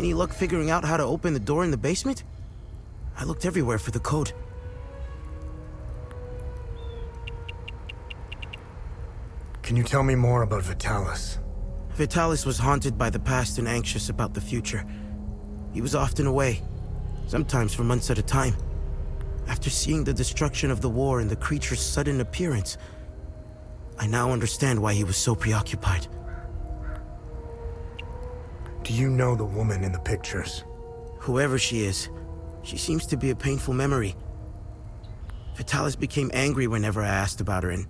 Any luck figuring out how to open the door in the basement? I looked everywhere for the code. Can you tell me more about Vitalis? Vitalis was haunted by the past and anxious about the future. He was often away, sometimes for months at a time. After seeing the destruction of the war and the creature's sudden appearance, I now understand why he was so preoccupied. Do you know the woman in the pictures? Whoever she is, she seems to be a painful memory. Vitalis became angry whenever I asked about her, and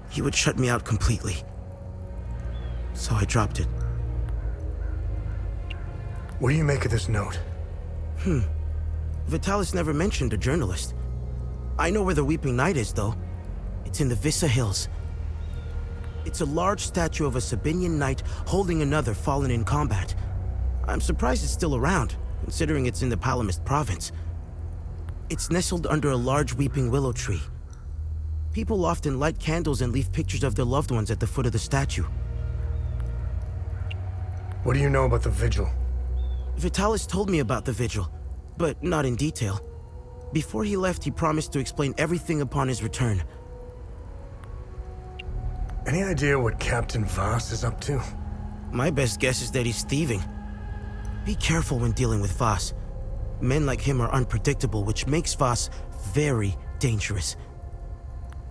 he would shut me out completely. So I dropped it. What do you make of this note? Vitalis never mentioned a journalist. I know where the Weeping Knight is, though. It's in the Vyssa Hills. It's a large statue of a Sabinian knight holding another fallen in combat. I'm surprised it's still around, considering it's in the Palamist province. It's nestled under a large weeping willow tree. People often light candles and leave pictures of their loved ones at the foot of the statue. What do you know about the vigil? Vitalis told me about the vigil, but not in detail. Before he left, he promised to explain everything upon his return. Any idea what Captain Vyssa is up to? My best guess is that he's thieving. Be careful when dealing with Vyssa. Men like him are unpredictable, which makes Vyssa very dangerous.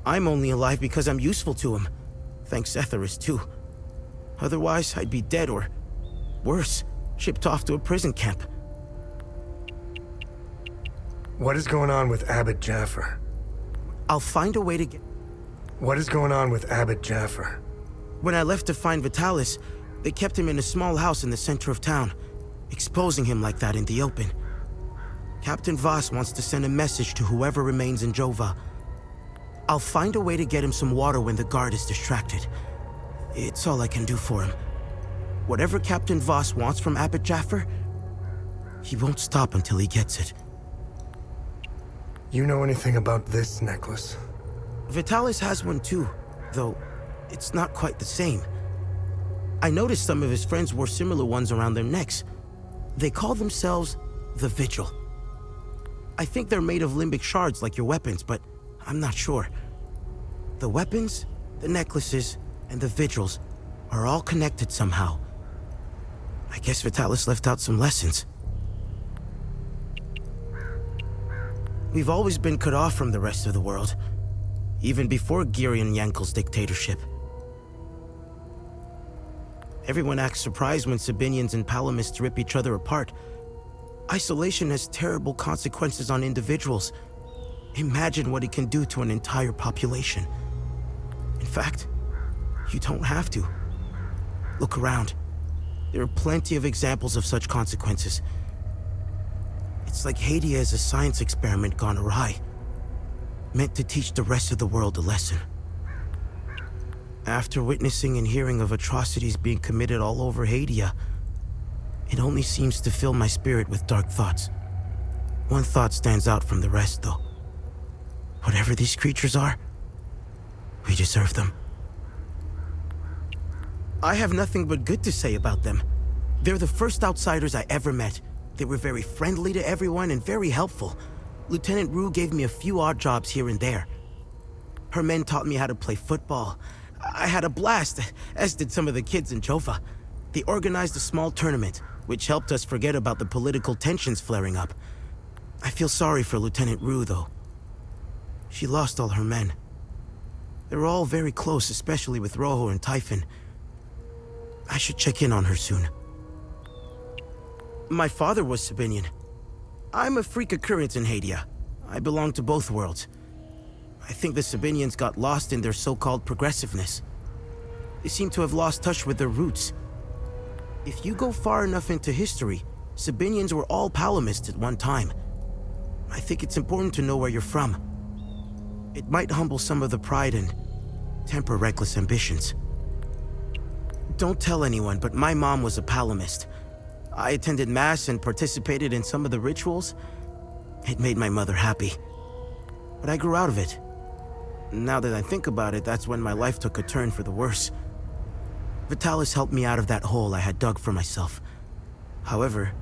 I'm only alive because I'm useful to him. Thanks Etheris, too. Otherwise, I'd be dead or, worse, shipped off to a prison camp. What is going on with Abbot Jaffer? I'll find a way to get... What is going on with Abbot Jaffer? When I left to find Vitalis, they kept him in a small house in the center of town, exposing him like that in the open. Captain Vyssa wants to send a message to whoever remains in Jova. I'll find a way to get him some water when the guard is distracted. It's all I can do for him. Whatever Captain Vyssa wants from Abbot Jaffer, he won't stop until he gets it. You know anything about this necklace? Vitalis has one too, though it's not quite the same. I noticed some of his friends wore similar ones around their necks. They call themselves the Vigil. I think they're made of Lymbic shards like your weapons, but I'm not sure. The weapons, the necklaces, and the vigils are all connected somehow. I guess Vitalis left out some lessons. We've always been cut off from the rest of the world, even before Girion Yankel's dictatorship. Everyone acts surprised when Sabinians and Palamists rip each other apart. Isolation has terrible consequences on individuals. Imagine what it can do to an entire population. In fact, you don't have to. Look around. There are plenty of examples of such consequences. It's like Hadia is a science experiment gone awry, meant to teach the rest of the world a lesson. After witnessing and hearing of atrocities being committed all over Hadia, it only seems to fill my spirit with dark thoughts. One thought stands out from the rest, though. Whatever these creatures are, we deserve them. I have nothing but good to say about them. They're the first outsiders I ever met. They were very friendly to everyone and very helpful. Lieutenant Rue gave me a few odd jobs here and there. Her men taught me how to play football. I had a blast, as did some of the kids in Jova. They organized a small tournament, which helped us forget about the political tensions flaring up. I feel sorry for Lieutenant Rue, though. She lost all her men. They were all very close, especially with Rojo and Typhon. I should check in on her soon. My father was Sabinian. I'm a freak occurrence in Hadia. I belong to both worlds. I think the Sabinians got lost in their so-called progressiveness. They seem to have lost touch with their roots. If you go far enough into history, Sabinians were all Palamists at one time. I think it's important to know where you're from. It might humble some of the pride and temper reckless ambitions. Don't tell anyone, but my mom was a Palamist. I attended Mass and participated in some of the rituals. It made my mother happy. But I grew out of it. Now that I think about it, that's when my life took a turn for the worse. Vitalis helped me out of that hole I had dug for myself. However,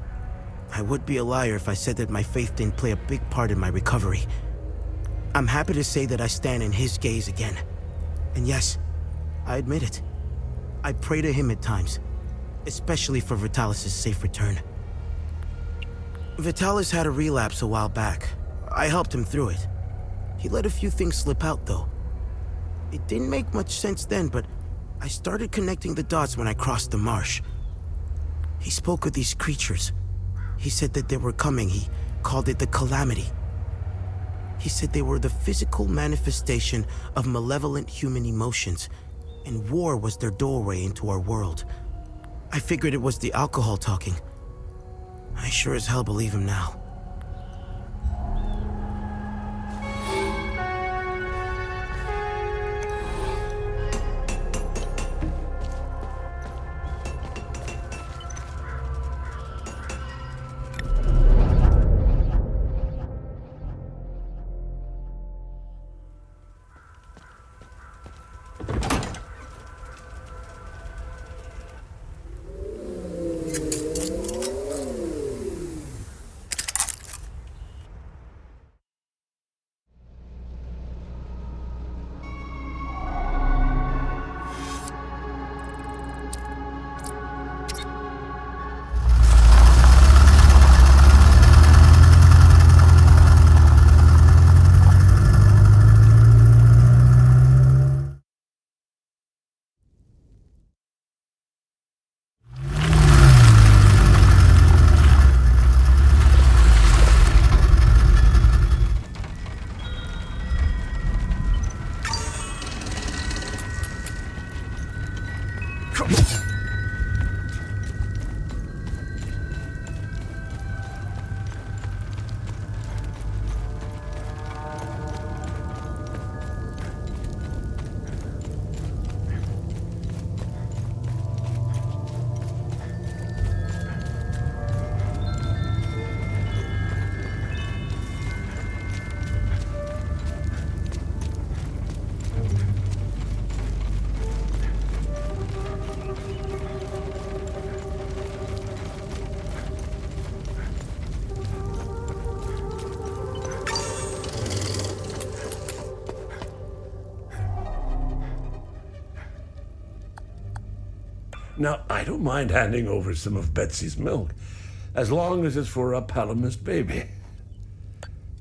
I would be a liar if I said that my faith didn't play a big part in my recovery. I'm happy to say that I stand in his gaze again. And yes, I admit it. I pray to him at times, especially for Vitalis' safe return. Vitalis had a relapse a while back. I helped him through it. He let a few things slip out, though. It didn't make much sense then, but I started connecting the dots when I crossed the marsh. He spoke of these creatures. He said that they were coming. He called it the Calamity. He said they were the physical manifestation of malevolent human emotions, and war was their doorway into our world. I figured it was the alcohol talking. I sure as hell believe him now. Now, I don't mind handing over some of Betsy's milk, as long as it's for a Palamist baby.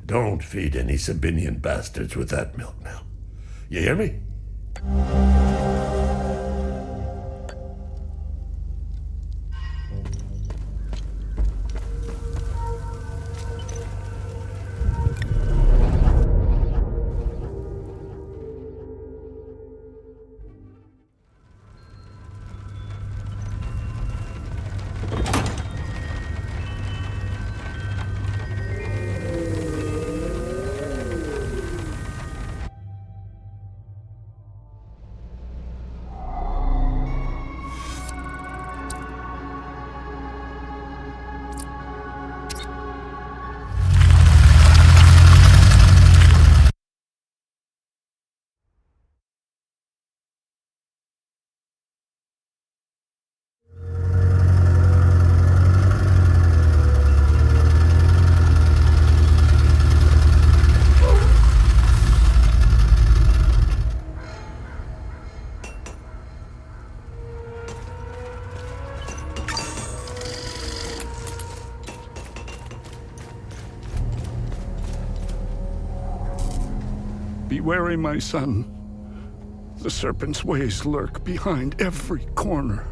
Don't feed any Sabinian bastards with that milk now. You hear me? Be wary, my son. The serpent's ways lurk behind every corner.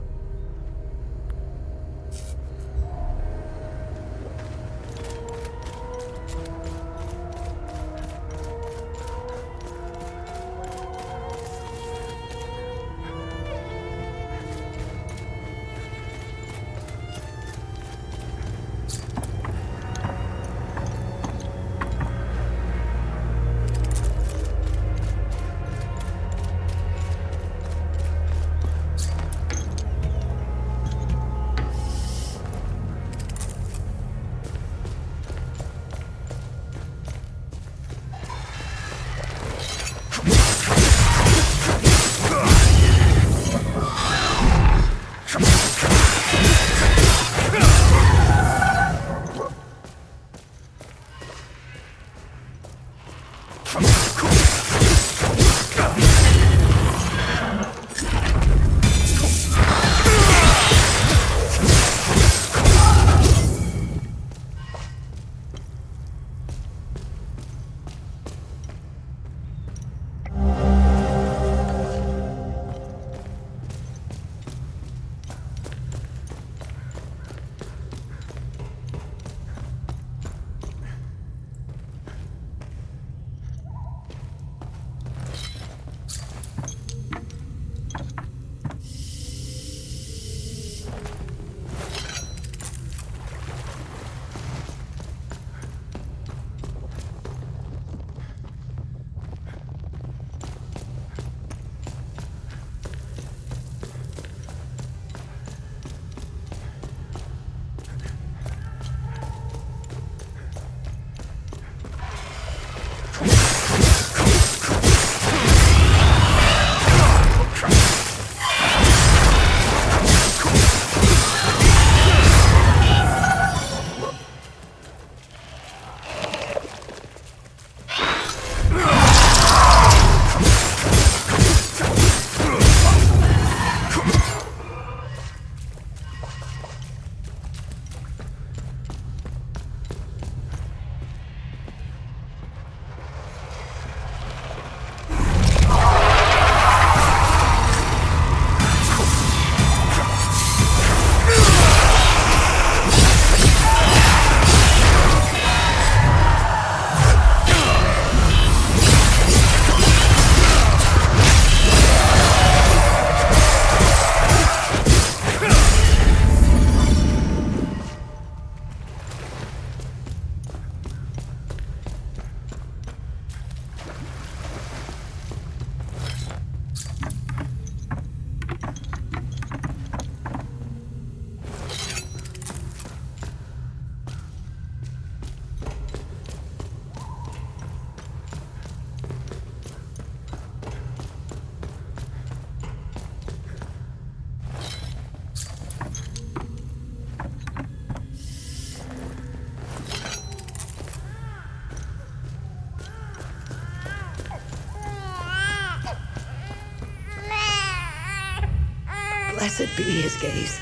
Blessed be his gaze.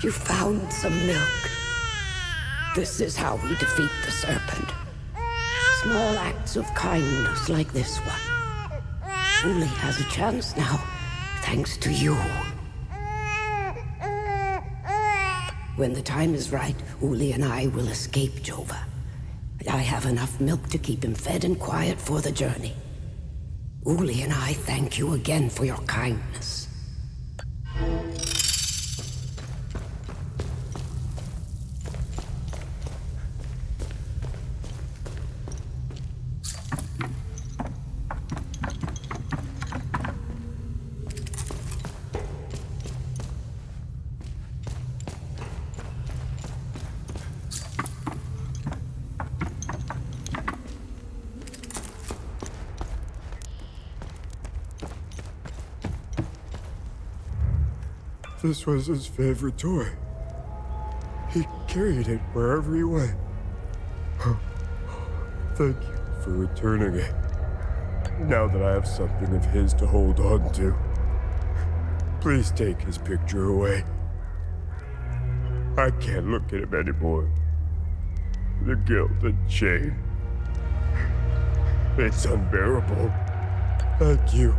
You found some milk. This is how we defeat the serpent. Small acts of kindness like this one. Uli has a chance now, thanks to you. When the time is right, Uli and I will escape Jova. I have enough milk to keep him fed and quiet for the journey. Uli and I thank you again for your kindness. This was his favorite toy. He carried it wherever he went. Thank you for returning it. Now that I have something of his to hold on to, please take his picture away. I can't look at him anymore. The guilt and shame. It's unbearable. Thank you.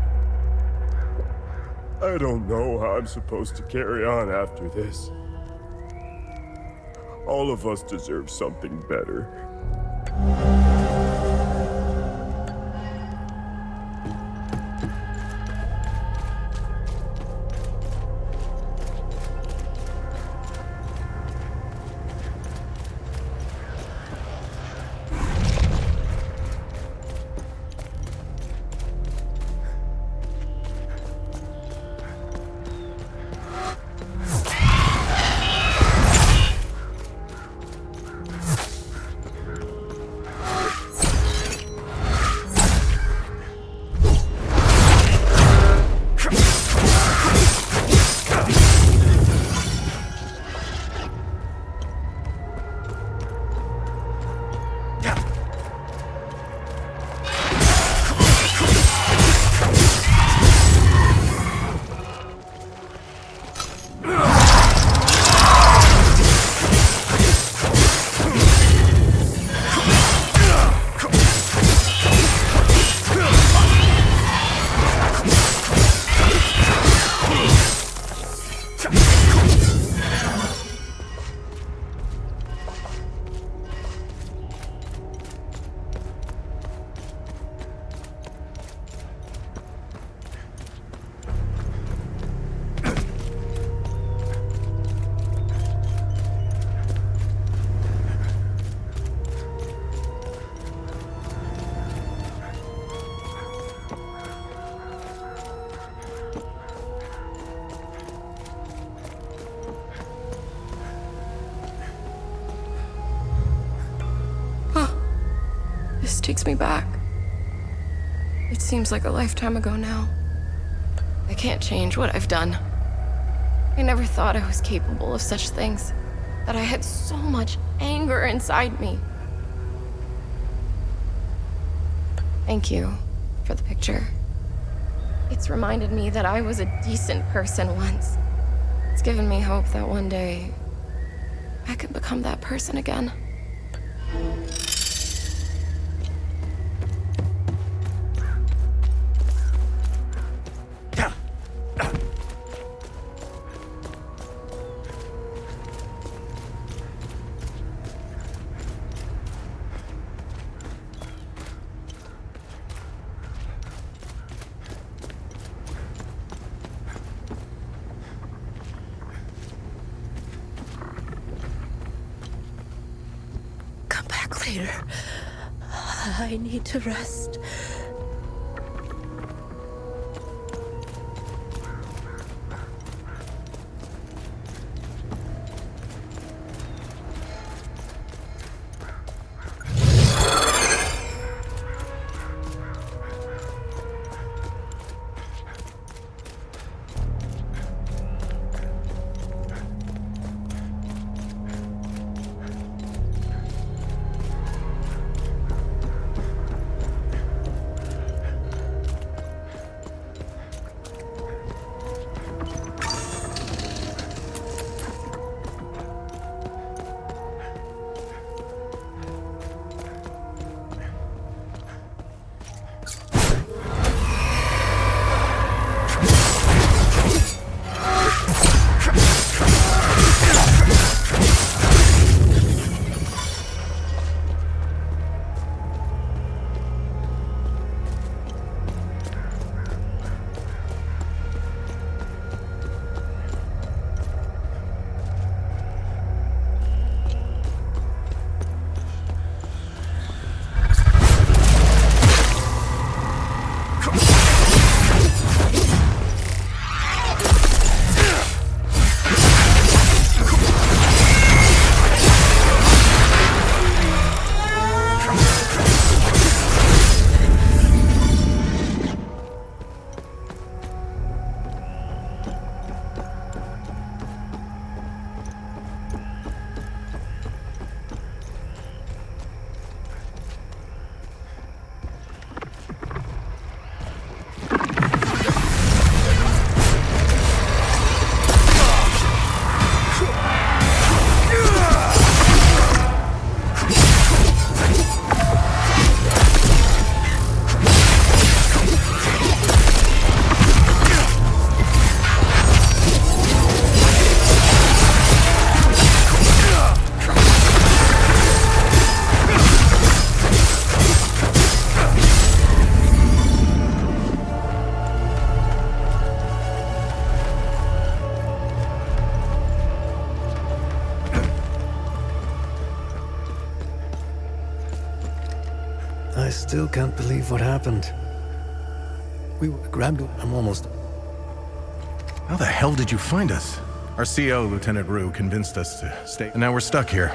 I don't know how I'm supposed to carry on after this. All of us deserve something better. Takes me back. It seems like a lifetime ago now. I can't change what I've done. I never thought I was capable of such things, that I had so much anger inside me. Thank you for the picture. It's reminded me that I was a decent person once. It's given me hope that one day I could become that person again. Later. I need to rest. I still can't believe what happened. We grabbed him almost. How the hell did you find us? Our CO, Lieutenant Rue, convinced us to stay, and now we're stuck here.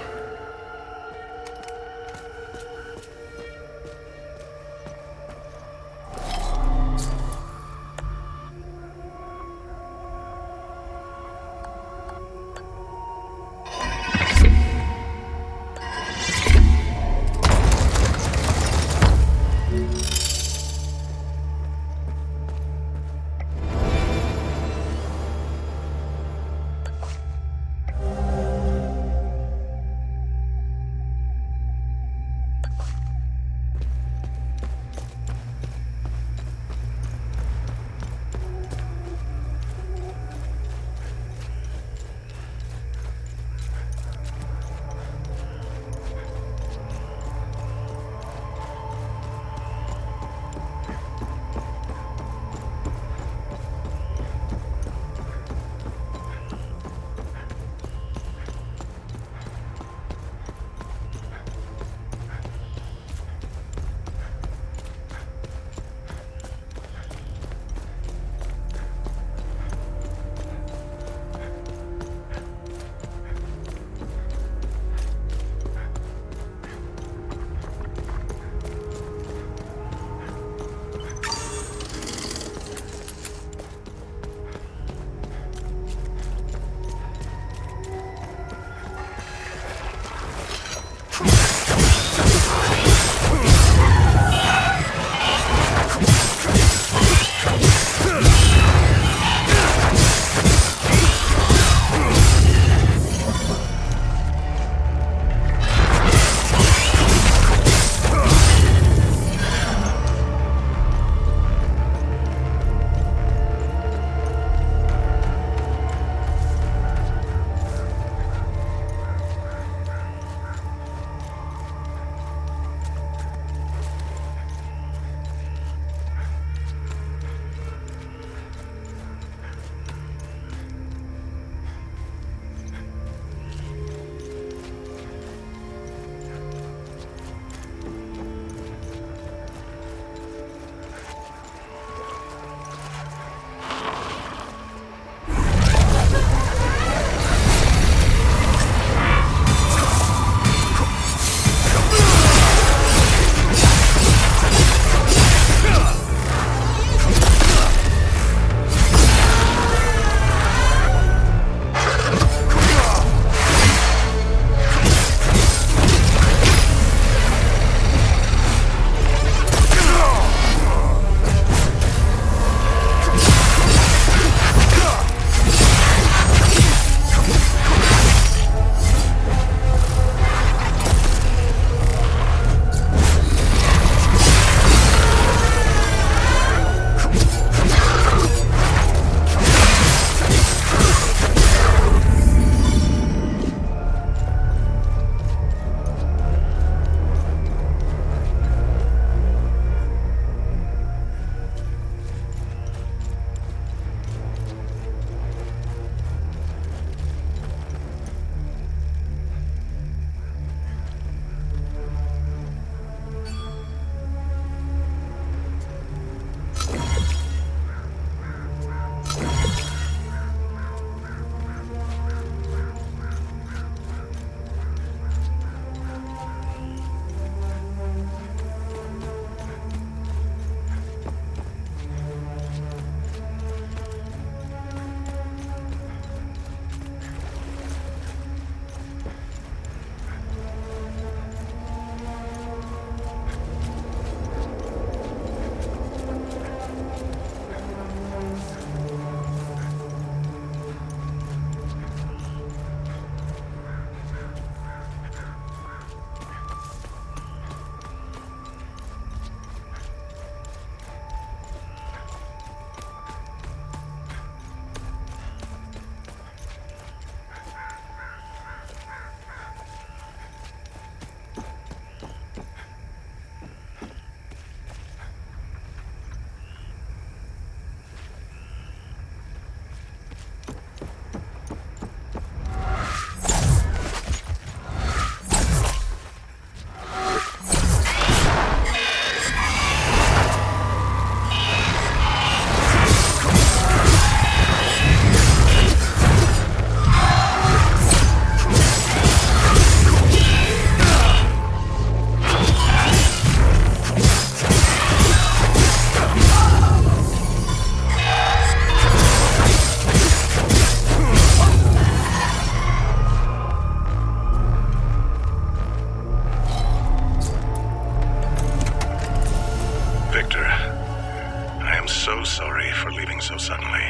leaving so suddenly,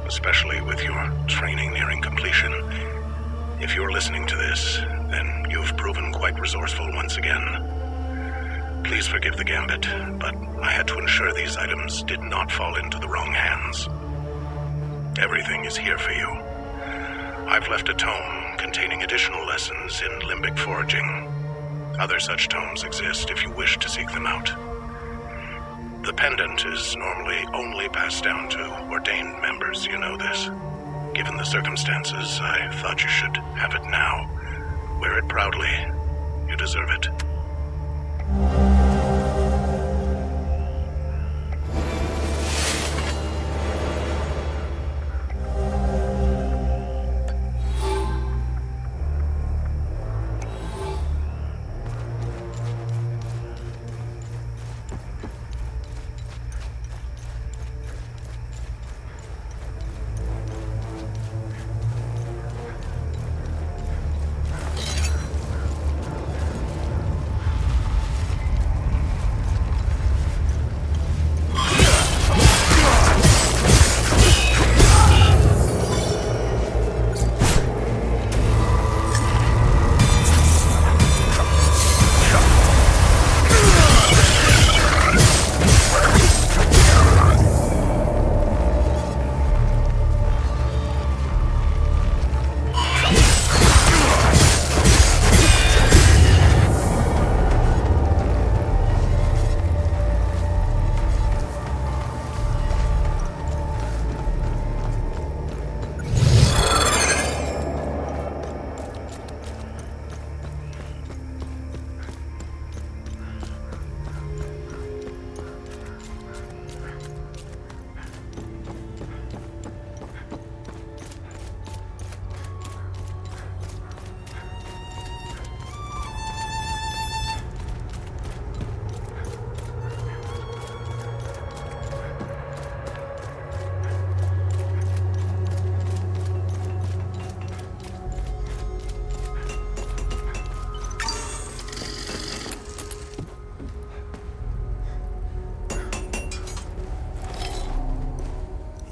especially with your training nearing completion. If you're listening to this, then you've proven quite resourceful once again. Please forgive the gambit, but I had to ensure these items did not fall into the wrong hands. Everything is here for you. I've left a tome containing additional lessons in Limbic foraging. Other such tomes exist if you wish to seek them out. The pendant is normally only passed down to ordained members, you know this. Given the circumstances, I thought you should have it now. Wear it proudly. You deserve it.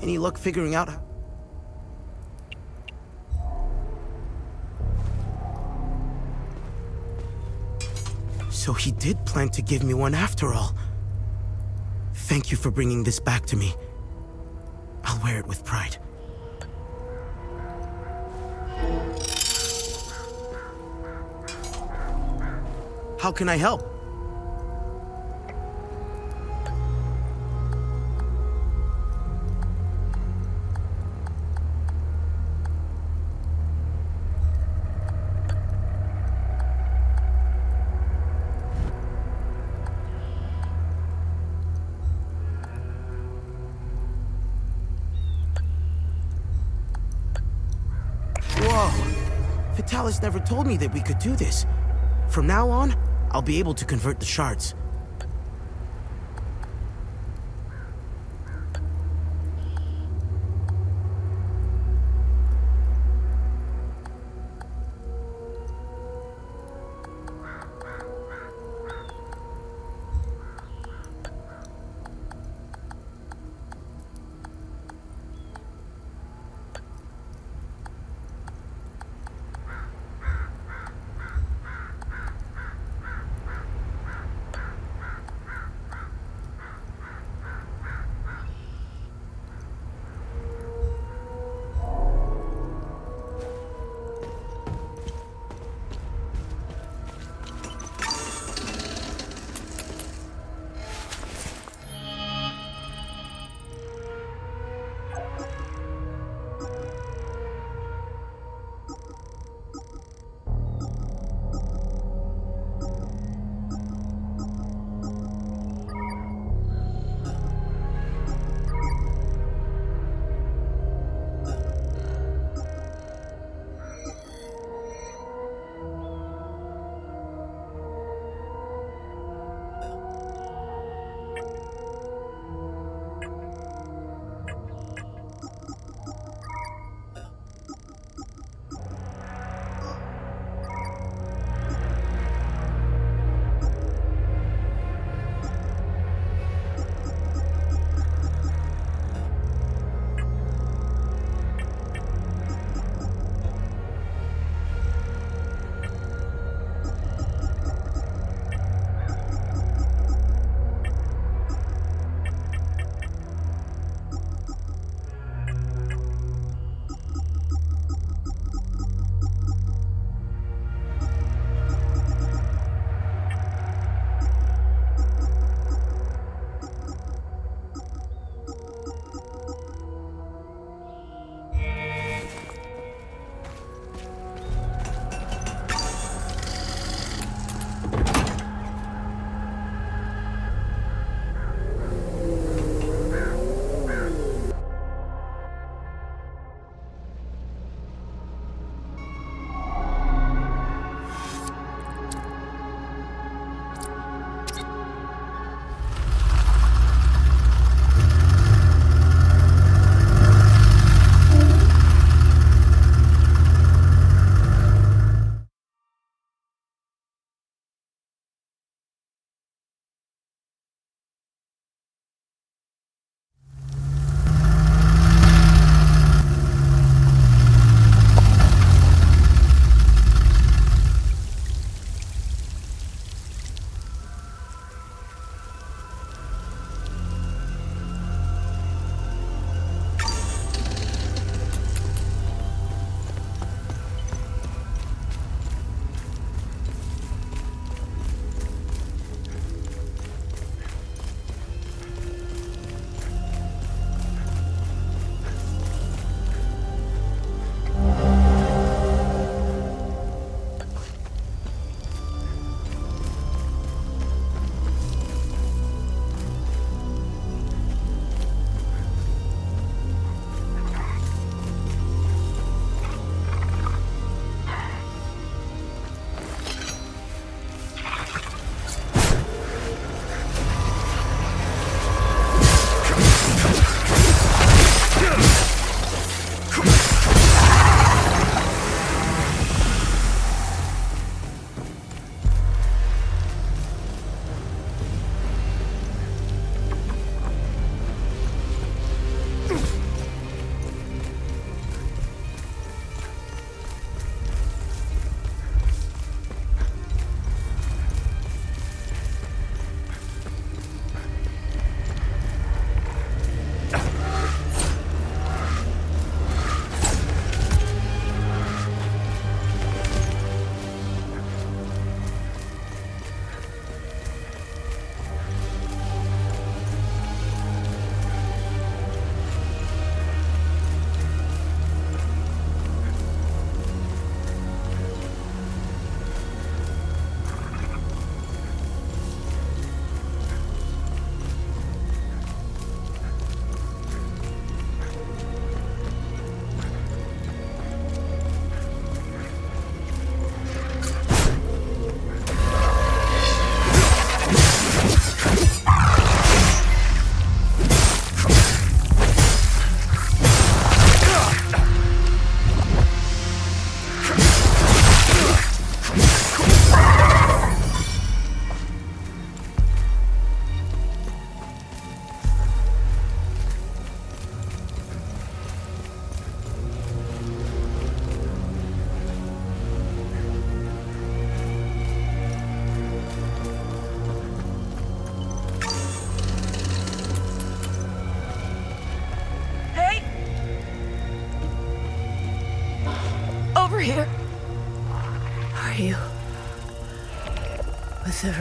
Any luck figuring out? So he did plan to give me one after all. Thank you for bringing this back to me. I'll wear it with pride. How can I help? Vitalis never told me that we could do this. From now on, I'll be able to convert the shards.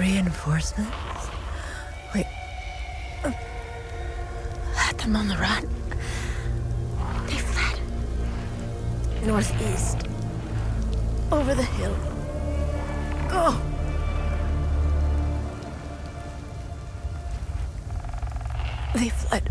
reinforcements? We had them on the run. They fled. Northeast. Over the hill. Go! They fled.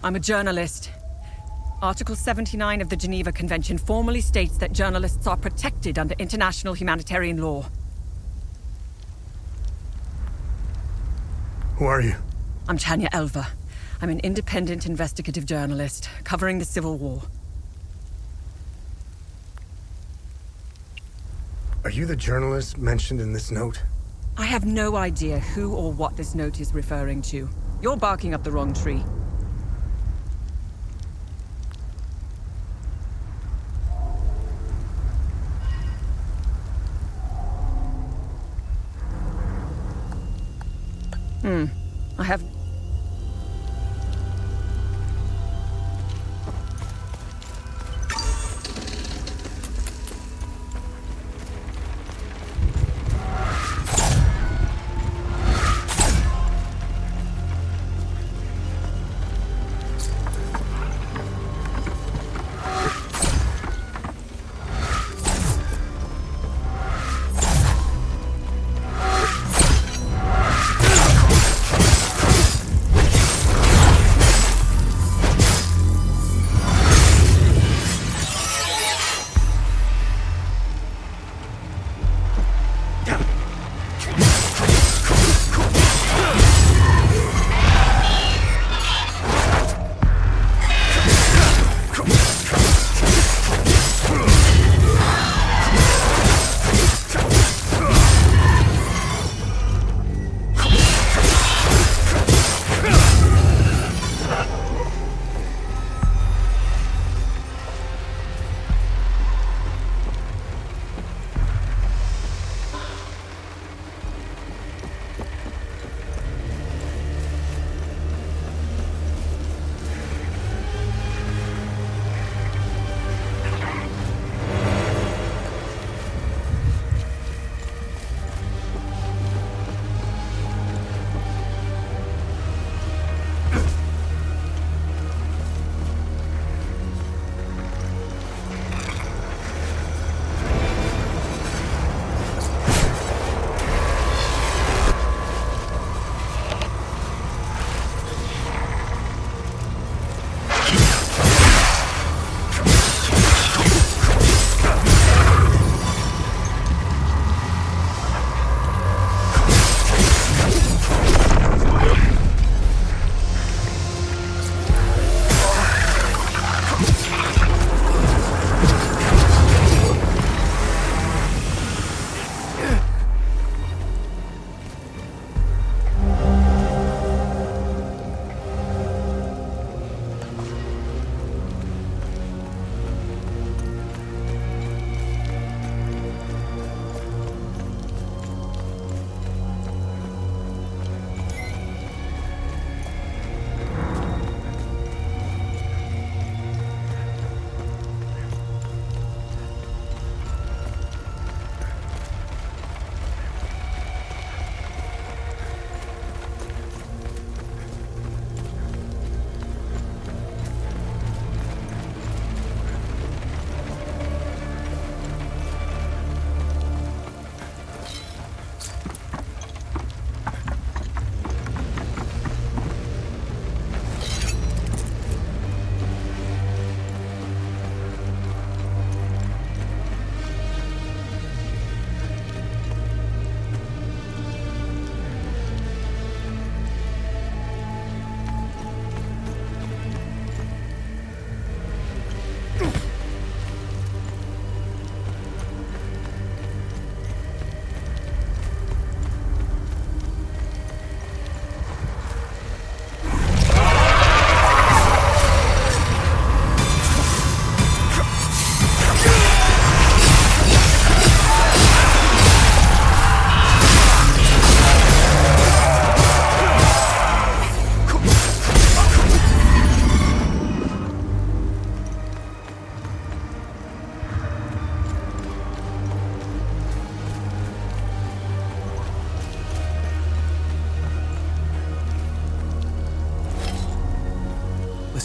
I'm a journalist. Article 79 of the Geneva Convention formally states that journalists are protected under international humanitarian law. Who are you? I'm Tanya Elva. I'm an independent investigative journalist covering the Civil War. Are you the journalist mentioned in this note? I have no idea who or what this note is referring to. You're barking up the wrong tree. I have...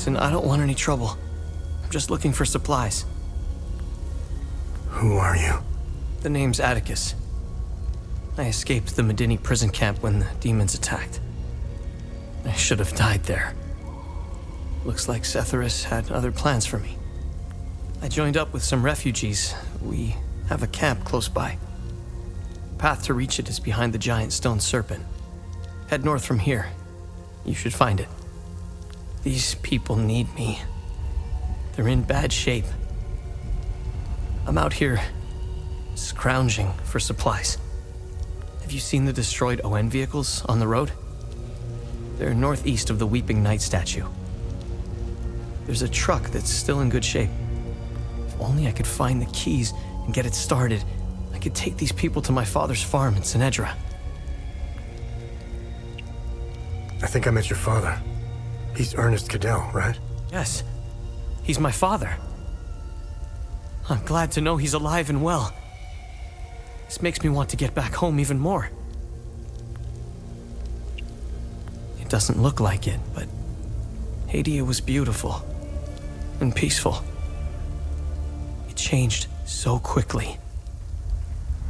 Listen, I don't want any trouble. I'm just looking for supplies. Who are you? The name's Atticus. I escaped the Medini prison camp when the demons attacked. I should have died there. Looks like Cetheris had other plans for me. I joined up with some refugees. We have a camp close by. Path to reach it is behind the giant stone serpent. Head north from here. You should find it. These people need me. They're in bad shape. I'm out here scrounging for supplies. Have you seen the destroyed ON vehicles on the road? They're northeast of the Weeping Knight statue. There's a truck that's still in good shape. If only I could find the keys and get it started, I could take these people to my father's farm in Sinedra. I think I met your father. He's Ernest Cadell, right? Yes, he's my father. I'm glad to know he's alive and well. This makes me want to get back home even more. It doesn't look like it, but Hadia was beautiful and peaceful. It changed so quickly.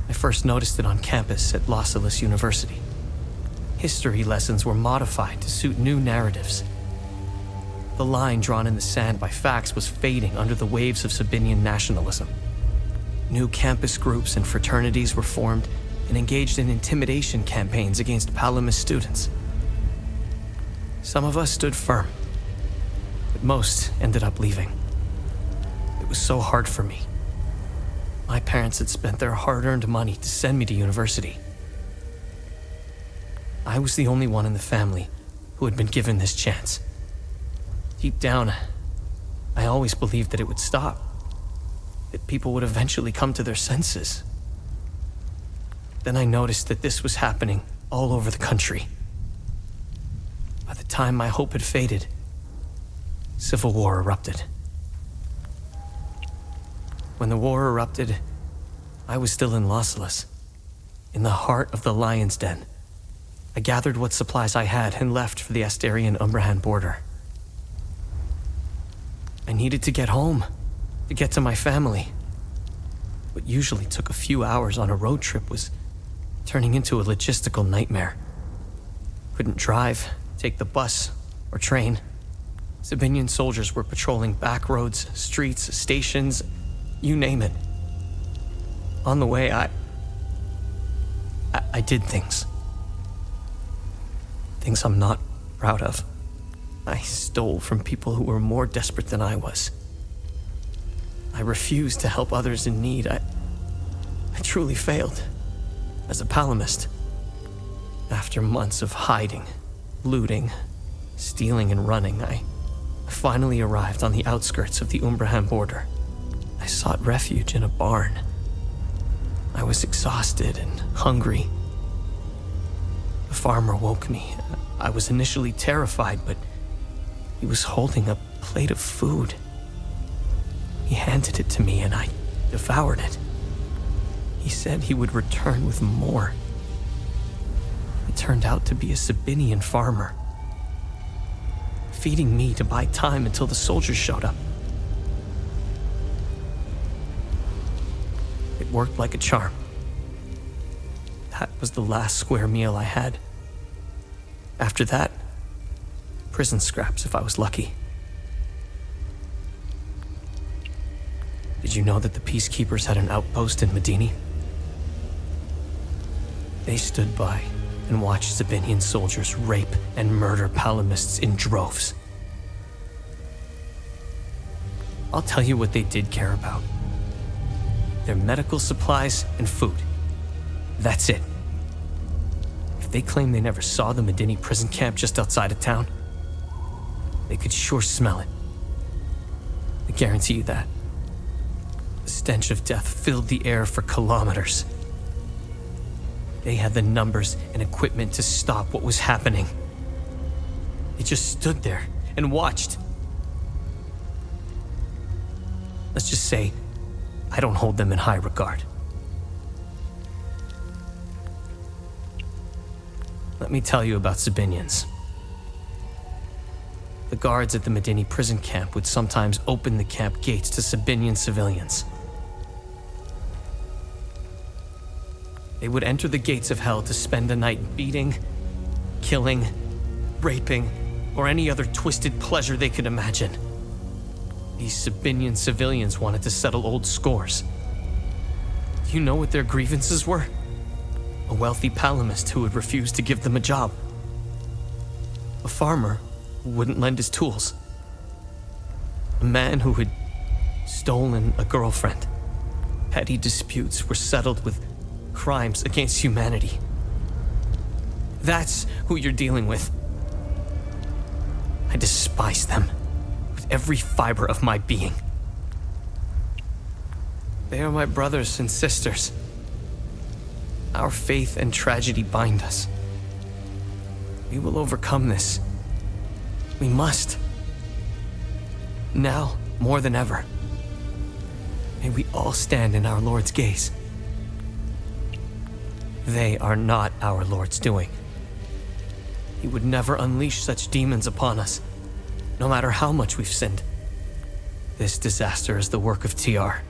I first noticed it on campus at Merciless University. History lessons were modified to suit new narratives. The line drawn in the sand by facts was fading under the waves of Sabinian nationalism. New campus groups and fraternities were formed and engaged in intimidation campaigns against Palamist students. Some of us stood firm, but most ended up leaving. It was so hard for me. My parents had spent their hard-earned money to send me to university. I was the only one in the family who had been given this chance. Deep down, I always believed that it would stop, that people would eventually come to their senses. Then I noticed that this was happening all over the country. By the time my hope had faded, civil war erupted. When the war erupted, I was still in Merciless, in the heart of the Lion's Den. I gathered what supplies I had and left for the Astarian-Umbrahan border. I needed to get home, to get to my family. What usually took a few hours on a road trip was turning into a logistical nightmare. Couldn't drive, take the bus, or train. Sabinian soldiers were patrolling back roads, streets, stations, you name it. On the way, I did things. Things I'm not proud of. I stole from people who were more desperate than I was. I refused to help others in need. I truly failed as a Palamist. After months of hiding, looting, stealing, and running, I finally arrived on the outskirts of the Umbrahan border. I sought refuge in a barn. I was exhausted and hungry. The farmer woke me. I was initially terrified, but he was holding a plate of food. He handed it to me and I devoured it. He said he would return with more. It turned out to be a Sabinian farmer, feeding me to buy time until the soldiers showed up. It worked like a charm. That was the last square meal I had. After that, prison scraps if I was lucky. Did you know that the peacekeepers had an outpost in Medini? They stood by and watched Sabinian soldiers rape and murder Palamists in droves. I'll tell you what they did care about. Their medical supplies and food. That's it. If they claim they never saw the Medini prison camp just outside of town, they could sure smell it. I guarantee you that. The stench of death filled the air for kilometers. They had the numbers and equipment to stop what was happening. They just stood there and watched. Let's just say, I don't hold them in high regard. Let me tell you about Sabinians. The guards at the Medini prison camp would sometimes open the camp gates to Sabinian civilians. They would enter the gates of hell to spend the night beating, killing, raping, or any other twisted pleasure they could imagine. These Sabinian civilians wanted to settle old scores. Do you know what their grievances were? A wealthy palamist who had refused to give them a job. A farmer who wouldn't lend his tools. A man who had stolen a girlfriend. Petty disputes were settled with crimes against humanity. That's who you're dealing with. I despise them with every fiber of my being. They are my brothers and sisters. Our faith and tragedy bind us. We will overcome this. We must. Now, more than ever. May we all stand in our Lord's gaze. They are not our Lord's doing. He would never unleash such demons upon us, no matter how much we've sinned. This disaster is the work of TR,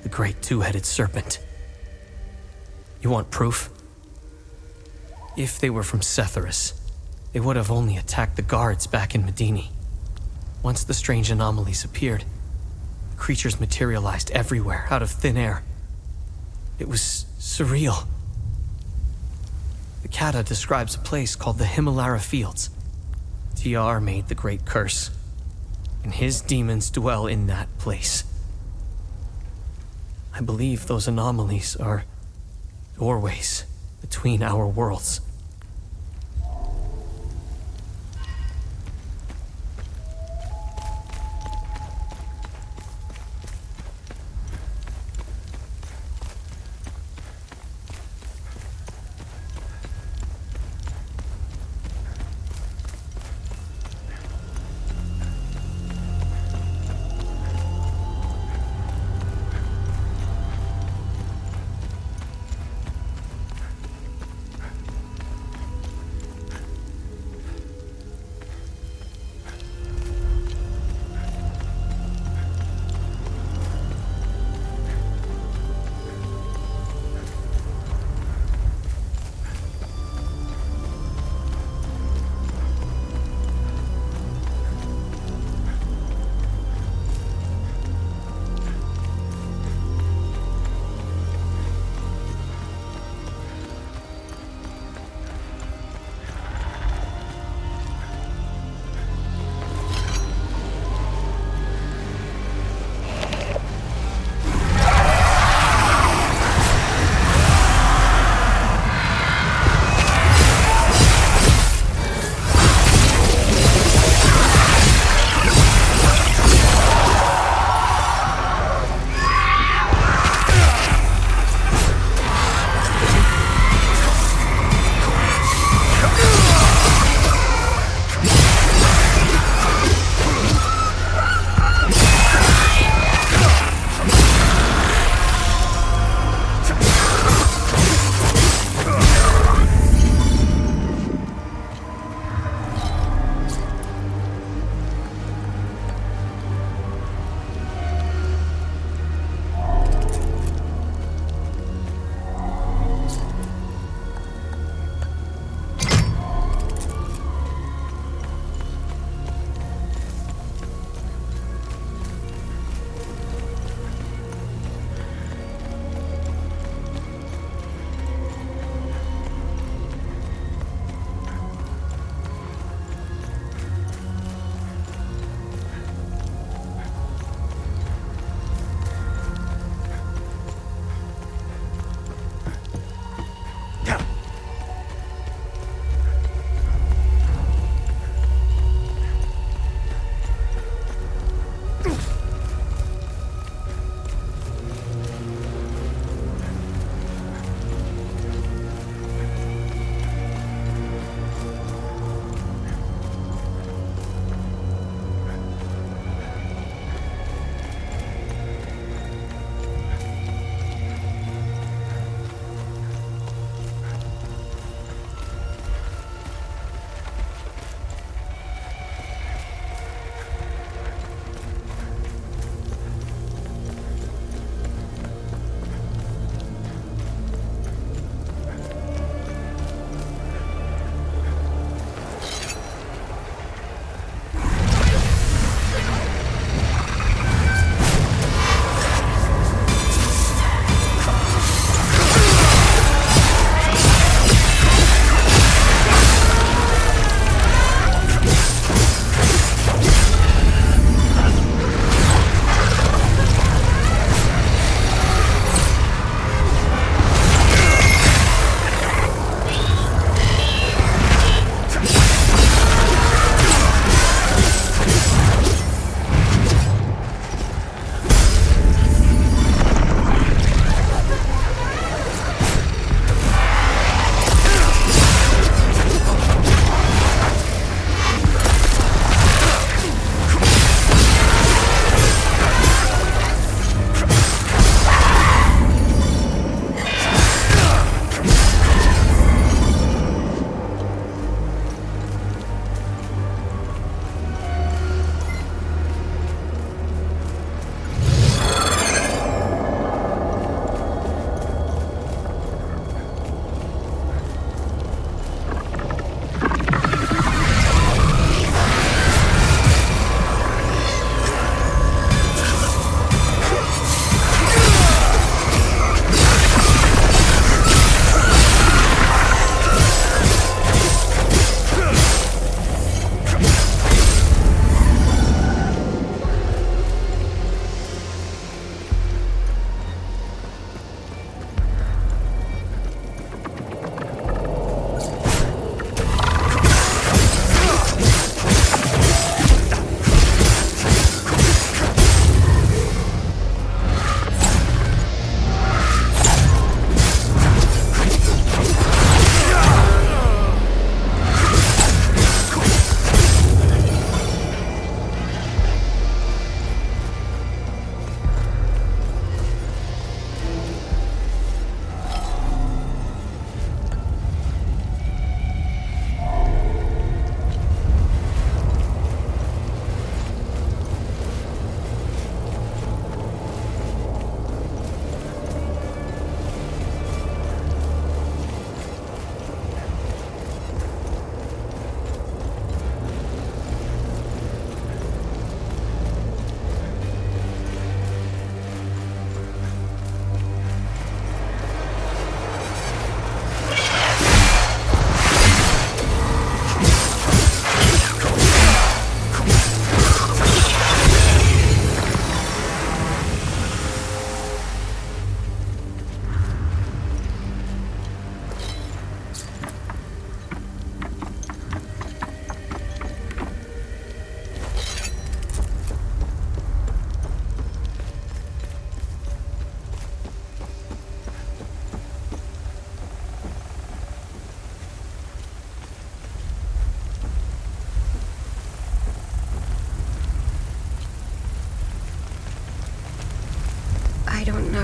the great two-headed serpent. You want proof? If they were from Setharis, they would have only attacked the guards back in Medini. Once the strange anomalies appeared, creatures materialized everywhere out of thin air. It was surreal. The Kata describes a place called the Himalara Fields. TR made the great curse, and his demons dwell in that place. I believe those anomalies are doorways between our worlds.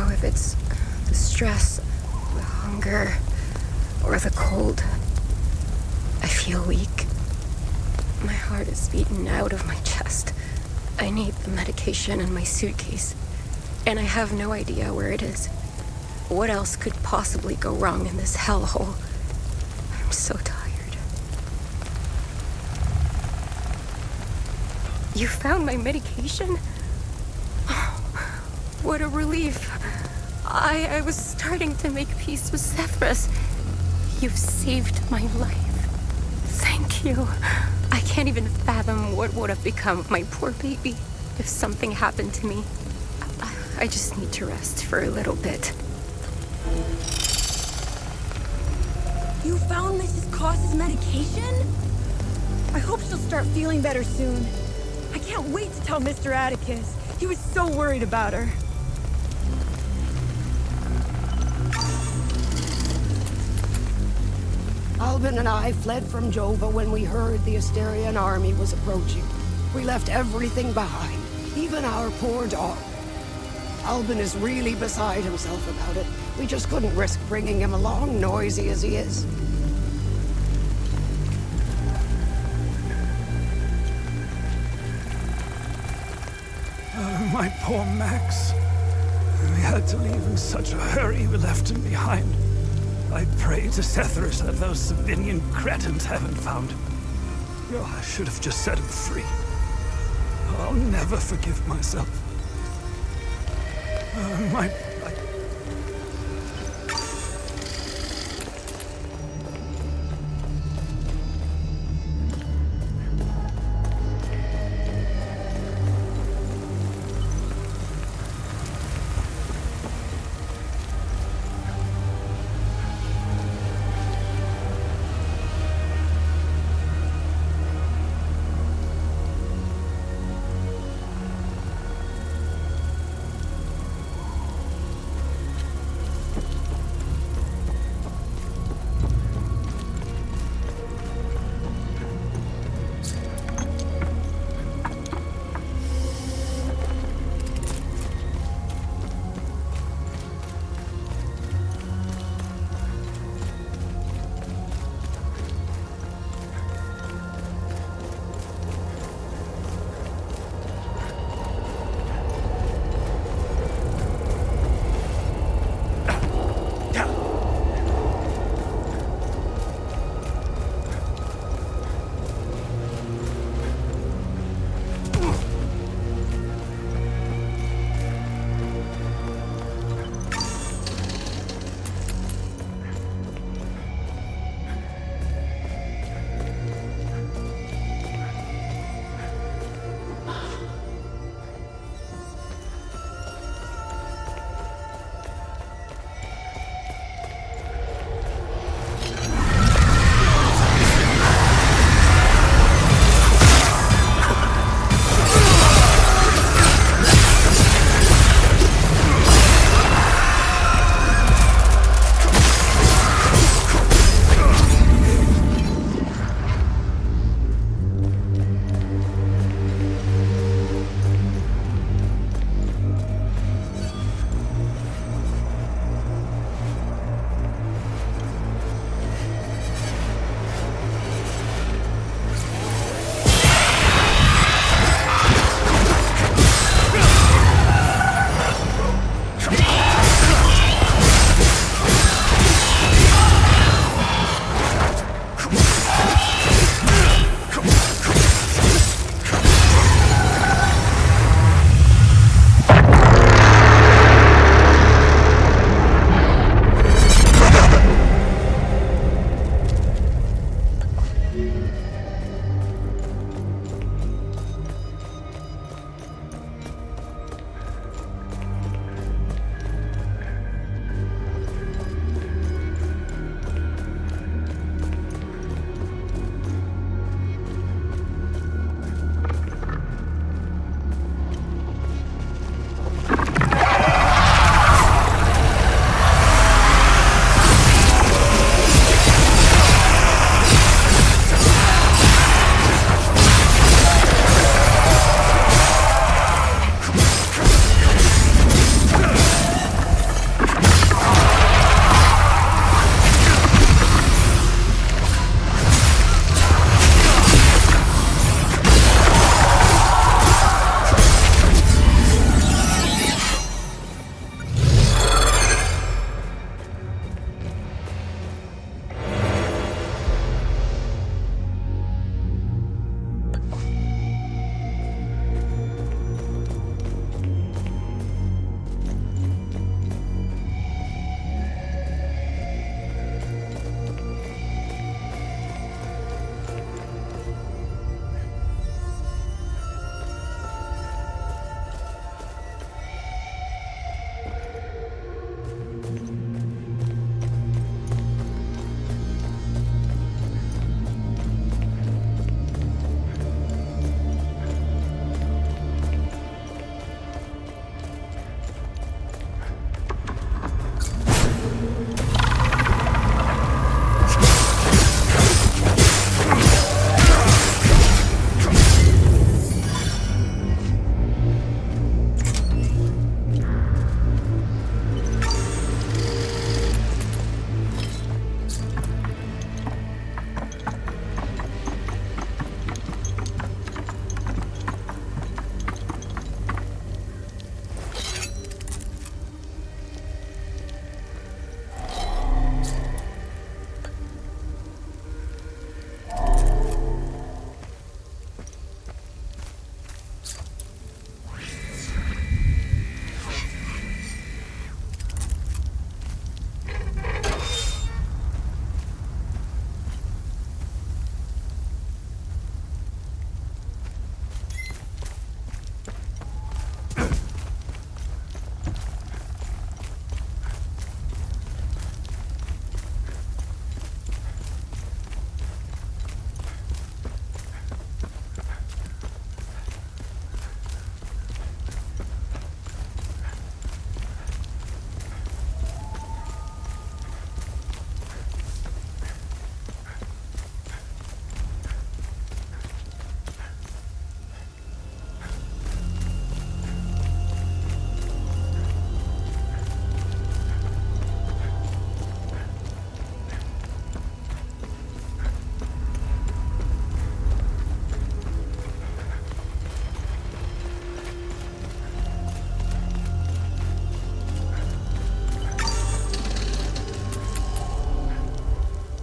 know if it's the stress, the hunger, or the cold. I feel weak. My heart is beaten out of my chest. I need the medication in my suitcase, and I have no idea where it is. What else could possibly go wrong in this hellhole? I'm so tired. You found my medication? Oh, what a relief. I was starting to make peace with Cephras. You've saved my life. Thank you. I can't even fathom what would have become of my poor baby if something happened to me. I just need to rest for a little bit. You found Mrs. Cross's medication? I hope she'll start feeling better soon. I can't wait to tell Mr. Atticus. He was so worried about her. Albin and I fled from Jova when we heard the Asterian army was approaching. We left everything behind, even our poor dog. Albin is really beside himself about it. We just couldn't risk bringing him along, noisy as he is. Oh, my poor Max. We had to leave in such a hurry, we left him behind. I pray to Cephras that those Sabinian cretins haven't found him. Oh, I should have just set him free. I'll never forgive myself. My...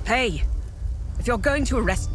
Hey, if you're going to arrest...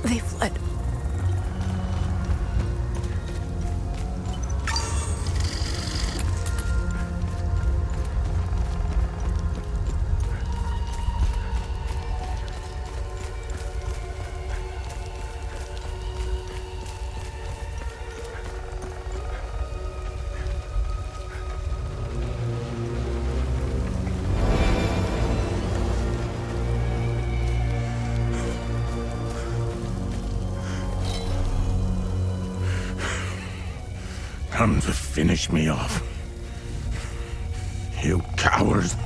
They fled. Come to finish me off. You cowards.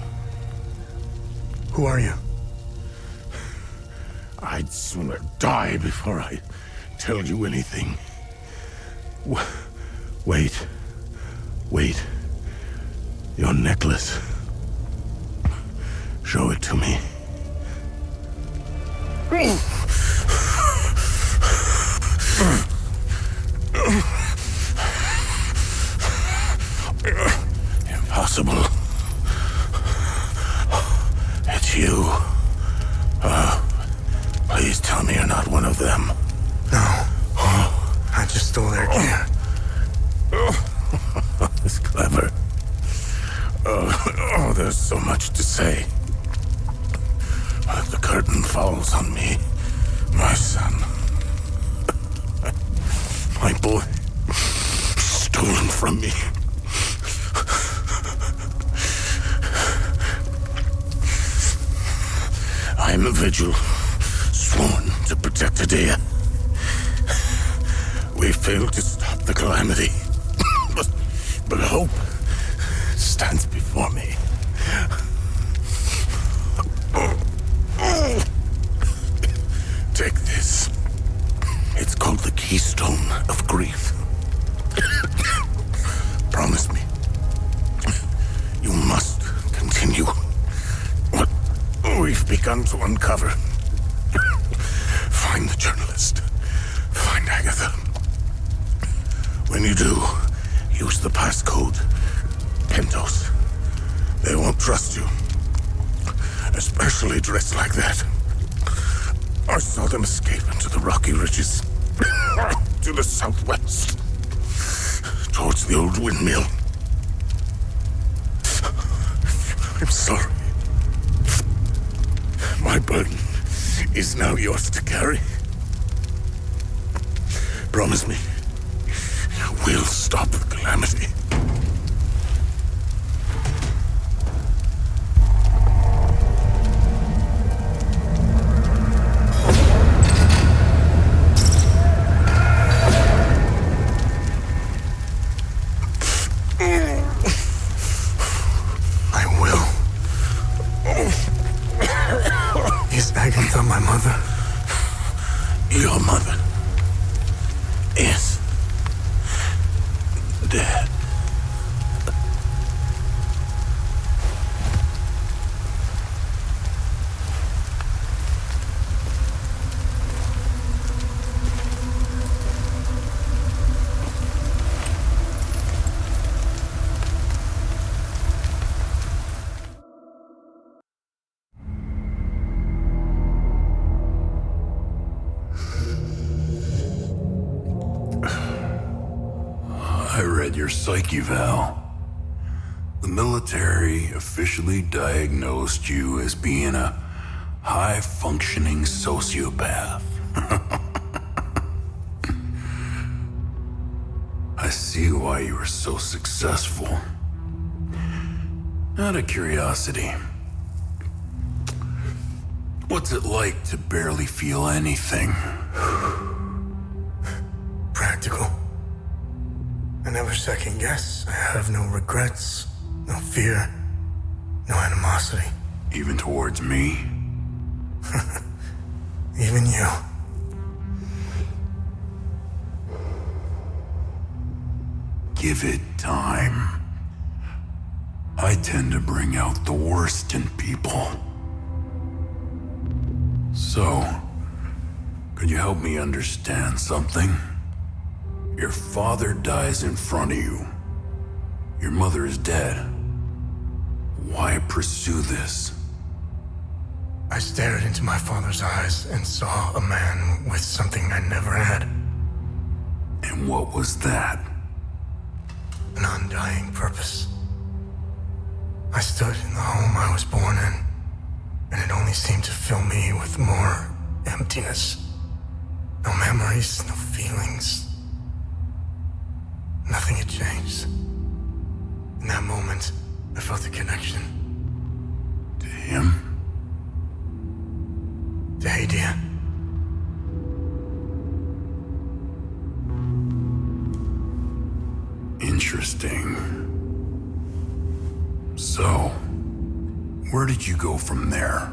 Who are you? I'd sooner die before I tell you anything. Wait. Wait. Your necklace. Show it to me. Impossible. It's you. Please tell me you're not one of them. No. I just stole their gear. It's clever. There's so much to say. But the curtain falls on me, my son. My boy, stolen from me. I am a vigil, sworn to protect Adea. We failed to stop the calamity, but hope stands before me. Take this. It's called the Keystone of Grief. Promise me, you must continue what we've begun to uncover. Find the journalist. Find Agatha. When you do, use the passcode Pentos. They won't trust you. Especially dressed like that. I saw them escape into the rocky ridges. To the southwest. Towards the old windmill. I'm sorry. My burden is now yours to carry. Promise me, we'll stop the calamity. Is Agatha my mother? Your mother is dead. I read your psyche val. The military officially diagnosed you as being a high-functioning sociopath. I see why you were so successful. Out of curiosity, what's it like to barely feel anything? Practical. I never second guess. I have no regrets, no fear, no animosity. Even towards me? Even you. Give it time. I tend to bring out the worst in people. So, could you help me understand something? Your father dies in front of you. Your mother is dead. Why pursue this? I stared into my father's eyes and saw a man with something I never had. And what was that? An undying purpose. I stood in the home I was born in, and it only seemed to fill me with more emptiness. No memories, no feelings. Nothing had changed. In that moment, I felt a connection. To him? To Hadia. Interesting. So, where did you go from there?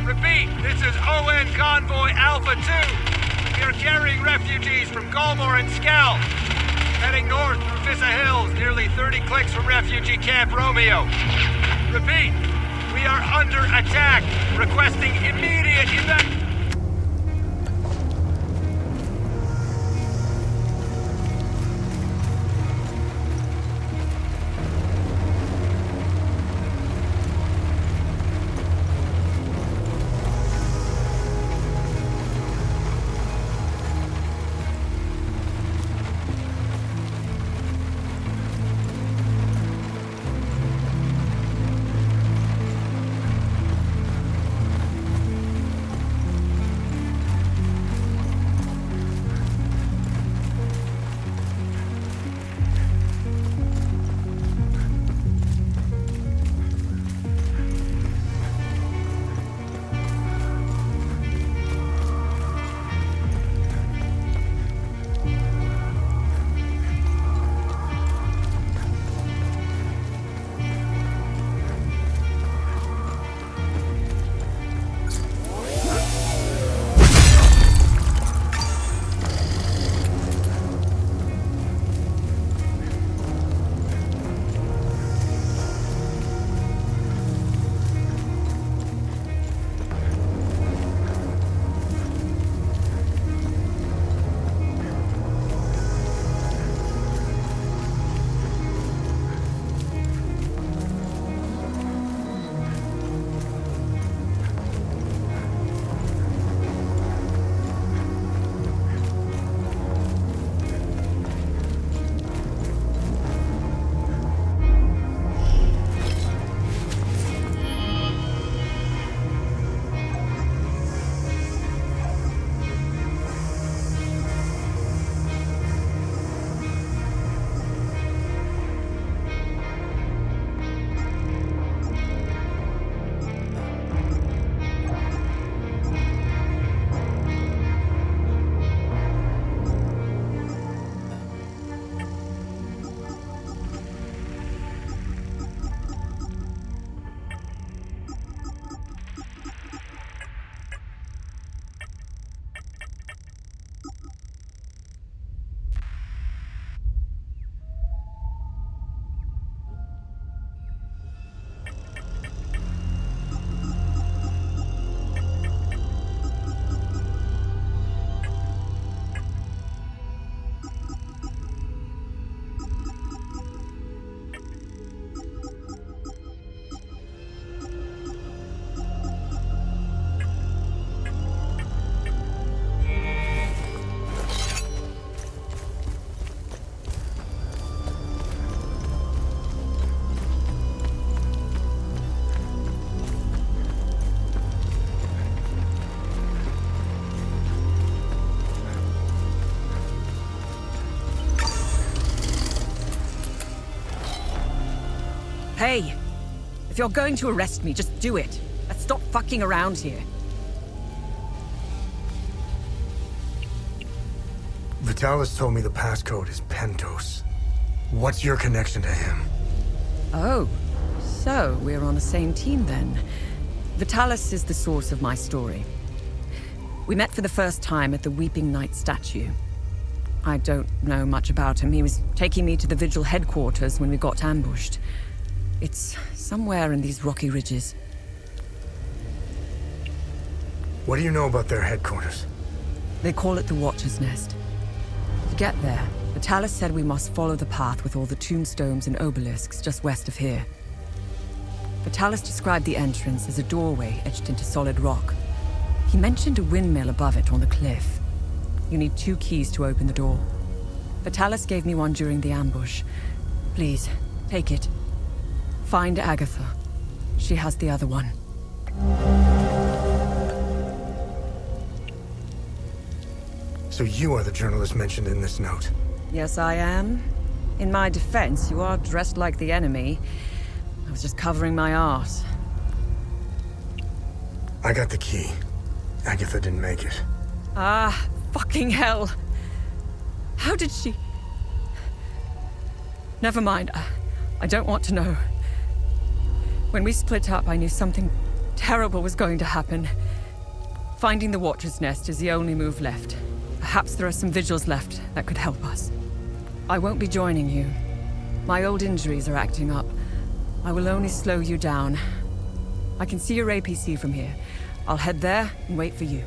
Repeat, this is ON Convoy Alpha 2. We are carrying refugees from Galmor and Skell. Heading north through Vyssa Hills, nearly 30 clicks from refugee camp Romeo. Repeat, we are under attack. Requesting immediate evacuation. Okay. If you're going to arrest me, just do it. Let's stop fucking around here. Vitalis told me the passcode is Pentos. What's your connection to him? Oh, so we're on the same team then. Vitalis is the source of my story. We met for the first time at the Weeping Knight statue. I don't know much about him. He was taking me to the Vigil headquarters when we got ambushed. It's somewhere in these rocky ridges. What do you know about their headquarters? They call it the Watcher's Nest. To get there, Vitalis said we must follow the path with all the tombstones and obelisks just west of here. Vitalis described the entrance as a doorway etched into solid rock. He mentioned a windmill above it on the cliff. You need 2 keys to open the door. Vitalis gave me one during the ambush. Please, take it. Find Agatha. She has the other one. So you are the journalist mentioned in this note? Yes, I am. In my defense, you are dressed like the enemy. I was just covering my arse. I got the key. Agatha didn't make it. Ah, fucking hell. How did she... Never mind. I don't want to know. When we split up, I knew something terrible was going to happen. Finding the Watcher's Nest is the only move left. Perhaps there are some vigils left that could help us. I won't be joining you. My old injuries are acting up. I will only slow you down. I can see your APC from here. I'll head there and wait for you.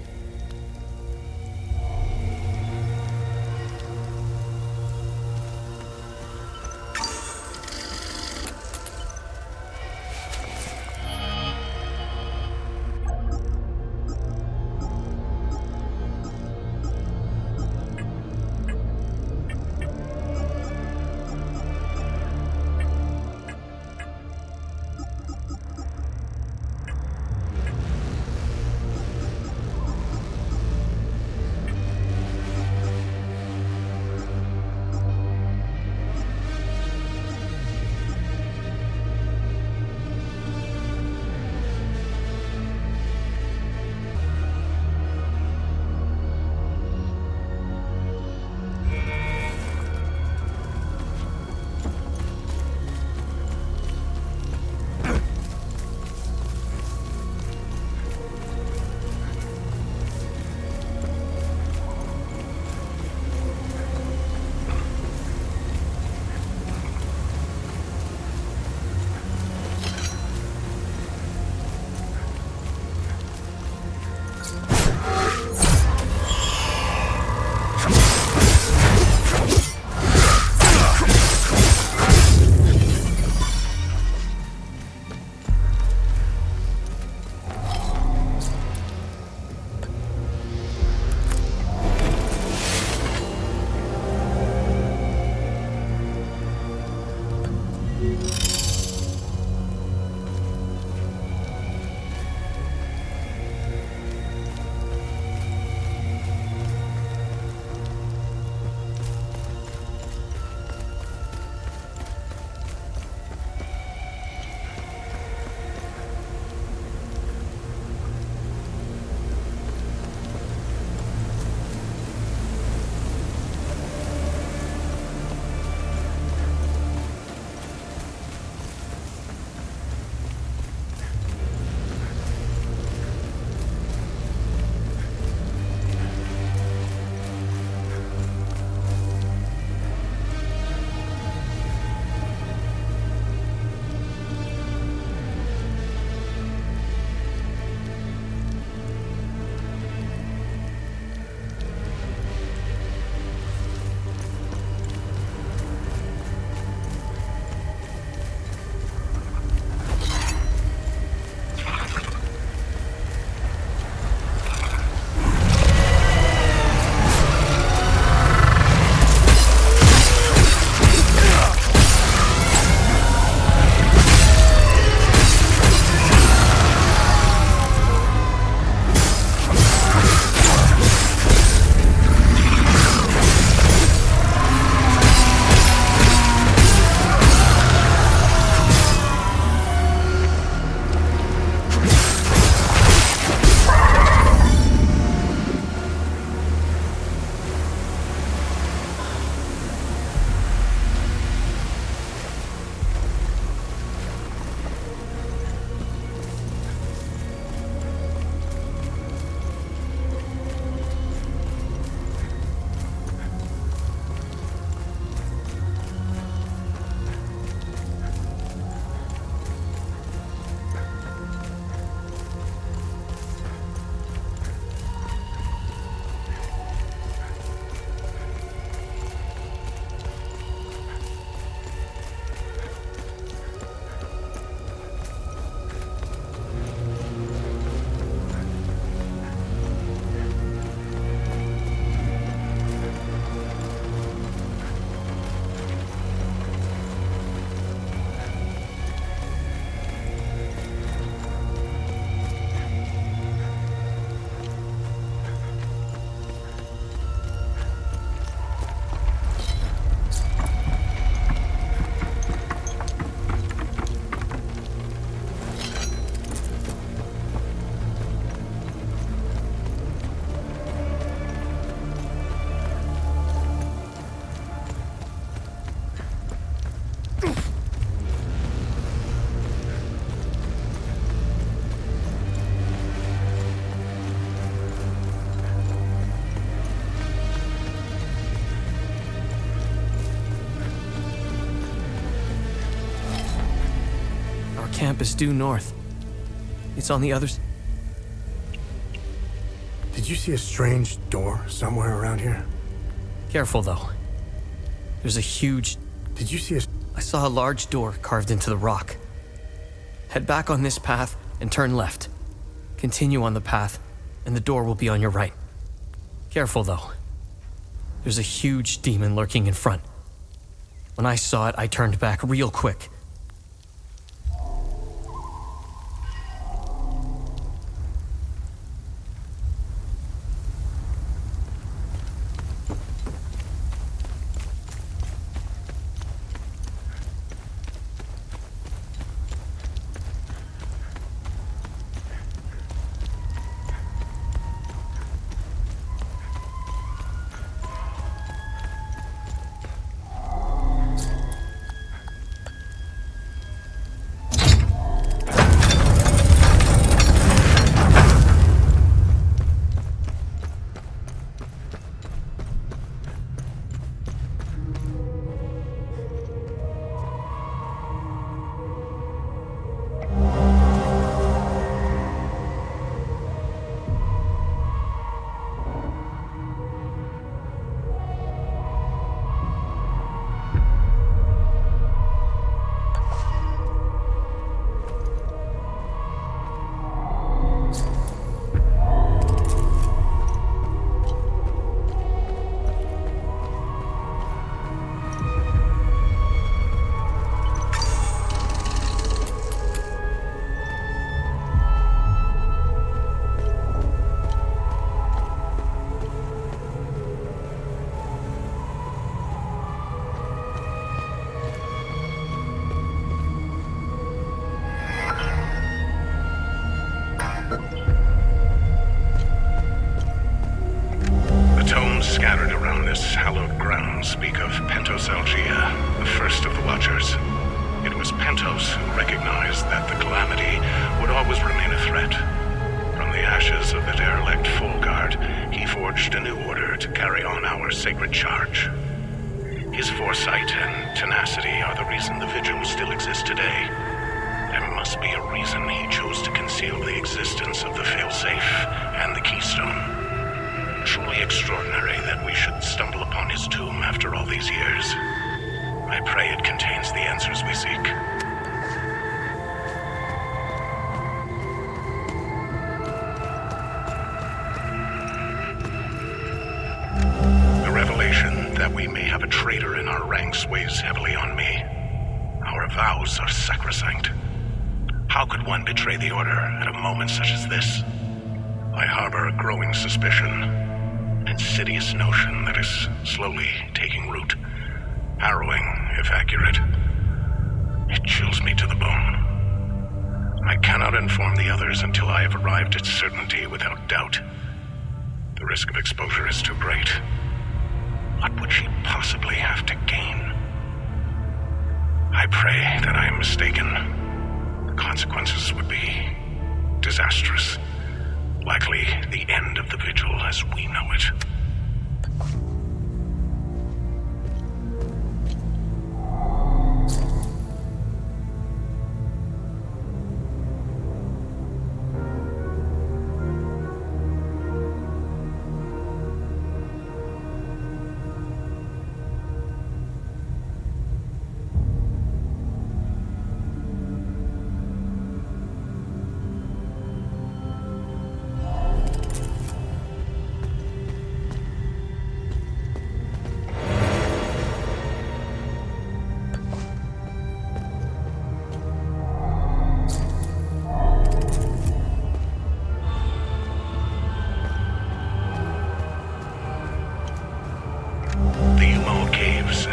camp is due north. It's on the other side. Did you see a strange door somewhere around here? Careful, though. There's a huge... Did you see a... I saw a large door carved into the rock. Head back on this path and turn left. Continue on the path, and the door will be on your right. Careful, though. There's a huge demon lurking in front. When I saw it, I turned back real quick. Scattered around this hallowed ground speak of Pentos-Algia, the first of the Watchers. It was Pentos who recognized that the Calamity would always remain a threat. From the ashes of the derelict Full Guard, he forged a new order to carry on our sacred charge. His foresight and tenacity are the reason the Vigil still exists today. There must be a reason he chose to conceal the existence of the Failsafe and the Keystone. Truly extraordinary that we should stumble upon his tomb after all these years. I pray it contains the answers we seek. The revelation that we may have a traitor in our ranks weighs heavily on me. Our vows are sacrosanct. How could one betray the Order at a moment such as this? I harbor a growing suspicion. Insidious notion that is slowly taking root. Harrowing, if accurate. It chills me to the bone. I cannot inform the others until I have arrived at certainty without doubt. The risk of exposure is too great. What would she possibly have to gain? I pray that I am mistaken. The consequences would be disastrous. Likely the end of the Vigil as we know it.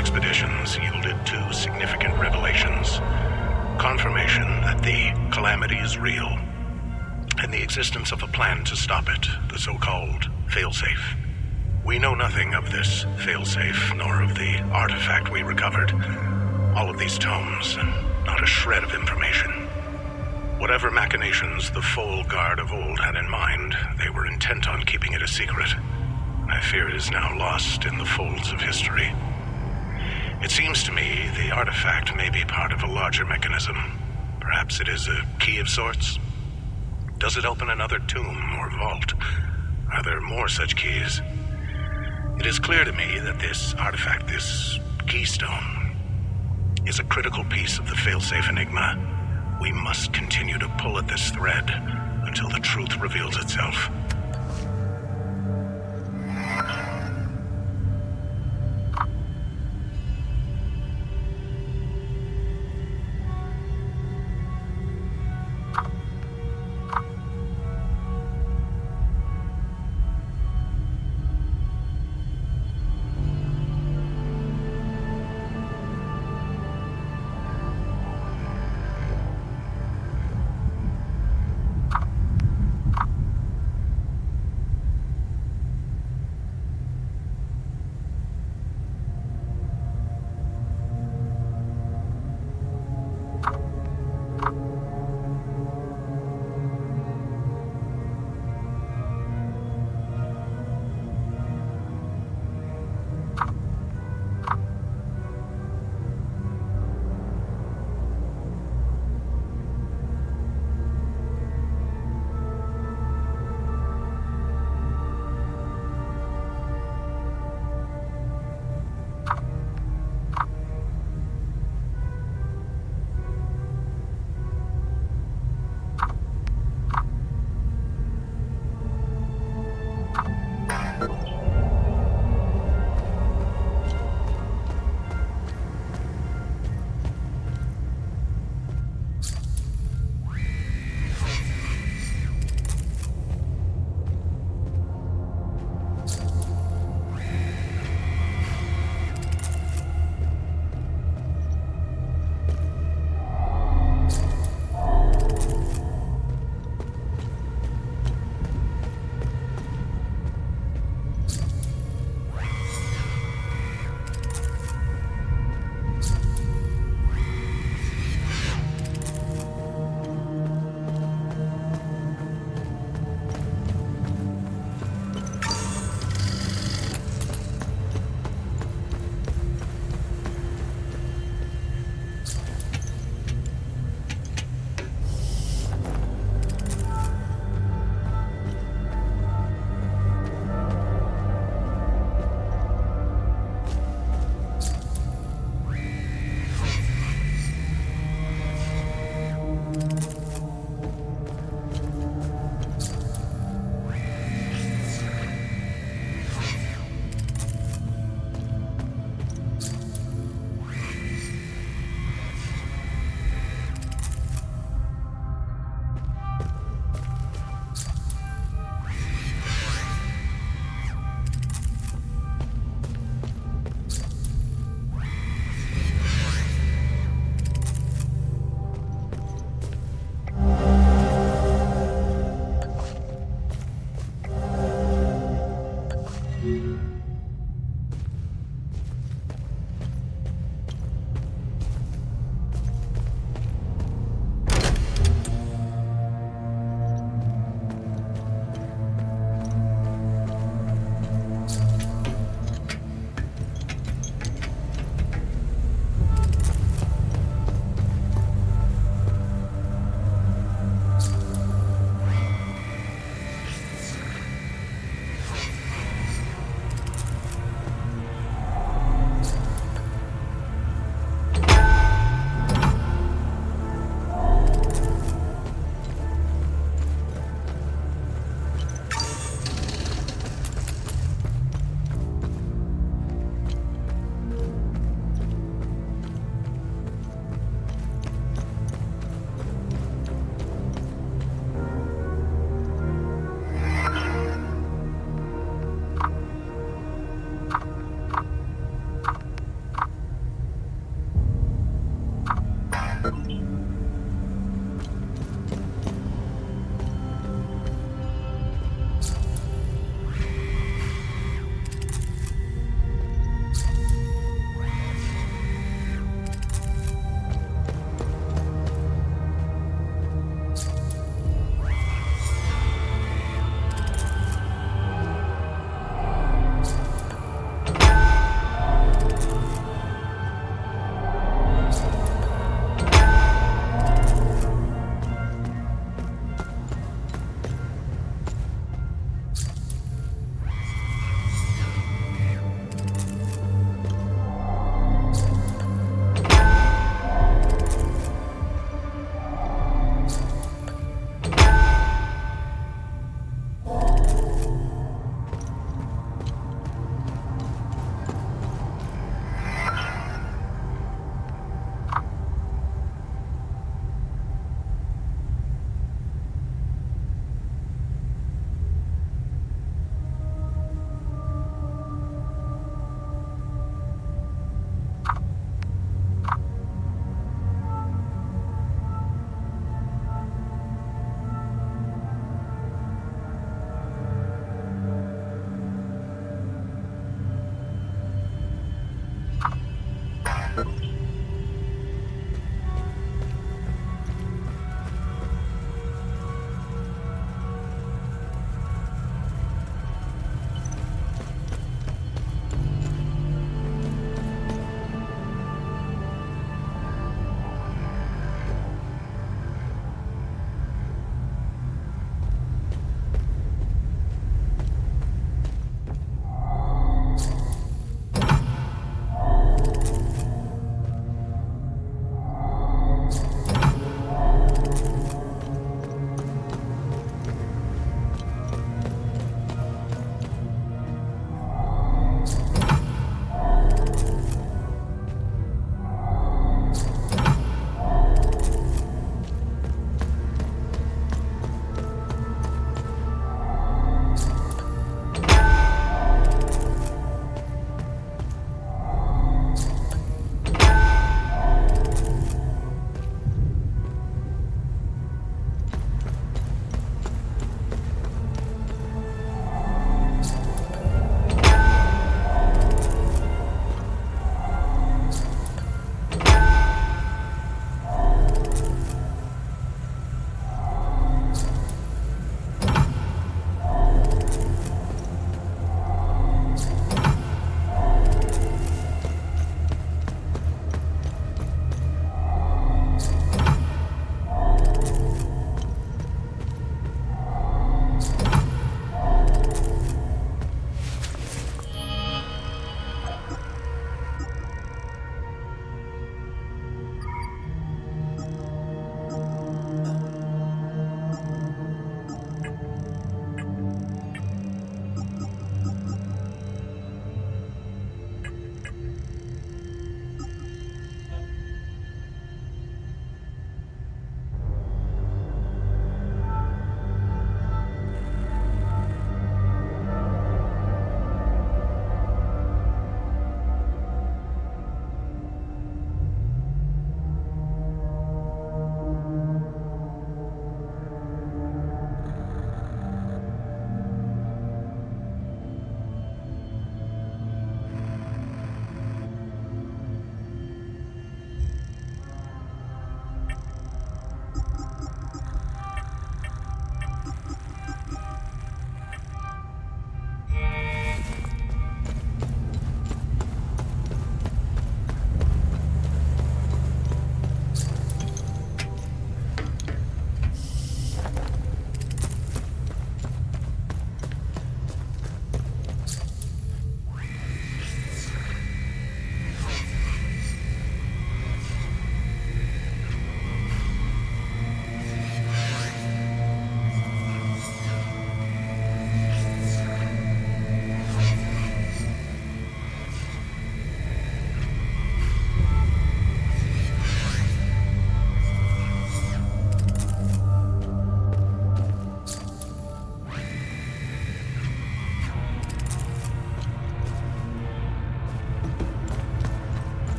expeditions yielded two significant revelations. Confirmation that the calamity is real, and the existence of a plan to stop it, the so-called failsafe. We know nothing of this failsafe, nor of the artifact we recovered. All of these tomes, and not a shred of information. Whatever machinations the Full Guard of old had in mind, they were intent on keeping it a secret. I fear it is now lost in the folds of history. It seems to me the artifact may be part of a larger mechanism, Perhaps it is a key of sorts? Does it open another tomb or vault? Are there more such keys? It is clear to me that this artifact, this keystone, is a critical piece of the failsafe enigma. We must continue to pull at this thread until the truth reveals itself.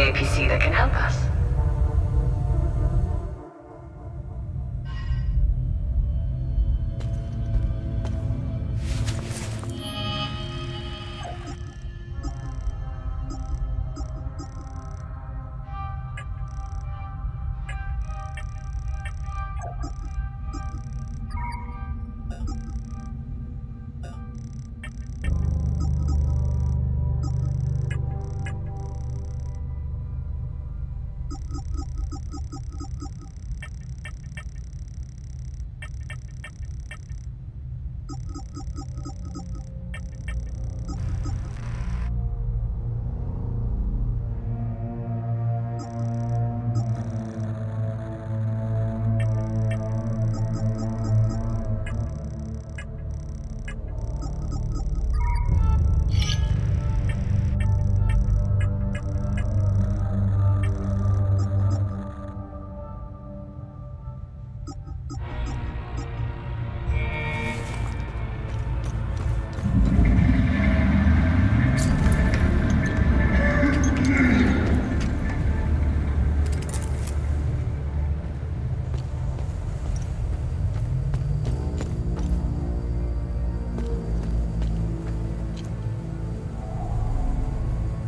APC that can help us.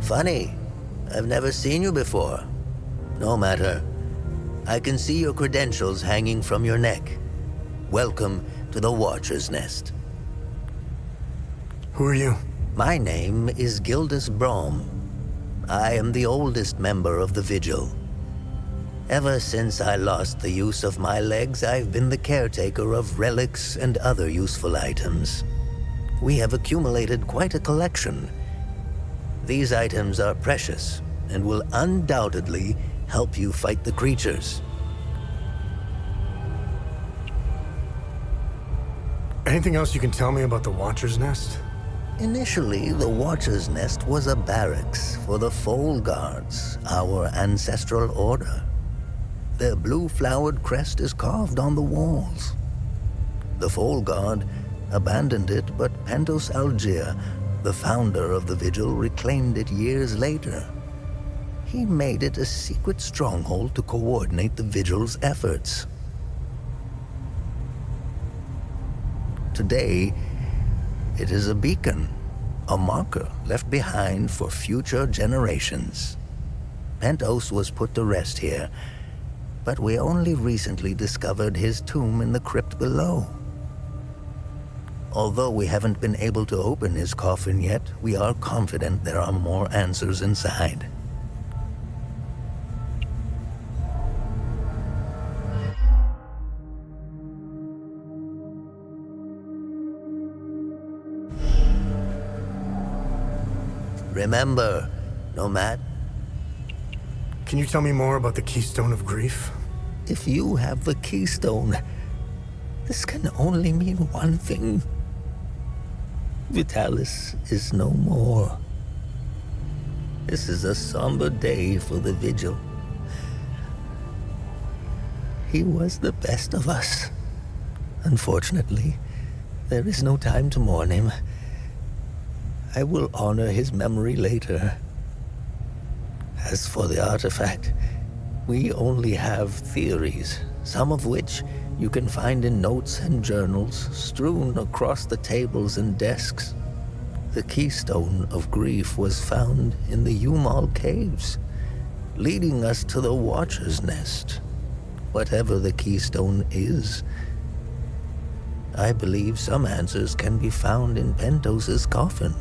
Funny. I've never seen you before. No matter. I can see your credentials hanging from your neck. Welcome to the Watcher's Nest. Who are you? My name is Gildas Brom. I am the oldest member of the Vigil. Ever since I lost the use of my legs, I've been the caretaker of relics and other useful items. We have accumulated quite a collection. These items are precious and will undoubtedly help you fight the creatures. Anything else you can tell me about the Watcher's Nest? Initially, the Watcher's Nest was a barracks for the Foal Guards, our ancestral order. Their blue-flowered crest is carved on the walls. The Foal Guard abandoned it, but Pentos Algier, the founder of the Vigil, reclaimed it years later. He made it a secret stronghold to coordinate the Vigil's efforts. Today, it is a beacon, a marker left behind for future generations. Pentos was put to rest here, but we only recently discovered his tomb in the crypt below. Although we haven't been able to open his coffin yet, we are confident there are more answers inside. Remember, Nomad? Can you tell me more about the Keystone of Grief? If you have the Keystone, this can only mean one thing. Vitalis is no more. This is a somber day for the Vigil. He was the best of us. Unfortunately, there is no time to mourn him. I will honor his memory later. As for the artifact, we only have theories, some of which you can find in notes and journals strewn across the tables and desks. The Keystone of Grief was found in the Umal Caves, leading us to the Watcher's Nest. Whatever the Keystone is, I believe some answers can be found in Pentos's coffin.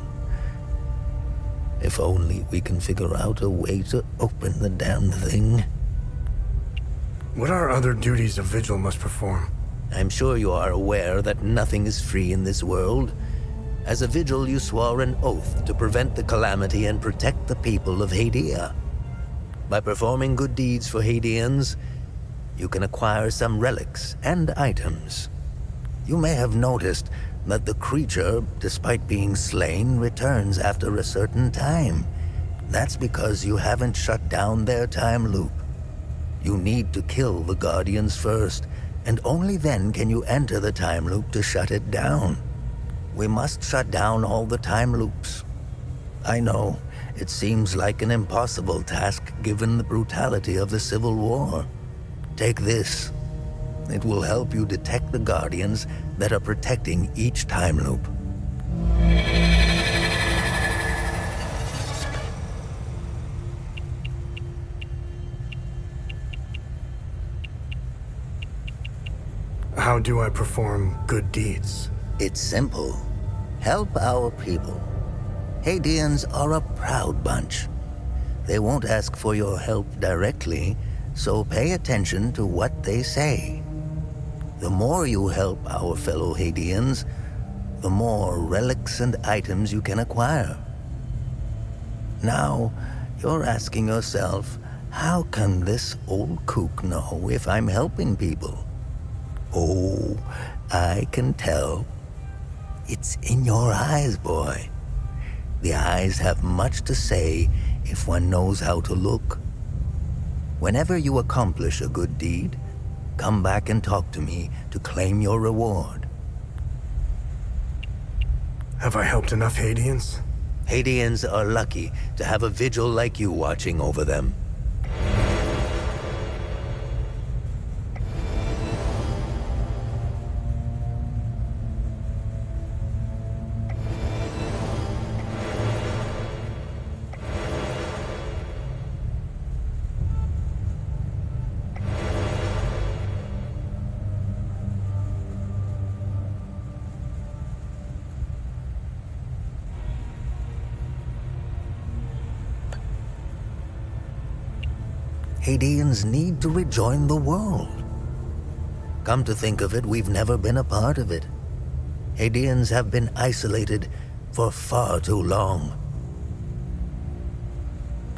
If only we can figure out a way to open the damn thing. What are other duties a Vigil must perform? I'm sure you are aware that nothing is free in this world. As a Vigil, you swore an oath to prevent the calamity and protect the people of Hadia. By performing good deeds for Hadians, you can acquire some relics and items. You may have noticed that the creature, despite being slain, returns after a certain time. That's because you haven't shut down their time loop. You need to kill the Guardians first, and only then can you enter the time loop to shut it down. We must shut down all the time loops. I know, It seems like an impossible task given the brutality of the Civil War. Take this. It will help you detect the Guardians that are protecting each time loop. How do I perform good deeds? It's simple. Help our people. Hadeans are a proud bunch. They won't ask for your help directly, so pay attention to what they say. The more you help our fellow Hadeans, the more relics and items you can acquire. Now, you're asking yourself, how can this old kook know if I'm helping people? Oh, I can tell. It's in your eyes, boy. The eyes have much to say if one knows how to look. Whenever you accomplish a good deed, come back and talk to me to claim your reward. Have I helped enough Hadeans? Hadeans are lucky to have a vigil like you watching over them. Hadeans need to rejoin the world. Come to think of it, we've never been a part of it. Hadeans have been isolated for far too long.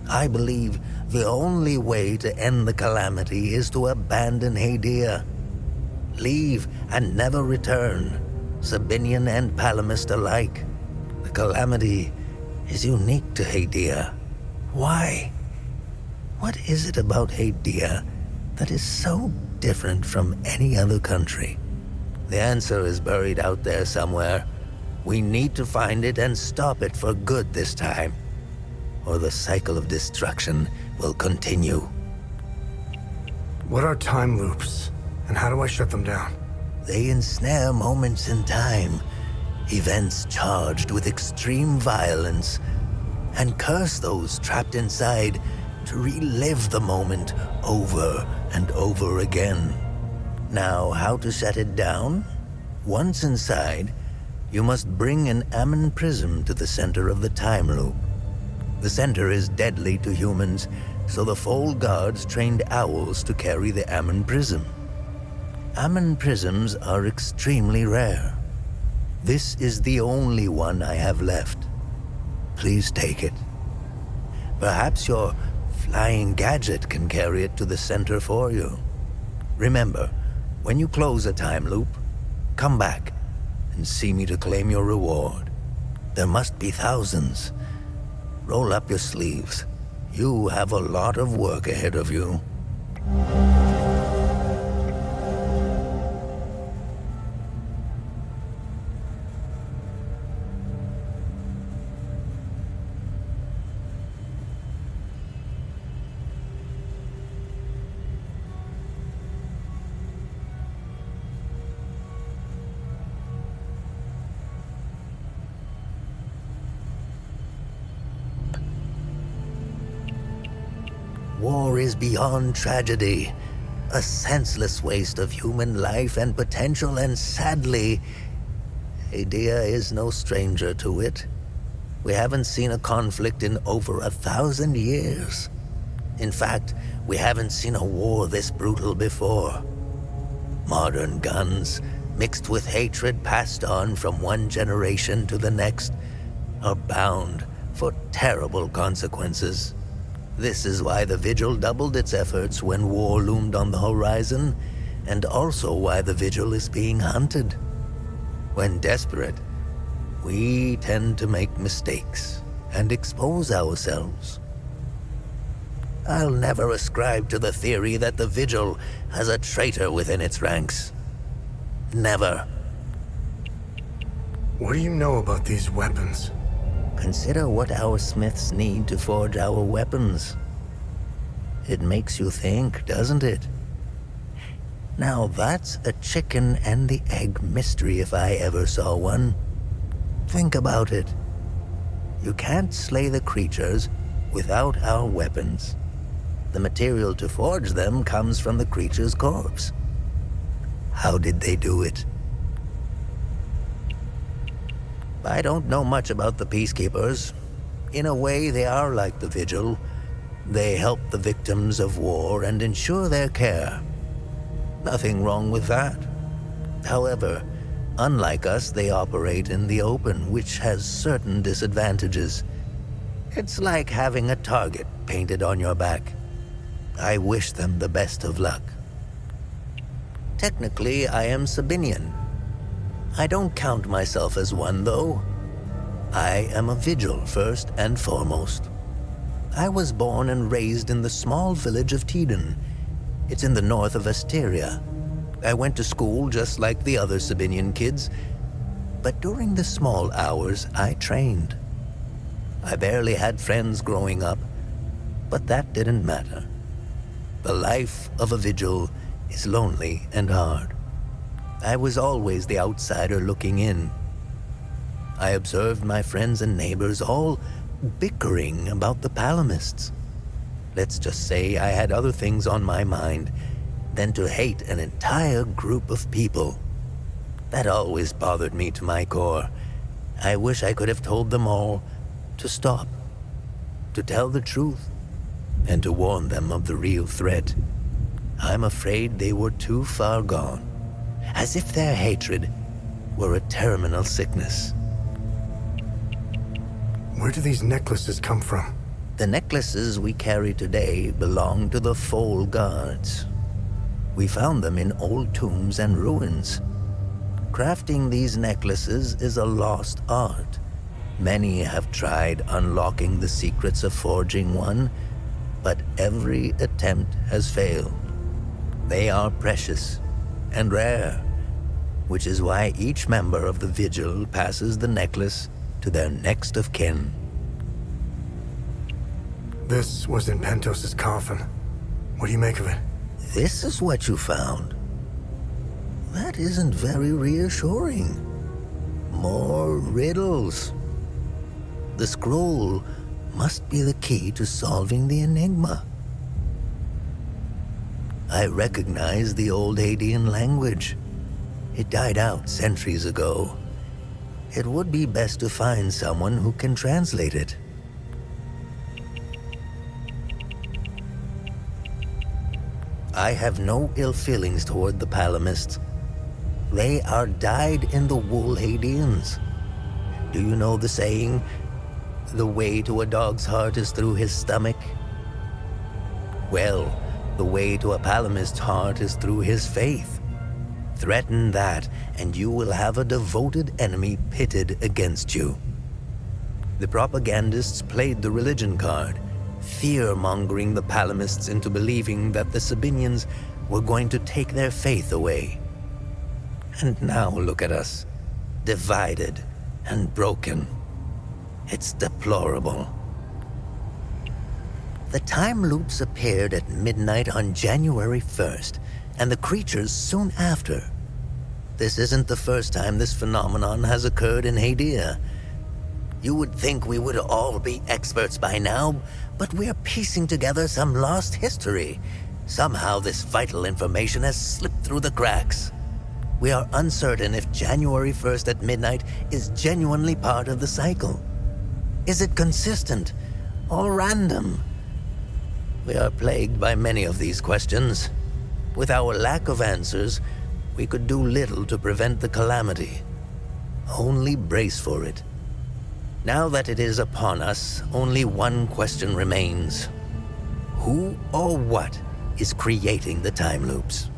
I believe the only way to end the calamity is to abandon Hadia. Leave and never return, Sabinian and Palamist alike. The calamity is unique to Hadia. Why? What is it about Hadia that is so different from any other country? The answer is buried out there somewhere. We need to find it and stop it for good this time, or the cycle of destruction will continue. What are time loops, and how do I shut them down? They ensnare moments in time, events charged with extreme violence, and curse those trapped inside to relive the moment over and over again. Now, how to shut it down? Once inside, you must bring an Ammon prism to the center of the time loop. The center is deadly to humans, so the Fold Guards trained owls to carry the Ammon prism. Ammon prisms are extremely rare. This is the only one I have left. Please take it. Perhaps your flying gadget can carry it to the center for you. Remember, when you close a time loop, come back and see me to claim your reward. There must be thousands. Roll up your sleeves. You have a lot of work ahead of you. War is beyond tragedy, a senseless waste of human life and potential, and sadly, Hadia is no stranger to it. We haven't seen a conflict in over 1,000 years. In fact, we haven't seen a war this brutal before. Modern guns, mixed with hatred passed on from one generation to the next, are bound for terrible consequences. This is why the Vigil doubled its efforts when war loomed on the horizon, and also why the Vigil is being hunted. When desperate, we tend to make mistakes and expose ourselves. I'll never ascribe to the theory that the Vigil has a traitor within its ranks. Never. What do you know about these weapons? Consider what our smiths need to forge our weapons. It makes you think, doesn't it? Now that's a chicken and the egg mystery if I ever saw one. Think about it. You can't slay the creatures without our weapons. The material to forge them comes from the creature's corpse. How did they do it? I don't know much about the Peacekeepers. In a way, they are like the Vigil. They help the victims of war and ensure their care. Nothing wrong with that. However, unlike us, they operate in the open, which has certain disadvantages. It's like having a target painted on your back. I wish them the best of luck. Technically, I am Sabinian. I don't count myself as one, though. I am a Vigil, first and foremost. I was born and raised in the small village of Teden. It's in the north of Asteria. I went to school just like the other Sabinian kids, but during the small hours, I trained. I barely had friends growing up, but that didn't matter. The life of a Vigil is lonely and hard. I was always the outsider looking in. I observed my friends and neighbors all bickering about the Palamists. Let's just say I had other things on my mind than to hate an entire group of people. That always bothered me to my core. I wish I could have told them all to stop, to tell the truth, and to warn them of the real threat. I'm afraid they were too far gone, as if their hatred were a terminal sickness. Where do these necklaces come from? The necklaces we carry today belong to the Foal Guards. We found them in old tombs and ruins. Crafting these necklaces is a lost art. Many have tried unlocking the secrets of forging one, but every attempt has failed. They are precious and rare, which is why each member of the Vigil passes the necklace to their next of kin. This was in Pentos's coffin. What do you make of it? This is what you found. That isn't very reassuring. More riddles. The scroll must be the key to solving the enigma. I recognize the old Hadean language. It died out centuries ago. It would be best to find someone who can translate it. I have no ill feelings toward the Palamists. They are dyed-in-the-wool Hadeans. Do you know the saying, the way to a dog's heart is through his stomach? Well, the way to a Palamist's heart is through his faith. Threaten that, and you will have a devoted enemy pitted against you. The propagandists played the religion card, fear-mongering the Palamists into believing that the Sabinians were going to take their faith away. And now look at us, divided and broken. It's deplorable. The time loops appeared at midnight on January 1st, and the creatures soon after. This isn't the first time this phenomenon has occurred in Hadia. You would think we would all be experts by now, but we're piecing together some lost history. Somehow this vital information has slipped through the cracks. We are uncertain if January 1st at midnight is genuinely part of the cycle. Is it consistent or random? We are plagued by many of these questions. With our lack of answers, we could do little to prevent the calamity. Only brace for it. Now that it is upon us, only one question remains. Who or what is creating the time loops?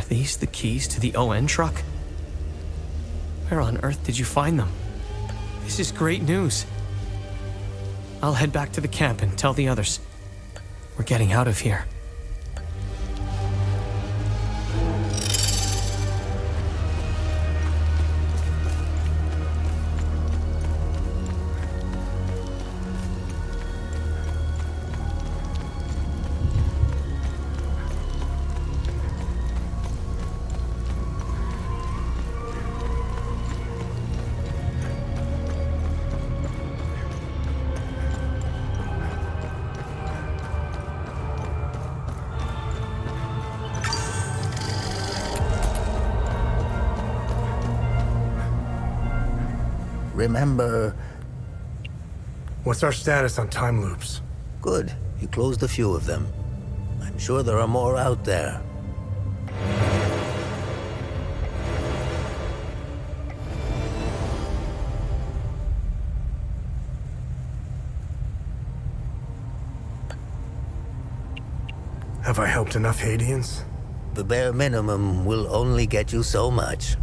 Are these the keys to the ON truck? Where on earth did you find them? This is great news. I'll head back to the camp and tell the others. We're getting out of here. Remember... What's our status on time loops? Good. You closed a few of them. I'm sure there are more out there. Have I helped enough Haitians? The bare minimum will only get you so much.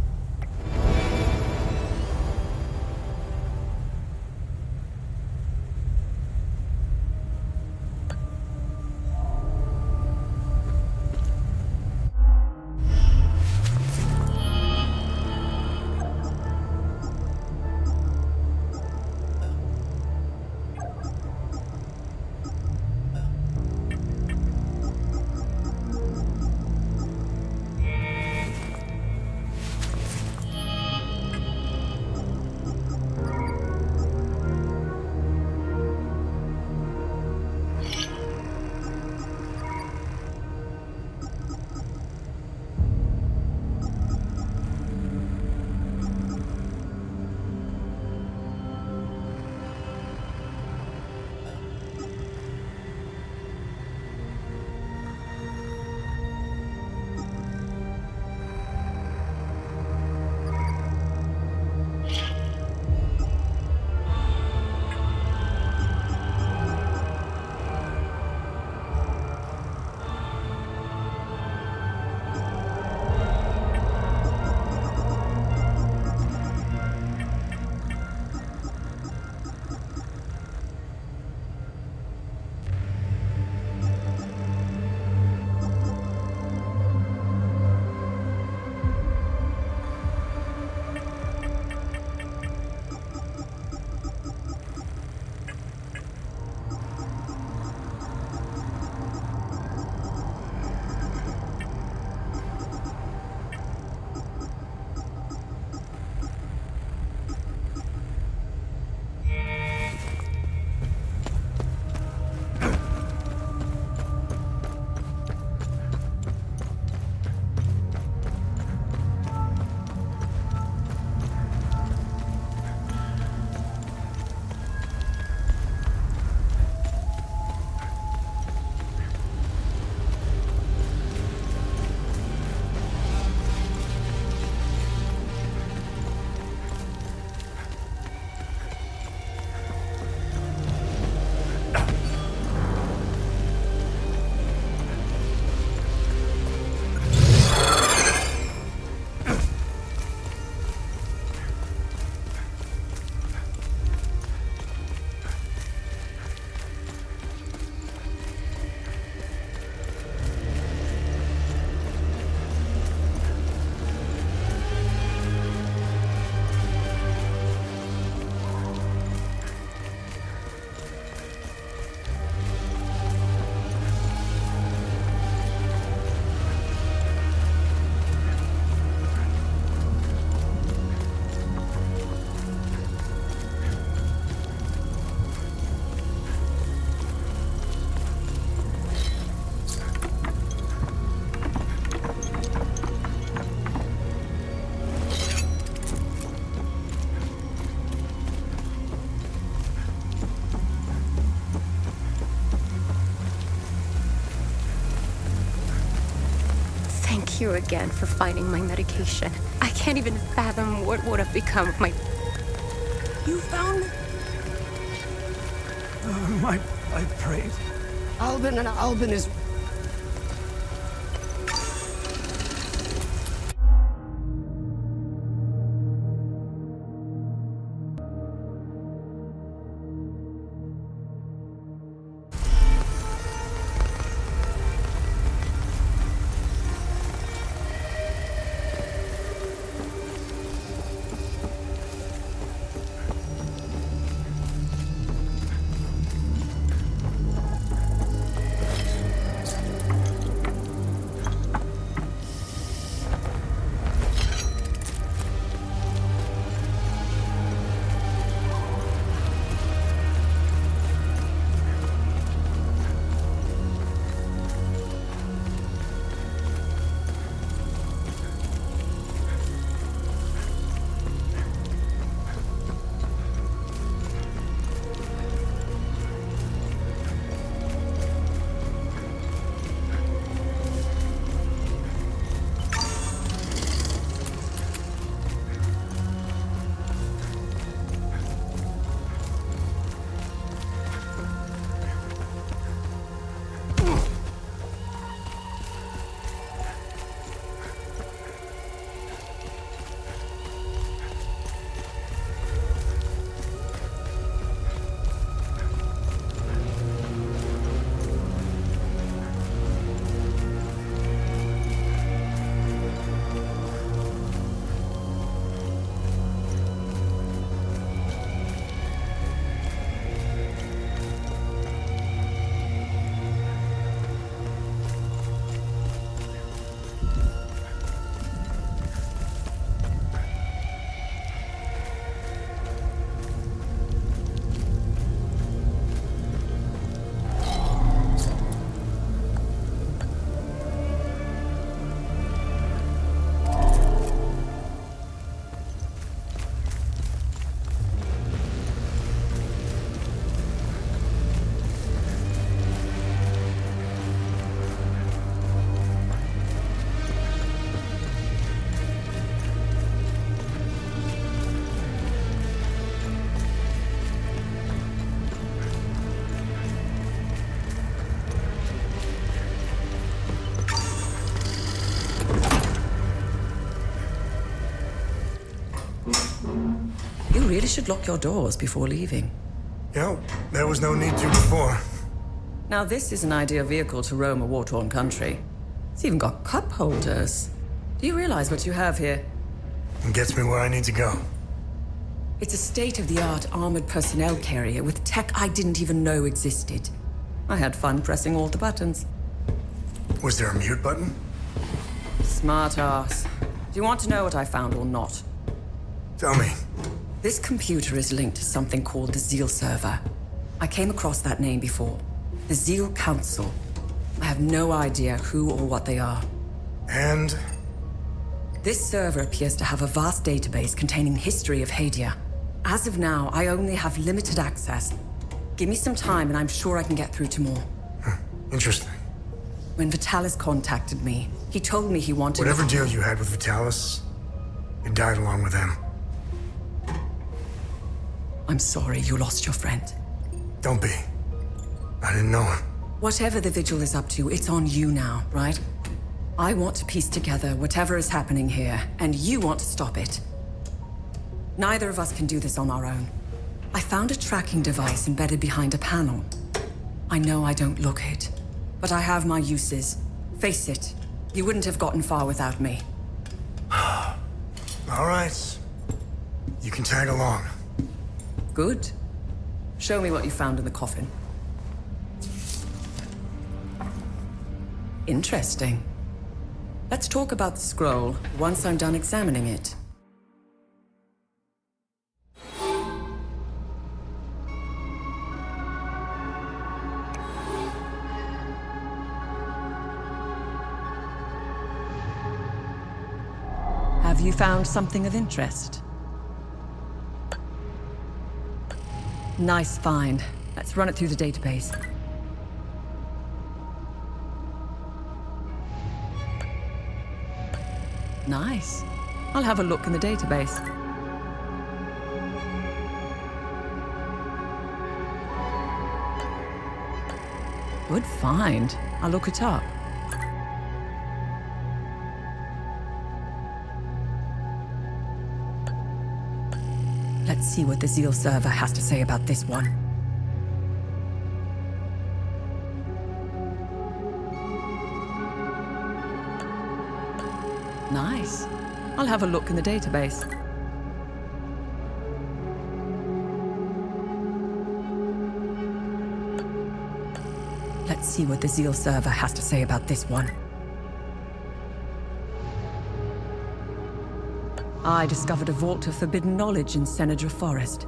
Thank you again for finding my medication. I can't even fathom what would have become of my... You found... I prayed. Albin is... You really should lock your doors before leaving. Yeah, there was no need to before. Now this is an ideal vehicle to roam a war-torn country. It's even got cup holders. Do you realize what you have here? It gets me where I need to go. It's a state-of-the-art armored personnel carrier with tech I didn't even know existed. I had fun pressing all the buttons. Was there a mute button? Smart ass. Do you want to know what I found or not? Tell me. This computer is linked to something called the Zeal server. I came across that name before. The Zeal Council. I have no idea who or what they are. And? This server appears to have a vast database containing history of Hadia. As of now, I only have limited access. Give me some time and I'm sure I can get through to more. Interesting. When Vitalis contacted me, he told me he wanted... Whatever deal you had with Vitalis, it died along with him. I'm sorry you lost your friend. Don't be. I didn't know him. Whatever the Vigil is up to, it's on you now, right? I want to piece together whatever is happening here, and you want to stop it. Neither of us can do this on our own. I found a tracking device embedded behind a panel. I know I don't look it, but I have my uses. Face it, you wouldn't have gotten far without me. All right. You can tag along. Good. Show me what you found in the coffin. Interesting. Let's talk about the scroll once I'm done examining it. Have you found something of interest? Nice find. Let's run it through the database. Nice. I'll have a look in the database. Good find. I'll look it up. Let's see what the Zeal server has to say about this one. Nice. I'll have a look in the database. Let's see what the Zeal server has to say about this one. I discovered a vault of forbidden knowledge in Senedra Forest.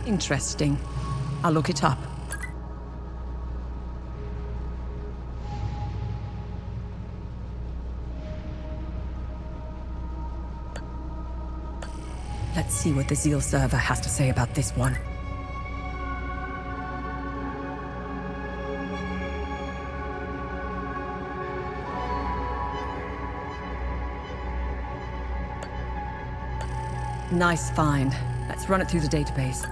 Interesting. I'll look it up. Let's see what the Zeal server has to say about this one. Nice find. Let's run it through the database.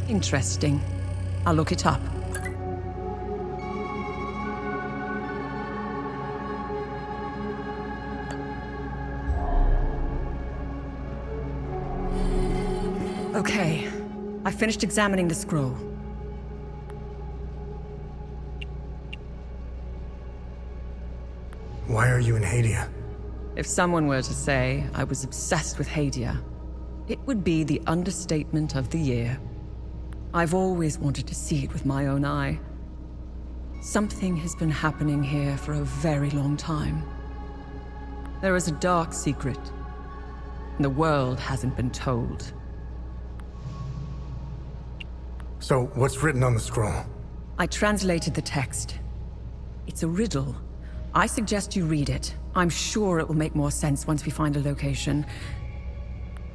Interesting. I'll look it up. Okay, I finished examining the scroll. Why are you in Hadia? If someone were to say I was obsessed with Hadia, it would be the understatement of the year. I've always wanted to see it with my own eye. Something has been happening here for a very long time. There is a dark secret, and the world hasn't been told. So, what's written on the scroll? I translated the text. It's a riddle. I suggest you read it. I'm sure it will make more sense once we find a location.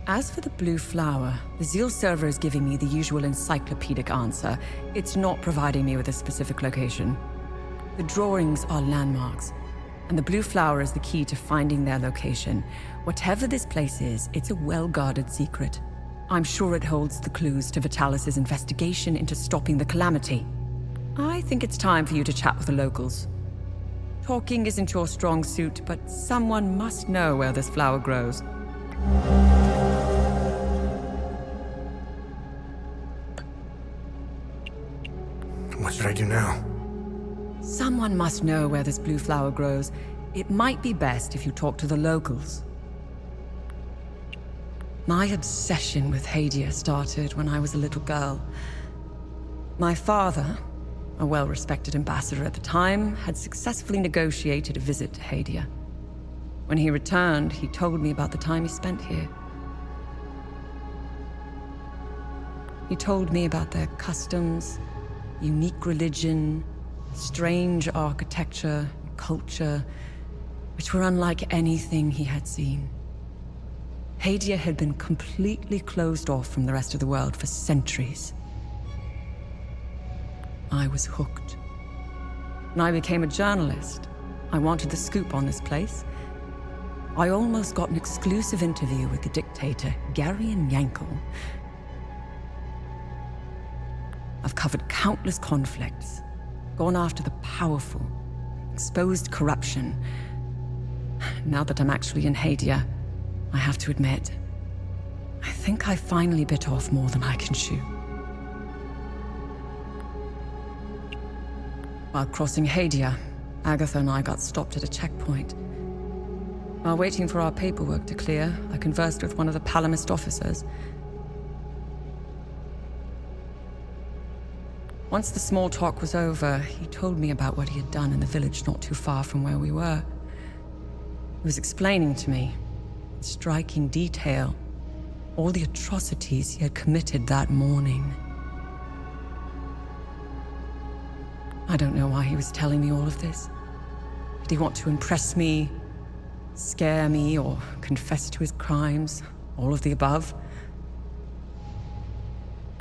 As for the blue flower, the Zeal server is giving me the usual encyclopedic answer. It's not providing me with a specific location. The drawings are landmarks, and the blue flower is the key to finding their location. Whatever this place is, it's a well-guarded secret. I'm sure it holds the clues to Vitalis' investigation into stopping the calamity. I think it's time for you to chat with the locals. Talking isn't your strong suit, but someone must know where this flower grows. What should I do now? Someone must know where this blue flower grows. It might be best if you talk to the locals. My obsession with Hadia started when I was a little girl. My father, a well-respected ambassador at the time, had successfully negotiated a visit to Hadia. When he returned, he told me about the time he spent here. He told me about their customs, unique religion, strange architecture, culture, which were unlike anything he had seen. Hadia had been completely closed off from the rest of the world for centuries. I was hooked. When I became a journalist, I wanted the scoop on this place. I almost got an exclusive interview with the dictator, Garion Yankel. I've covered countless conflicts, gone after the powerful, exposed corruption. Now that I'm actually in Hadia, I have to admit, I think I finally bit off more than I can chew. While crossing Hadia, Agatha and I got stopped at a checkpoint. While waiting for our paperwork to clear, I conversed with one of the Palamist officers. Once the small talk was over, he told me about what he had done in the village not too far from where we were. He was explaining to me, in striking detail, all the atrocities he had committed that morning. I don't know why he was telling me all of this. Did he want to impress me, scare me, or confess to his crimes? All of the above?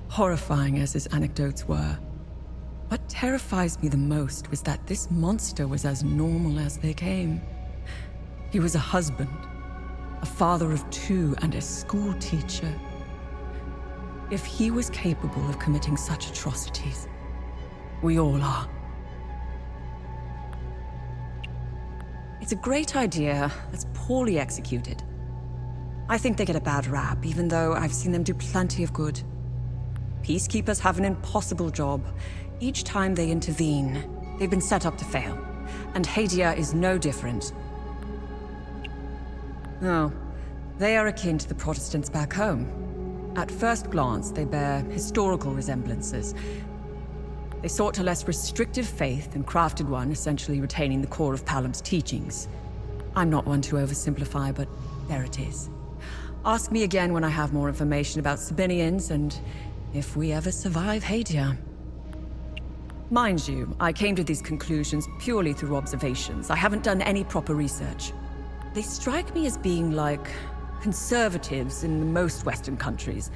Horrifying as his anecdotes were, what terrifies me the most was that this monster was as normal as they came. He was a husband, a father of two, and a school teacher. If he was capable of committing such atrocities, we all are. It's a great idea that's poorly executed. I think they get a bad rap, even though I've seen them do plenty of good. Peacekeepers have an impossible job. Each time they intervene, they've been set up to fail. And Hadia is no different. No, they are akin to the Protestants back home. At first glance, they bear historical resemblances. They sought a less restrictive faith and crafted one, essentially retaining the core of Palem's teachings. I'm not one to oversimplify, but there it is. Ask me again when I have more information about Sabinians and if we ever survive Hadia. Mind you, I came to these conclusions purely through observations. I haven't done any proper research. They strike me as being like conservatives in most Western countries.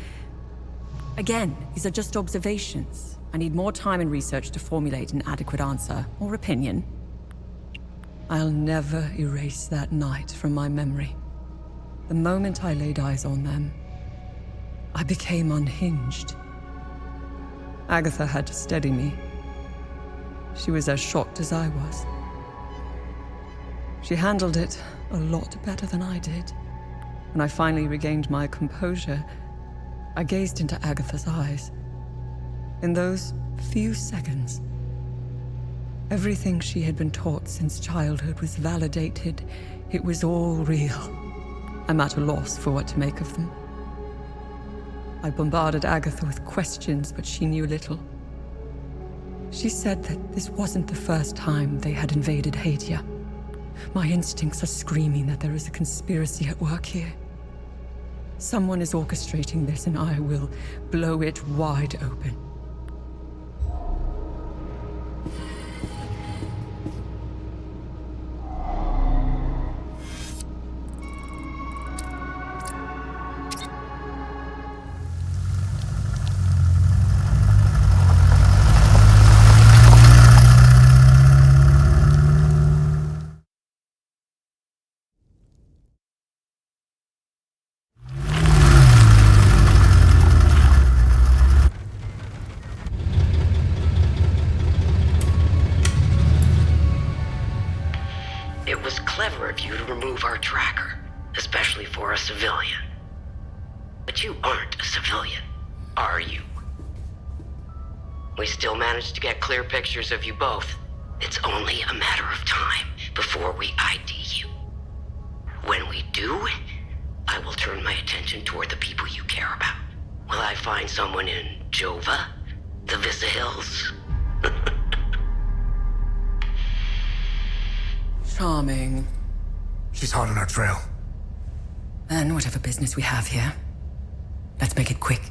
Again, these are just observations. I need more time and research to formulate an adequate answer or opinion. I'll never erase that night from my memory. The moment I laid eyes on them, I became unhinged. Agatha had to steady me. She was as shocked as I was. She handled it a lot better than I did. When I finally regained my composure, I gazed into Agatha's eyes. In those few seconds, everything she had been taught since childhood was validated. It was all real. I'm at a loss for what to make of them. I bombarded Agatha with questions, but she knew little. She said that this wasn't the first time they had invaded Hadia. My instincts are screaming that there is a conspiracy at work here. Someone is orchestrating this, and I will blow it wide open. clever of you to remove our tracker, especially for a civilian. But you aren't a civilian, are you? We still managed to get clear pictures of you both. It's only a matter of time before we ID you. When we do, I will turn my attention toward the people you care about. Will I find someone in Jova? The Vyssa Hills? Charming. She's hot on our trail. Then whatever business we have here, let's make it quick.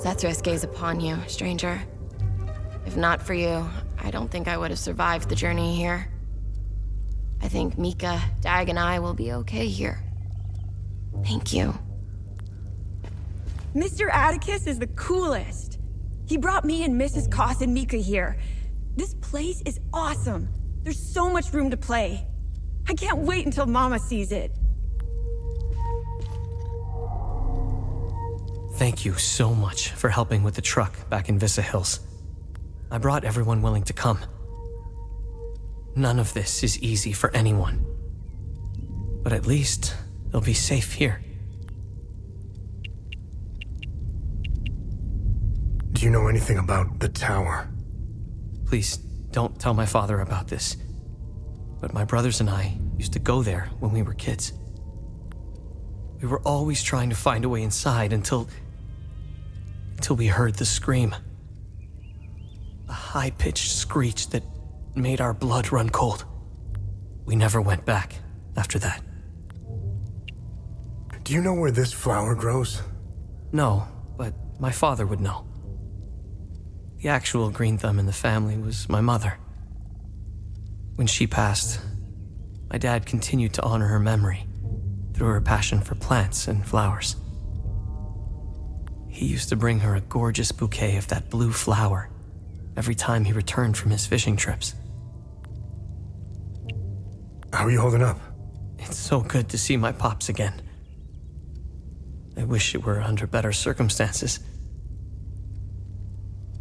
Sethris gaze upon you, stranger. If not for you, I don't think I would have survived the journey here. I think Mika, Dag, and I will be okay here. Thank you. Mr. Atticus is the coolest. He brought me and Mrs. Koss and Mika here. This place is awesome. There's so much room to play. I can't wait until Mama sees it. Thank you so much for helping with the truck back in Vyssa Hills. I brought everyone willing to come. None of this is easy for anyone. But at least they'll be safe here. Do you know anything about the tower? Please don't tell my father about this. But my brothers and I used to go there when we were kids. We were always trying to find a way inside until we heard the scream. A high-pitched screech that made our blood run cold. We never went back after that. Do you know where this flower grows? No, but my father would know. The actual green thumb in the family was my mother. When she passed, my dad continued to honor her memory through her passion for plants and flowers. He used to bring her a gorgeous bouquet of that blue flower every time he returned from his fishing trips. How are you holding up? It's so good to see my pops again. I wish it were under better circumstances.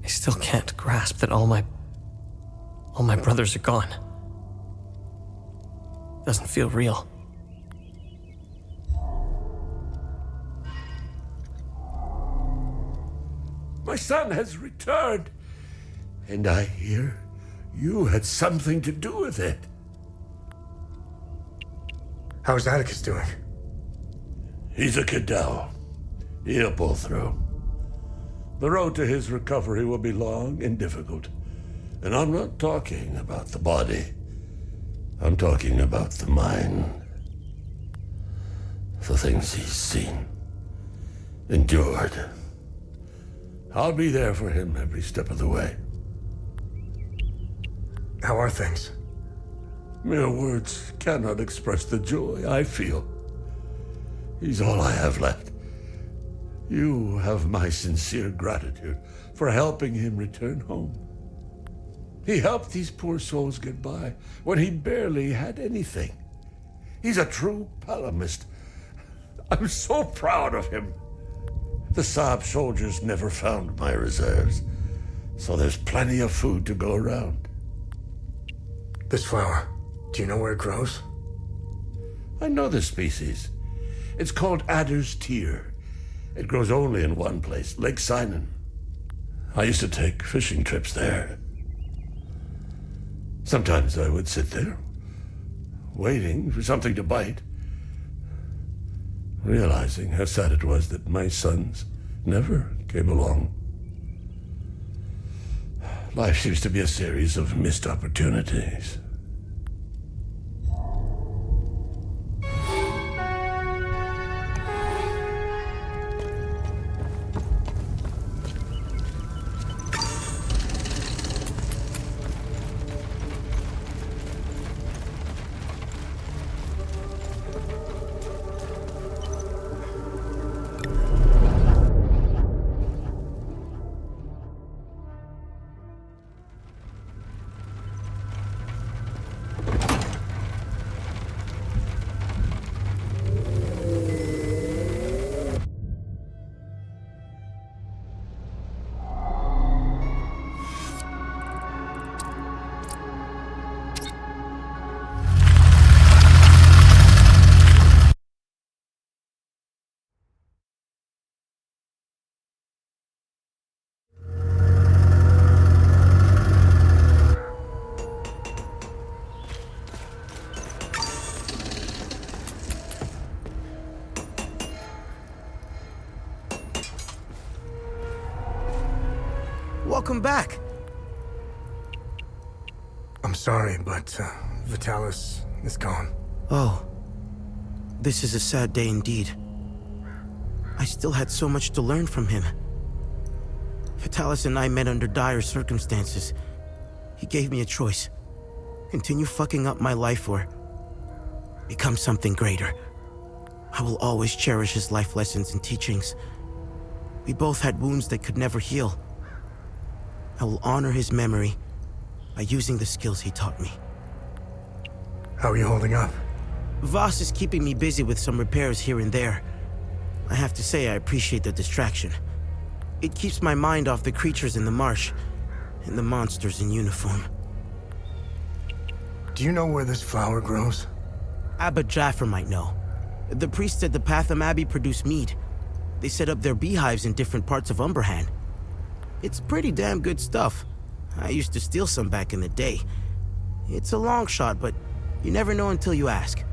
I still can't grasp that all my brothers are gone. Doesn't feel real. My son has returned, and I hear you had something to do with it. How's Atticus doing? He's a Cadell. He'll pull through. The road to his recovery will be long and difficult. And I'm not talking about the body. I'm talking about the mind. The things he's seen, endured. I'll be there for him every step of the way. How are things? Mere words cannot express the joy I feel. He's all I have left. You have my sincere gratitude for helping him return home. He helped these poor souls get by when he barely had anything. He's a true Palamist. I'm so proud of him. The Saab soldiers never found my reserves, so there's plenty of food to go around. This flower, do you know where it grows? I know the species. It's called Adder's Tear. It grows only in one place, Lake Cynon. I used to take fishing trips there. Sometimes I would sit there, waiting for something to bite, realizing how sad it was that my sons never came along. Life seems to be a series of missed opportunities. Welcome back. I'm sorry, but Vitalis is gone. Oh. This is a sad day indeed. I still had so much to learn from him. Vitalis and I met under dire circumstances. He gave me a choice. Continue fucking up my life or become something greater. I will always cherish his life lessons and teachings. We both had wounds that could never heal. I will honor his memory by using the skills he taught me. How are you holding up? Voss is keeping me busy with some repairs here and there. I have to say I appreciate the distraction. It keeps my mind off the creatures in the marsh and the monsters in uniform. Do you know where this flower grows? Abba Jaffer might know. The priests at the Pathem Abbey produce mead. They set up their beehives in different parts of Umberhan. It's pretty damn good stuff. I used to steal some back in the day. It's a long shot, but you never know until you ask.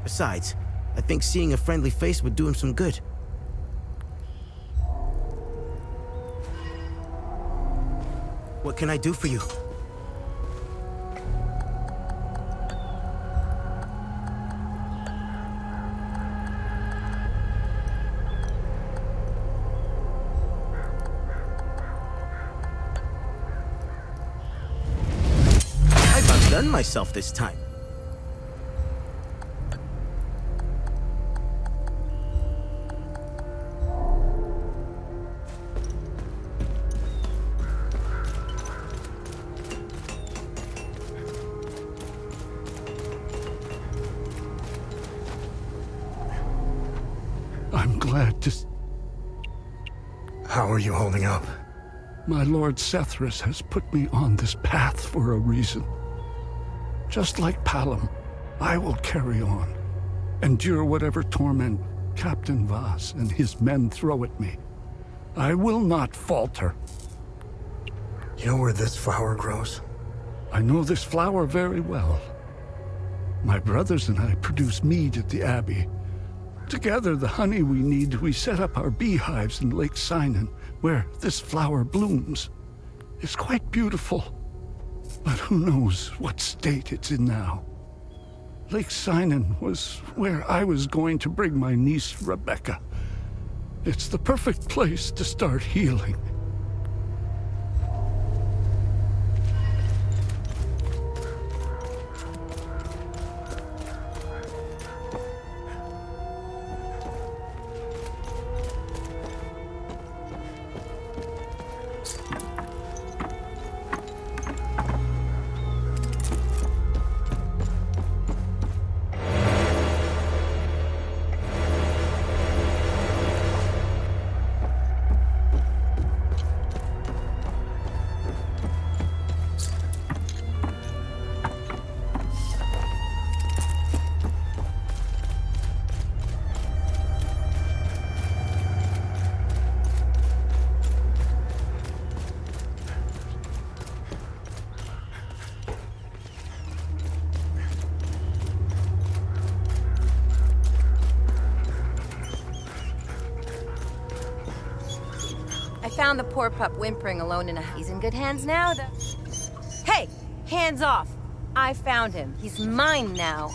Besides, I think seeing a friendly face would do him some good. What can I do for you? I've outdone myself this time. I'm glad to... How are you holding up? My Lord Sethris has put me on this path for a reason. Just like Pathem, I will carry on, endure whatever torment Captain Vyssa and his men throw at me. I will not falter. You know where this flower grows? I know this flower very well. My brothers and I produce mead at the Abbey. Together, the honey we need, we set up our beehives in Lake Cynon, where this flower blooms. It's quite beautiful, but who knows what state it's in now. Lake Cynon was where I was going to bring my niece, Rebecca. It's the perfect place to start healing. found the poor pup whimpering alone in a house. He's in good hands now, though. Hey! Hands off! I found him. He's mine now.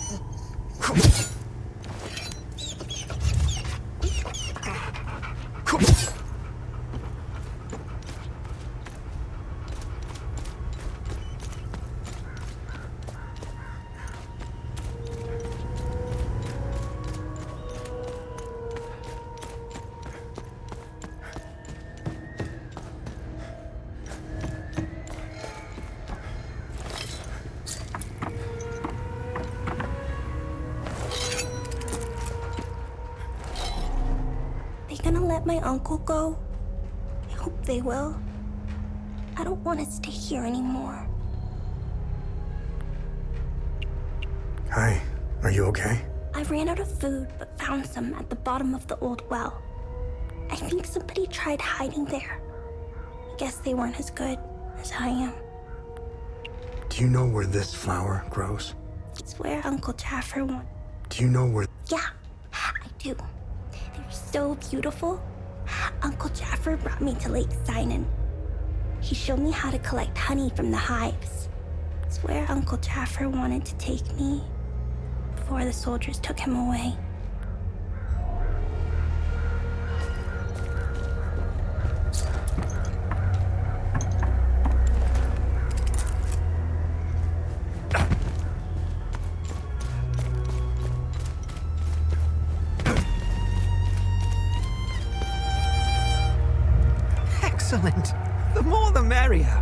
My uncle go? I hope they will. I don't want to stay here anymore. Hi, are you okay? I ran out of food, but found some at the bottom of the old well. I think somebody tried hiding there. I guess they weren't as good as I am. Do you know where this flower grows? It's where Uncle Jaffer went. Do you know where... Yeah, I do. They're so beautiful. Uncle Jaffer brought me to Lake Cynon. He showed me how to collect honey from the hives. It's where Uncle Jaffer wanted to take me before the soldiers took him away. Excellent. The more the merrier.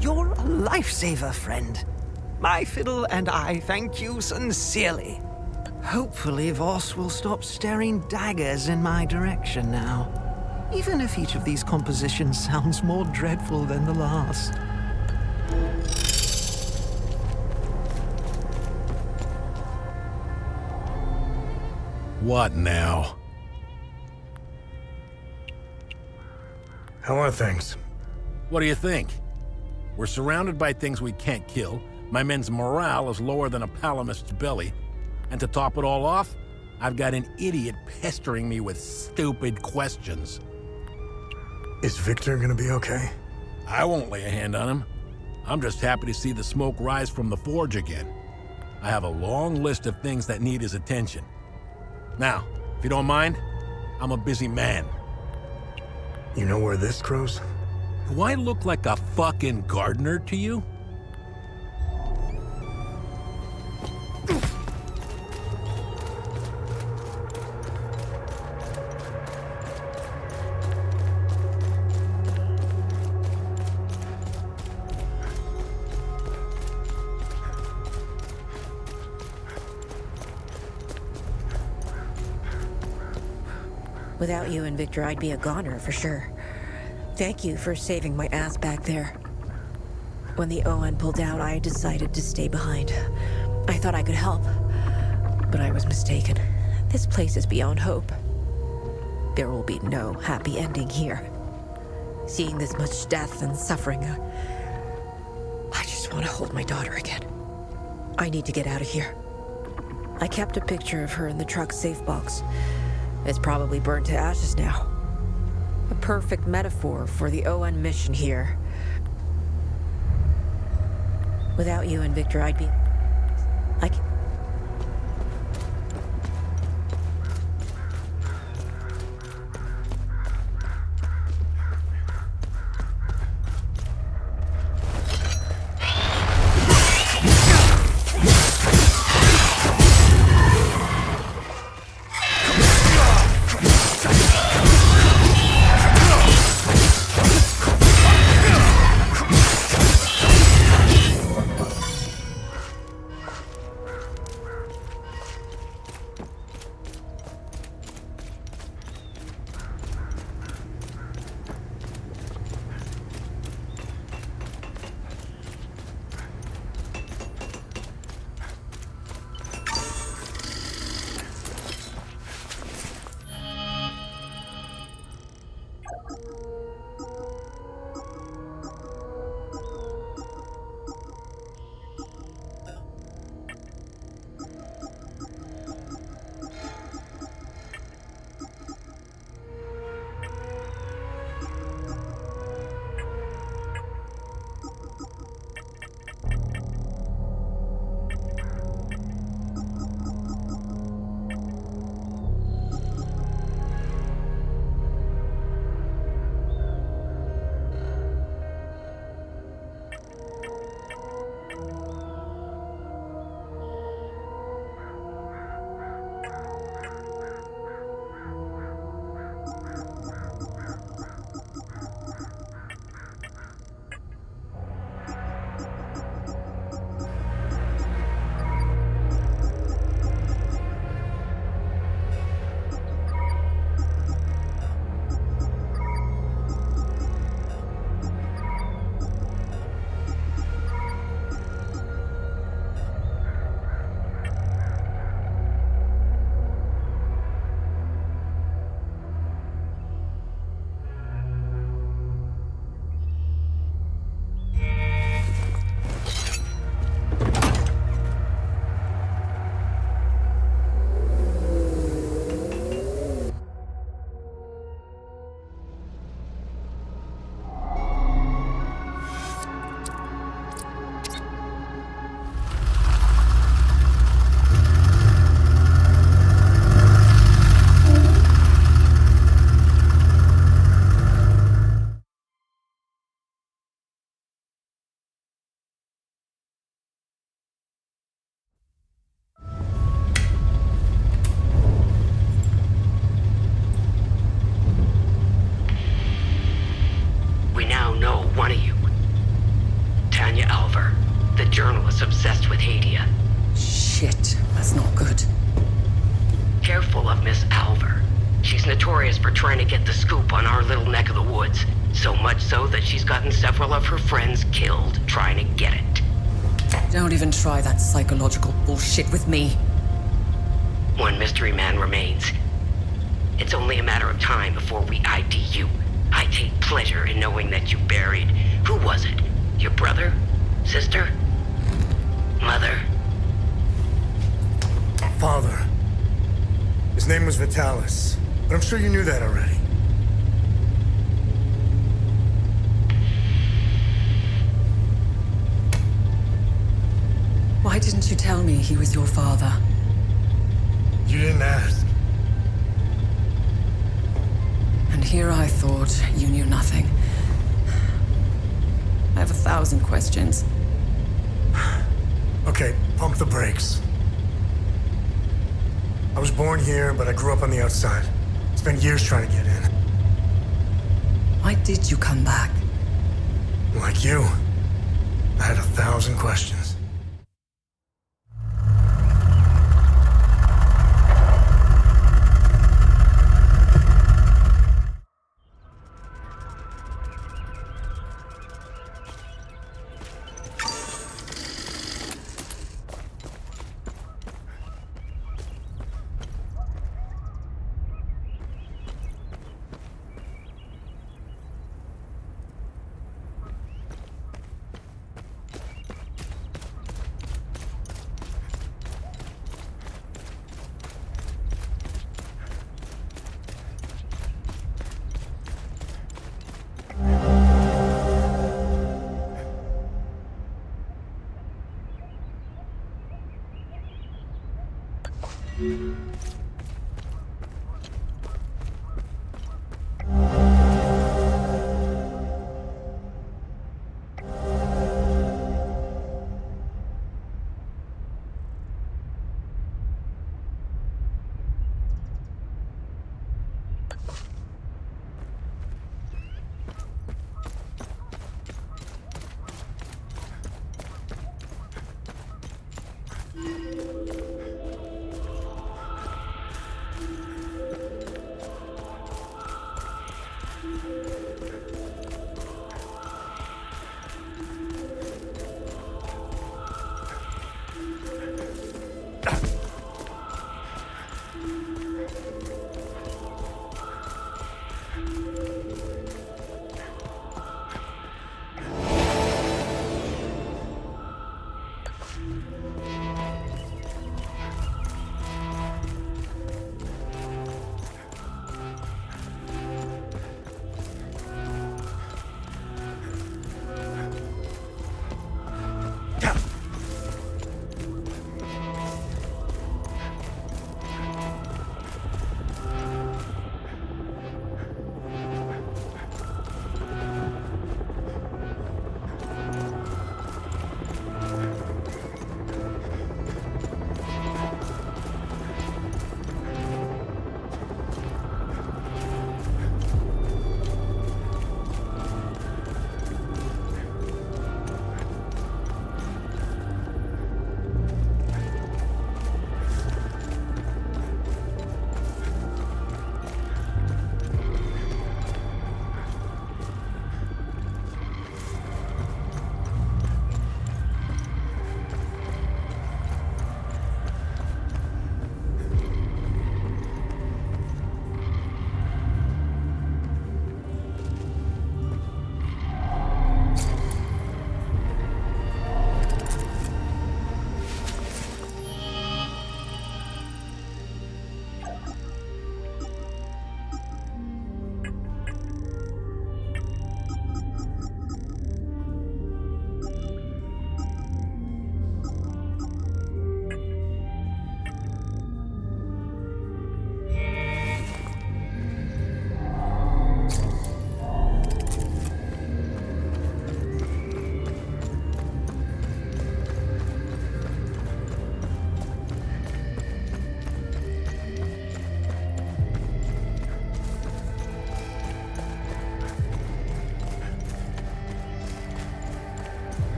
You're a lifesaver, friend. My fiddle and I thank you sincerely. Hopefully Voss will stop staring daggers in my direction now. Even if each of these compositions sounds more dreadful than the last. What now? How are things? What do you think? We're surrounded by things we can't kill. My men's morale is lower than a palamist's belly. And to top it all off, I've got an idiot pestering me with stupid questions. Is Victor gonna be okay? I won't lay a hand on him. I'm just happy to see the smoke rise from the forge again. I have a long list of things that need his attention. Now, if you don't mind, I'm a busy man. You know where this grows? Do I look like a fucking gardener to you? Without you and Victor, I'd be a goner for sure. Thank you for saving my ass back there. When the ON pulled out, I decided to stay behind. I thought I could help, but I was mistaken. This place is beyond hope. There will be no happy ending here. Seeing this much death and suffering, I just want to hold my daughter again. I need to get out of here. I kept a picture of her in the truck's safe box. It's probably burnt to ashes now. A perfect metaphor for the ON mission here. Without you and Victor, I'd be... Vitalis obsessed with Hadia. Shit, that's not good. Careful of Miss Alver. She's notorious for trying to get the scoop on our little neck of the woods. So much so that she's gotten several of her friends killed trying to get it. Don't even try that psychological bullshit with me. One mystery man remains. It's only a matter of time before we ID you. I take pleasure in knowing that you buried... Who was it? Your brother? Sister? Mother? Father. His name was Vitalis, but I'm sure you knew that already. Why didn't you tell me he was your father? You didn't ask. And here I thought you knew nothing. I have 1,000 questions. Okay, pump the brakes. I was born here, but I grew up on the outside. Spent years trying to get in. Why did you come back? Like you, I had 1,000 questions.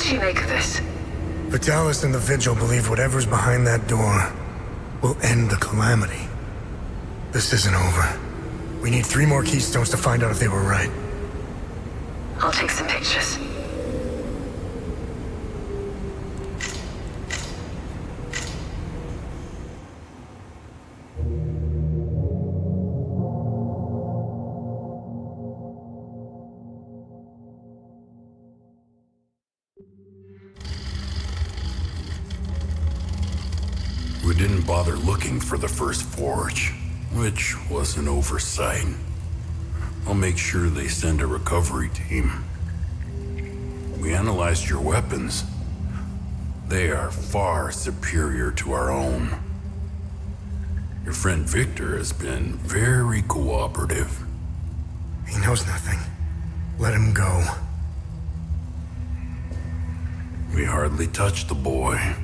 What do you make of this? Vitalis and the Vigil believe whatever's behind that door will end the calamity. This isn't over. We need 3 more keystones to find out if they were right. I'll take some pictures. We didn't bother looking for the first forge, which was an oversight. I'll make sure they send a recovery team. We analyzed your weapons. They are far superior to our own. Your friend Victor has been very cooperative. He knows nothing. Let him go. We hardly touched the boy.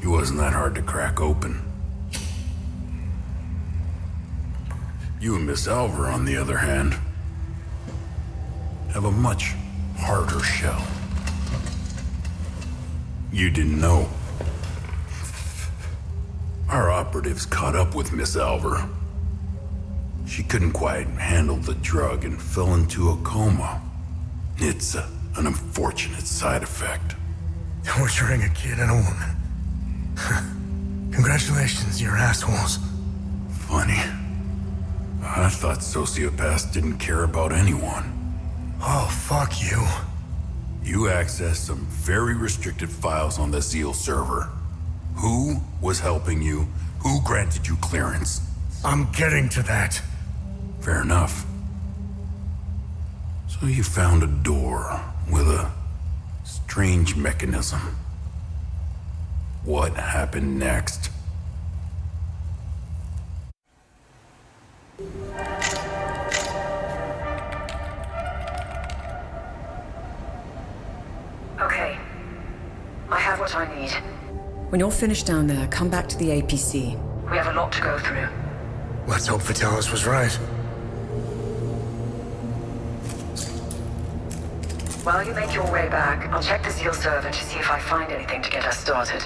He wasn't that hard to crack open. You and Miss Alvar, on the other hand, have a much harder shell. You didn't know. Our operatives caught up with Miss Alvar. She couldn't quite handle the drug and fell into a coma. It's an unfortunate side effect. Torturing a kid and a woman. Congratulations, you're assholes. Funny. I thought sociopaths didn't care about anyone. Oh, fuck you. You accessed some very restricted files on the Zeal server. Who was helping you? Who granted you clearance? I'm getting to that. Fair enough. So you found a door with a strange mechanism. What happened next? Okay. I have what I need. When you're finished down there, come back to the APC. We have a lot to go through. Let's hope Vitalis was right. While you make your way back, I'll check the Zeal server to see if I find anything to get us started.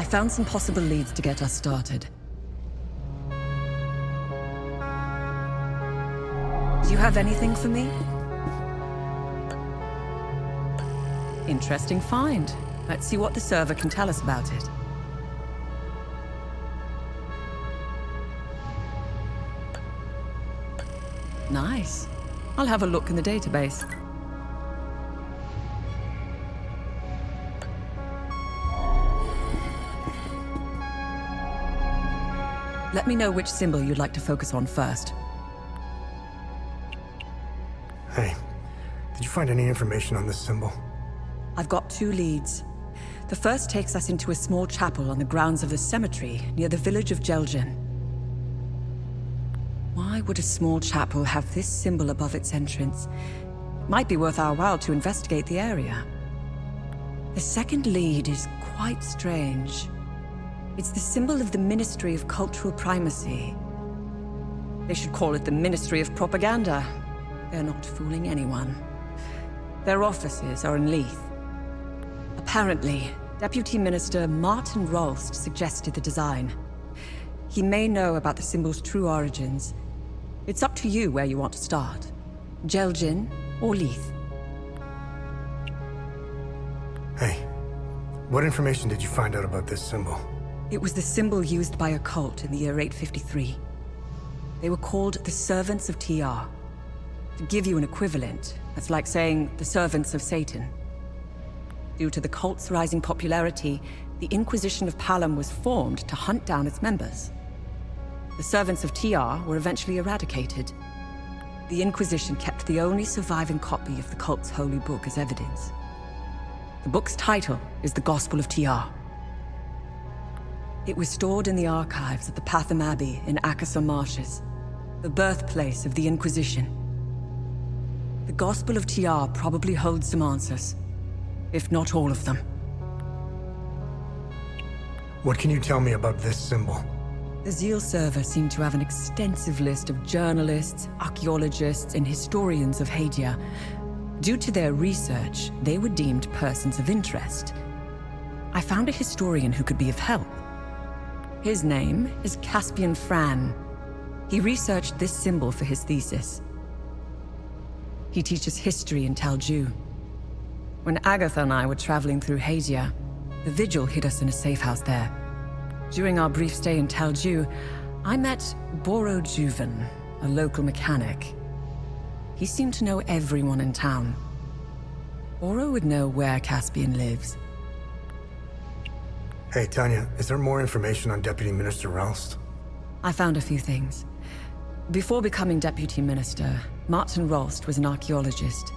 found some possible leads to get us started. Do you have anything for me? Interesting find. Let's see what the server can tell us about it. Nice. I'll have a look in the database. Let me know which symbol you'd like to focus on first. Hey, did you find any information on this symbol? I've got 2 leads. The first takes us into a small chapel on the grounds of the cemetery near the village of Jelgin. Why would a small chapel have this symbol above its entrance? Might be worth our while to investigate the area. The second lead is quite strange. It's the symbol of the Ministry of Cultural Primacy. They should call it the Ministry of Propaganda. They're not fooling anyone. Their offices are in Leith. Apparently, Deputy Minister Martin Rolst suggested the design. He may know about the symbol's true origins. It's up to you where you want to start. Jelgin or Leith. Hey, what information did you find out about this symbol? It was the symbol used by a cult in the year 853. They were called the Servants of TR. To give you an equivalent, that's like saying the Servants of Satan. Due to the cult's rising popularity, the Inquisition of Pathem was formed to hunt down its members. The Servants of TR were eventually eradicated. The Inquisition kept the only surviving copy of the cult's holy book as evidence. The book's title is the Gospel of TR. It was stored in the archives at the Pathem Abbey in Akasa Marshes, the birthplace of the Inquisition. The Gospel of TR probably holds some answers, if not all of them. What can you tell me about this symbol? The Zeal server seemed to have an extensive list of journalists, archaeologists, and historians of Hadia. Due to their research, they were deemed persons of interest. I found a historian who could be of help. His name is Caspian Fran. He researched this symbol for his thesis. He teaches history in Talju. When Agatha and I were traveling through Hadia, the Vigil hid us in a safe house there. During our brief stay in Talju, I met Boro Juven, a local mechanic. He seemed to know everyone in town. Boro would know where Caspian lives. Hey, Tanya, is there more information on Deputy Minister Rolst? I found a few things. Before becoming Deputy Minister, Martin Rolst was an archaeologist.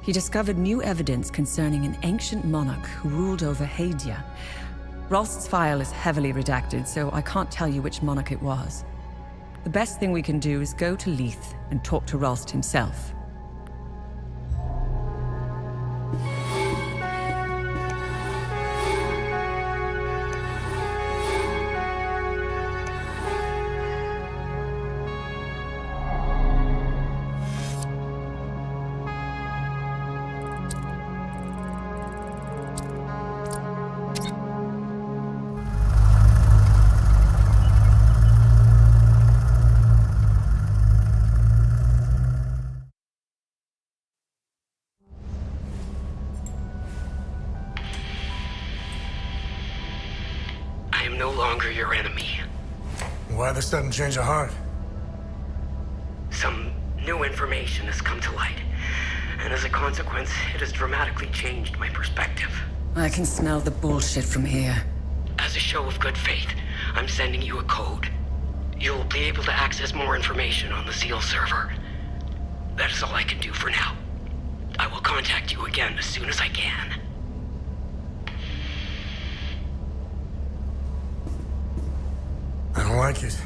He discovered new evidence concerning an ancient monarch who ruled over Hadia. Rolst's file is heavily redacted, so I can't tell you which monarch it was. The best thing we can do is go to Leith and talk to Rolst himself. No longer your enemy. Why the sudden change of heart? Some new information has come to light, and as a consequence, it has dramatically changed my perspective. I can smell the bullshit from here. As a show of good faith, I'm sending you a code. You'll be able to access more information on the Zeal server. That is all I can do for now. I will contact you again as soon as I can. I don't like it.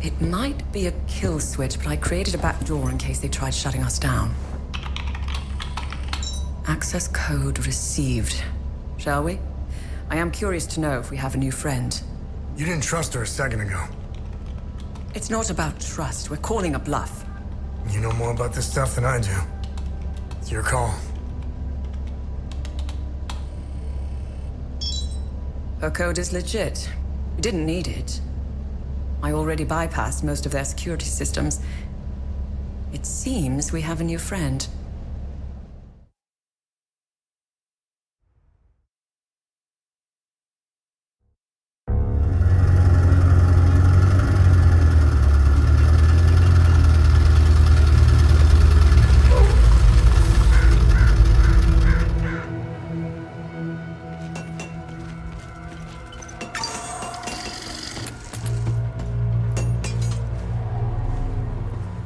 It might be a kill switch, but I created a back door in case they tried shutting us down. Access code received. Shall we? I am curious to know if we have a new friend. You didn't trust her a second ago. It's not about trust. We're calling a bluff. You know more about this stuff than I do. It's your call. Her code is legit. You didn't need it. I already bypassed most of their security systems. It seems we have a new friend.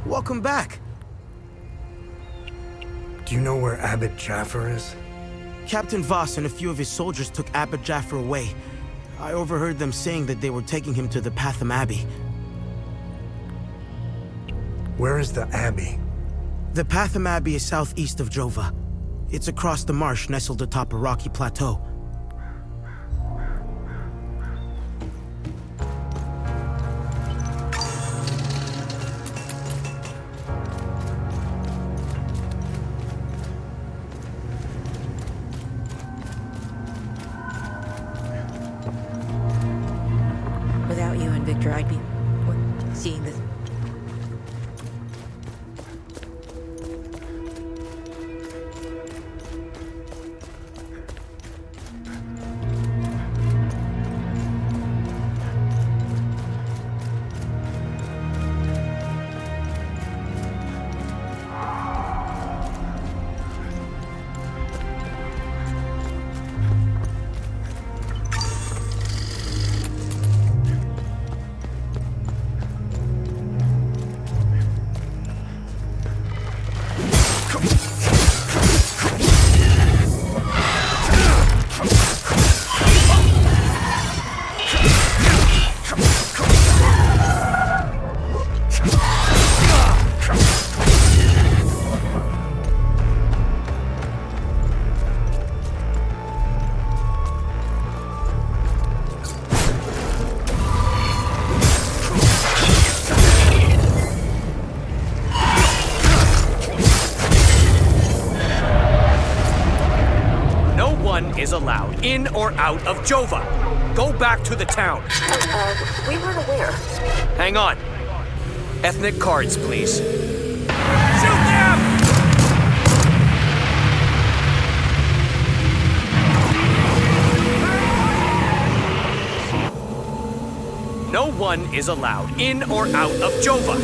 Welcome back. Do you know where Abbot Jaffer is? Captain Voss and a few of his soldiers took Abbot Jaffer away. I overheard them saying that they were taking him to the Pathem Abbey. Where is the Abbey? The Pathem Abbey is southeast of Jova. It's across the marsh nestled atop a rocky plateau. Without you and Victor, I'd be seeing this. Is allowed in or out of Jova. Go back to the town. We weren't aware. Hang on. Ethnic cards, please. Shoot them! No one is allowed in or out of Jova.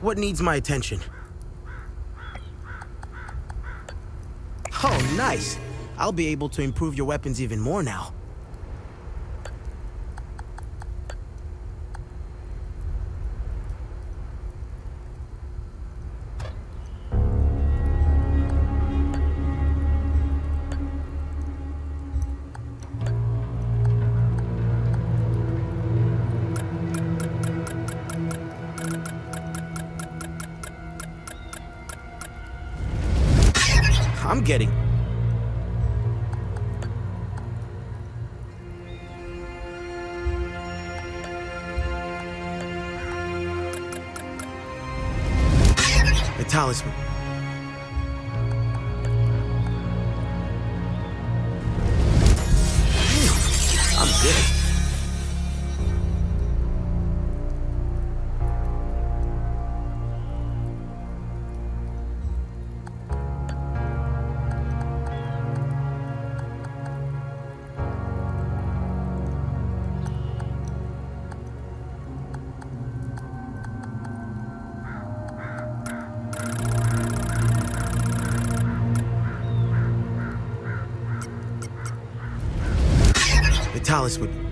What needs my attention? Oh, nice. I'll be able to improve your weapons even more now. I'm getting... The talisman. I'm good. Vitalis would...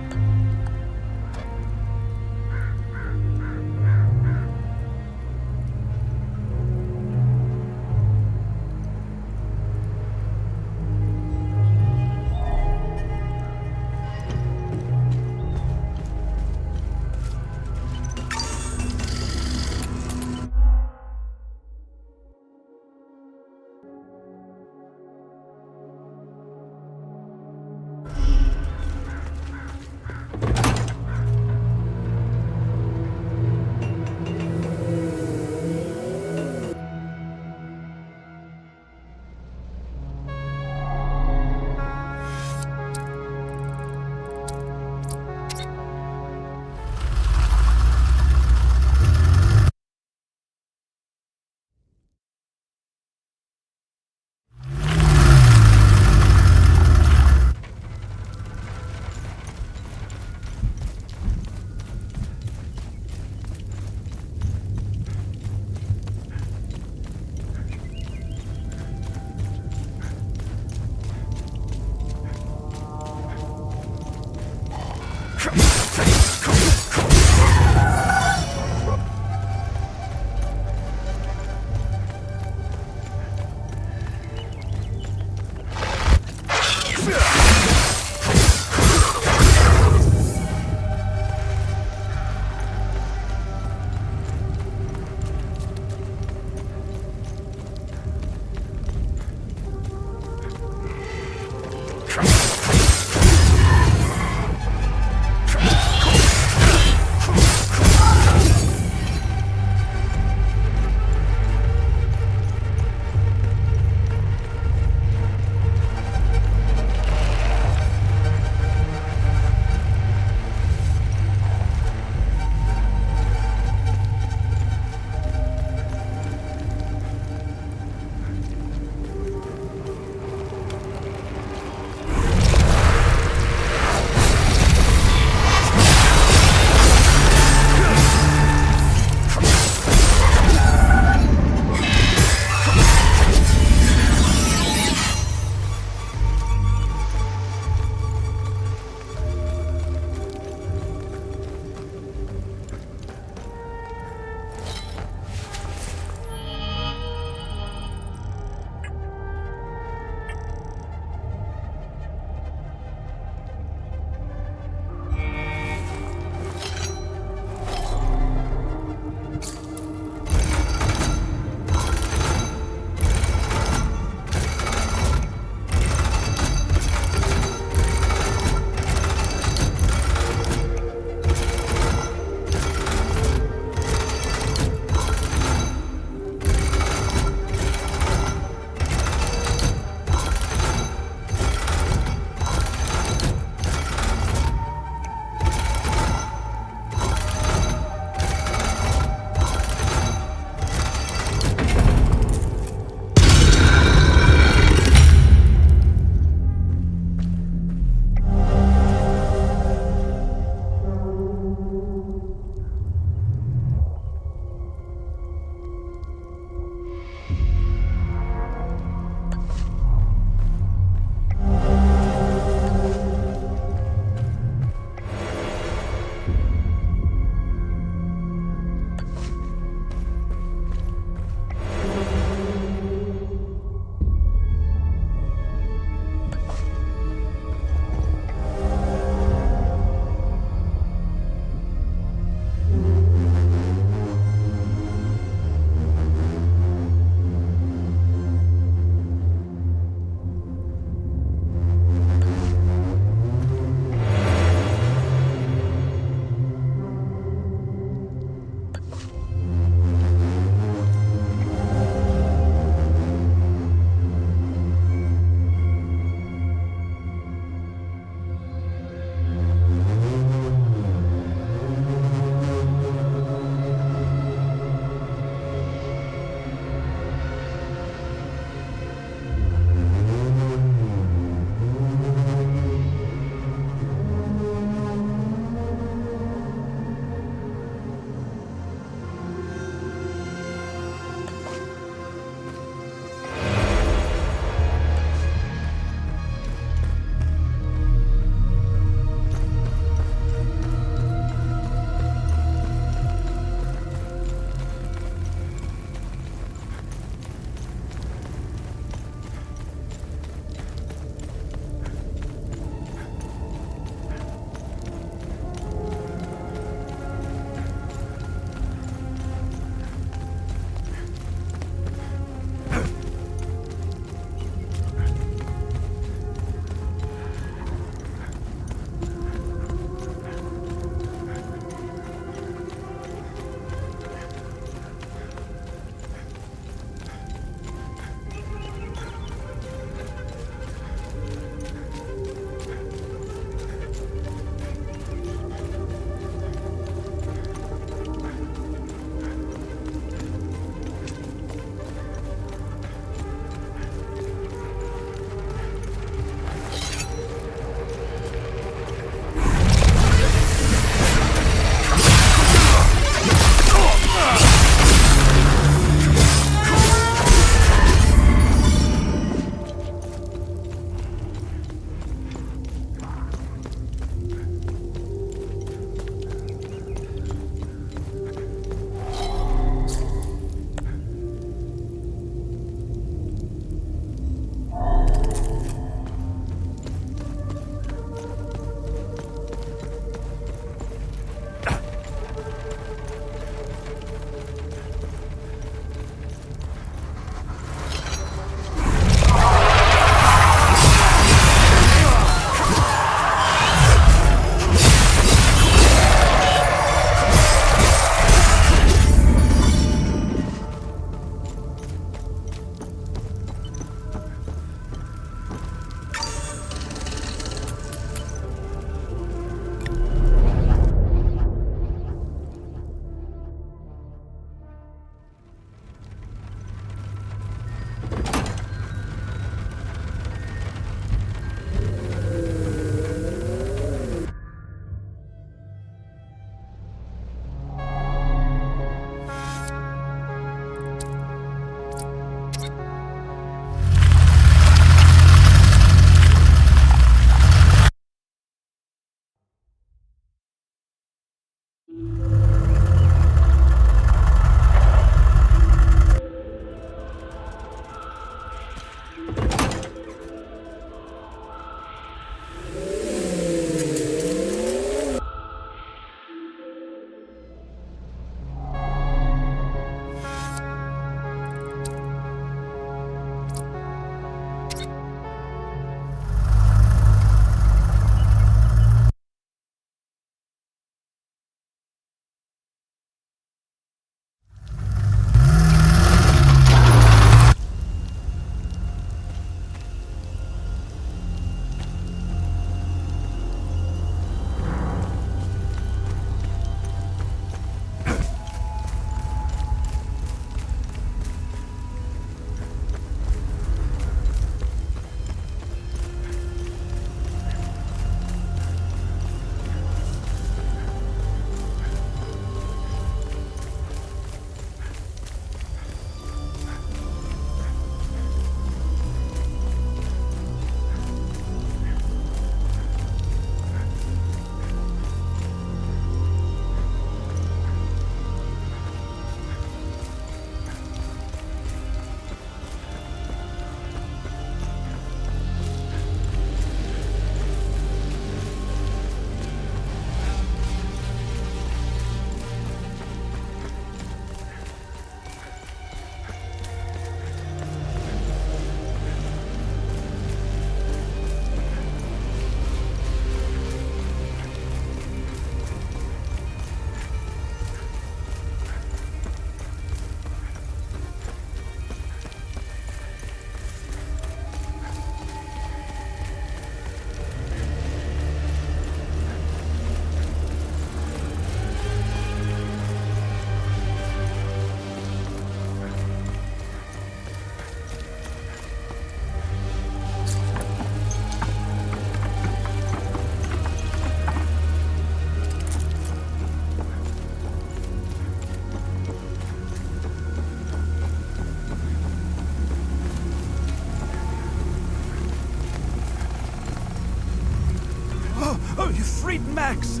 freed Max!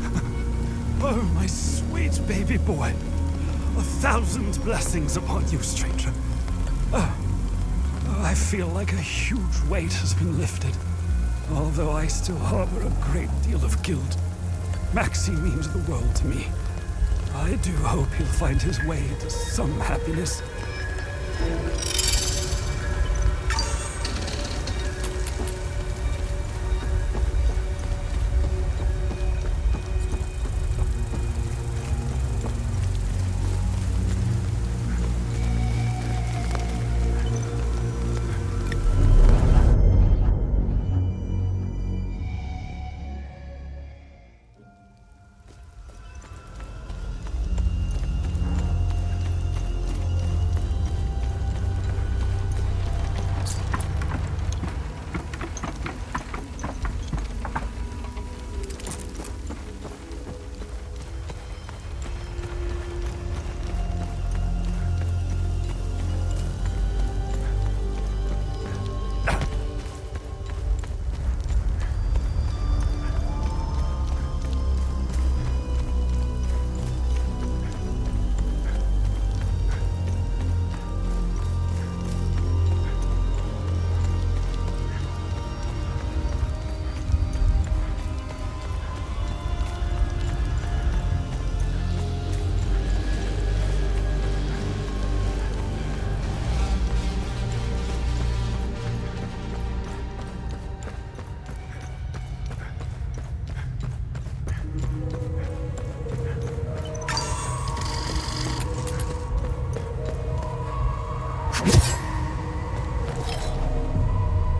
Oh, my sweet baby boy. 1,000 blessings upon you, stranger. I feel like a huge weight has been lifted, although I still harbor a great deal of guilt. Maxie means the world to me. I do hope he'll find his way to some happiness.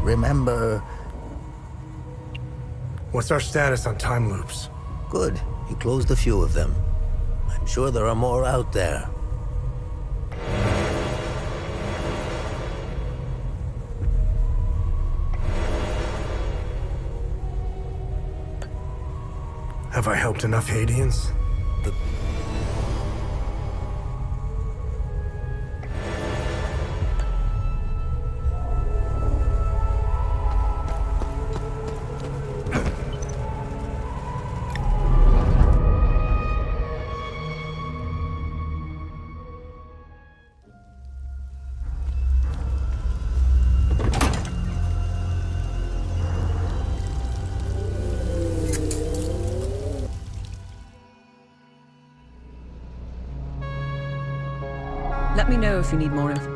Remember... What's our status on time loops? Good. You closed a few of them. I'm sure there are more out there. Have I helped enough Haitians? Let me know if you need more info.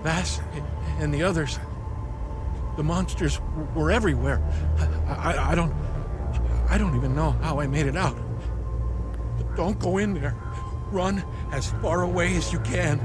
Vass and the others. The monsters were everywhere. I don't even know how I made it out. Don't go in there. Run as far away as you can.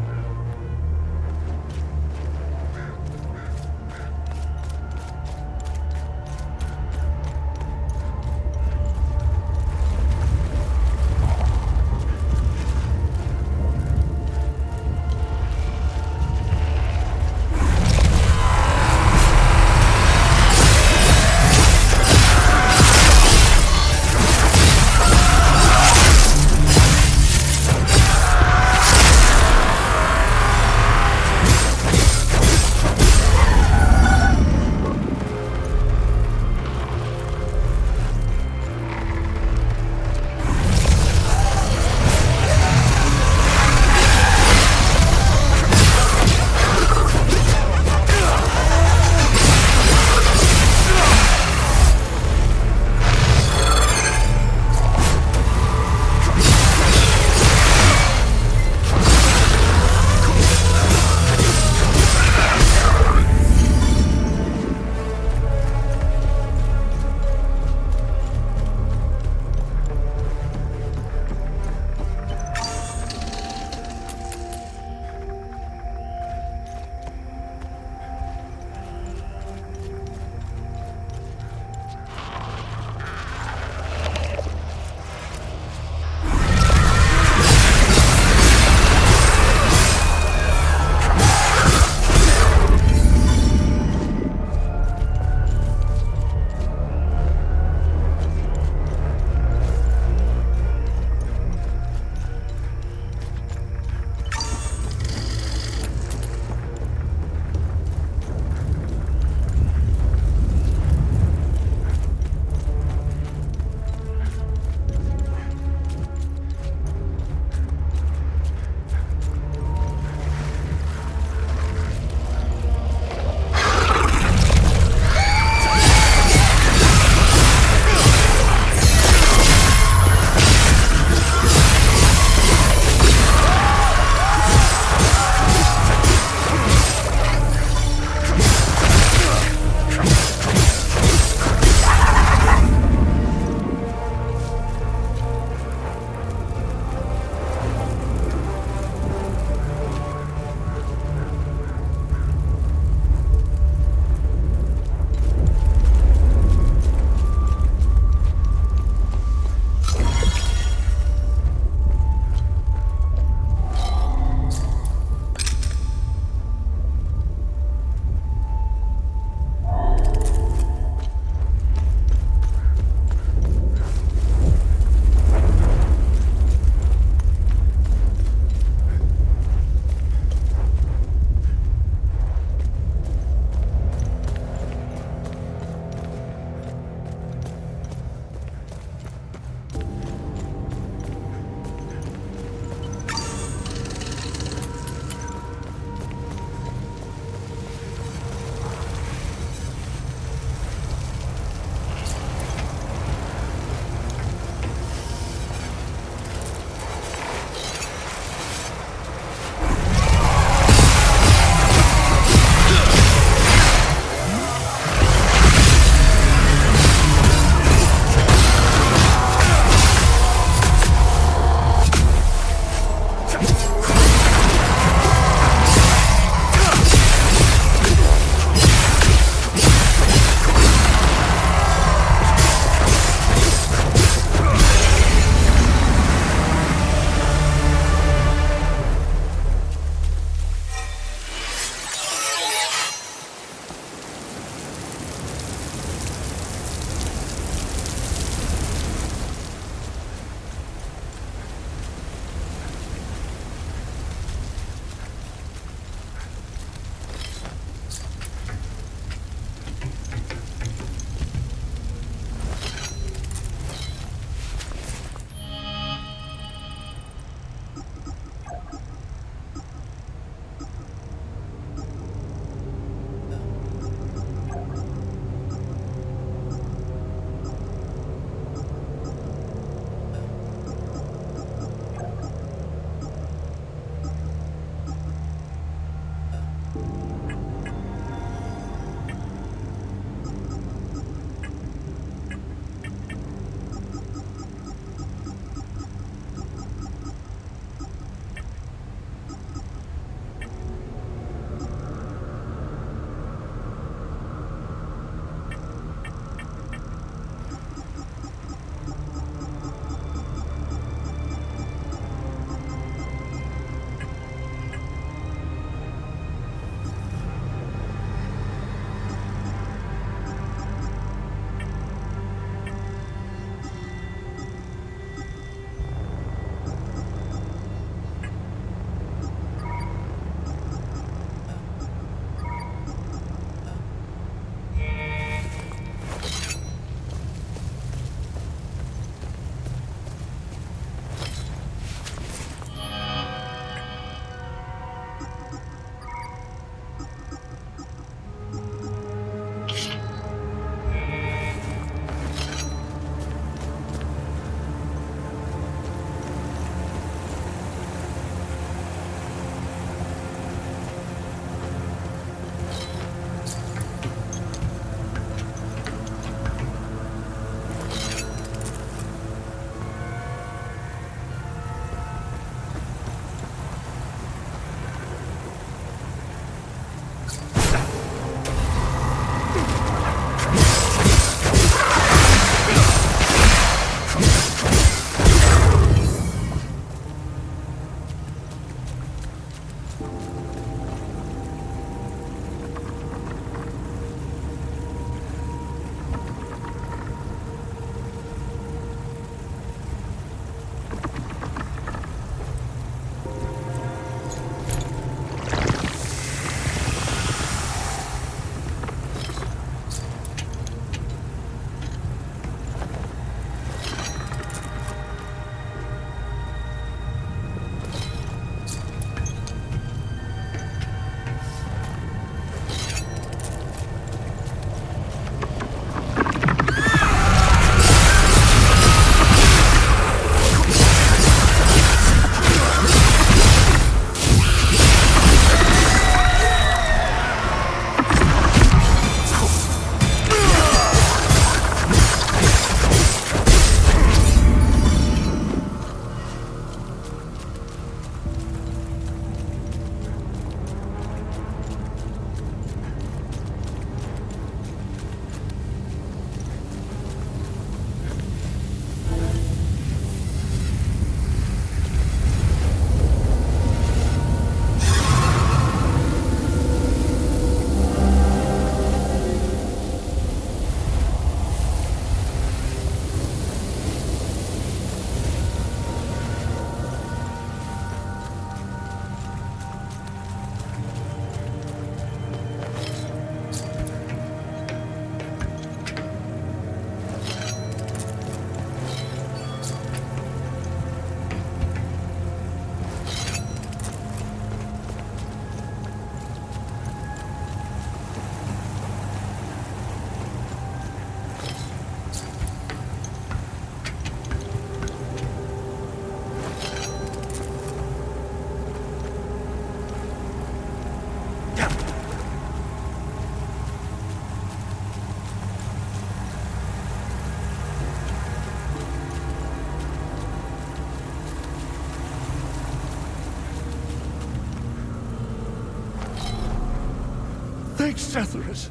Thanks, Cetheris.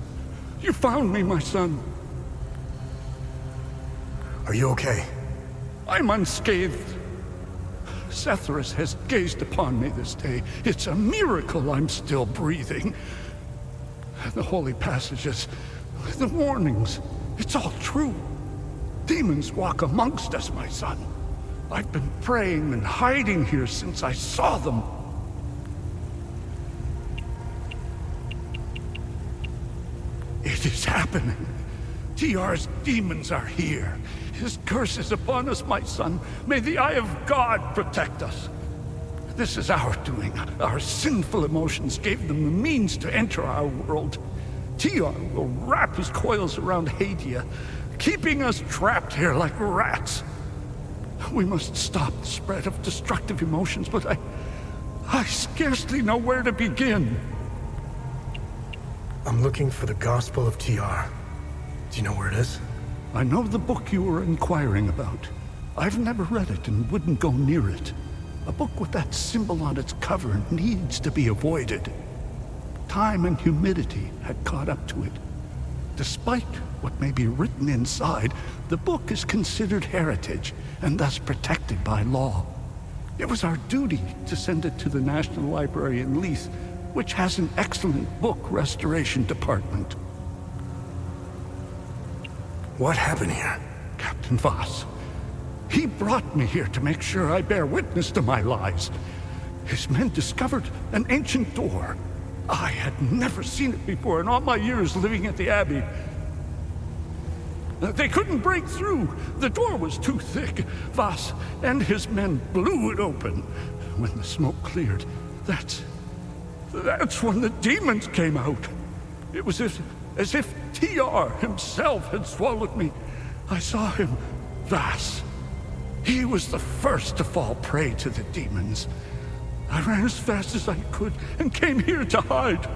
You found me, my son. Are you okay? I'm unscathed. Cetheris has gazed upon me this day. It's a miracle I'm still breathing. The holy passages, the warnings, it's all true. Demons walk amongst us, my son. I've been praying and hiding here since I saw them. It is happening. TR's demons are here. His curse is upon us, my son. May the eye of God protect us. This is our doing. Our sinful emotions gave them the means to enter our world. TR will wrap his coils around Hadia, keeping us trapped here like rats. We must stop the spread of destructive emotions, but I scarcely know where to begin. I'm looking for the Gospel of TR. Do you know where it is? I know the book you were inquiring about. I've never read it and wouldn't go near it. A book with that symbol on its cover needs to be avoided. Time and humidity had caught up to it. Despite what may be written inside, the book is considered heritage and thus protected by law. It was our duty to send it to the National Library in Leith, which has an excellent book restoration department. What happened here? Captain Voss. He brought me here to make sure I bear witness to my lies. His men discovered an ancient door. I had never seen it before in all my years living at the Abbey. They couldn't break through. The door was too thick. Voss and his men blew it open. When the smoke cleared, that's when the demons came out. It was as if TR himself had swallowed me. I saw him, Vyssa. He was the first to fall prey to the demons. I ran as fast as I could and came here to hide.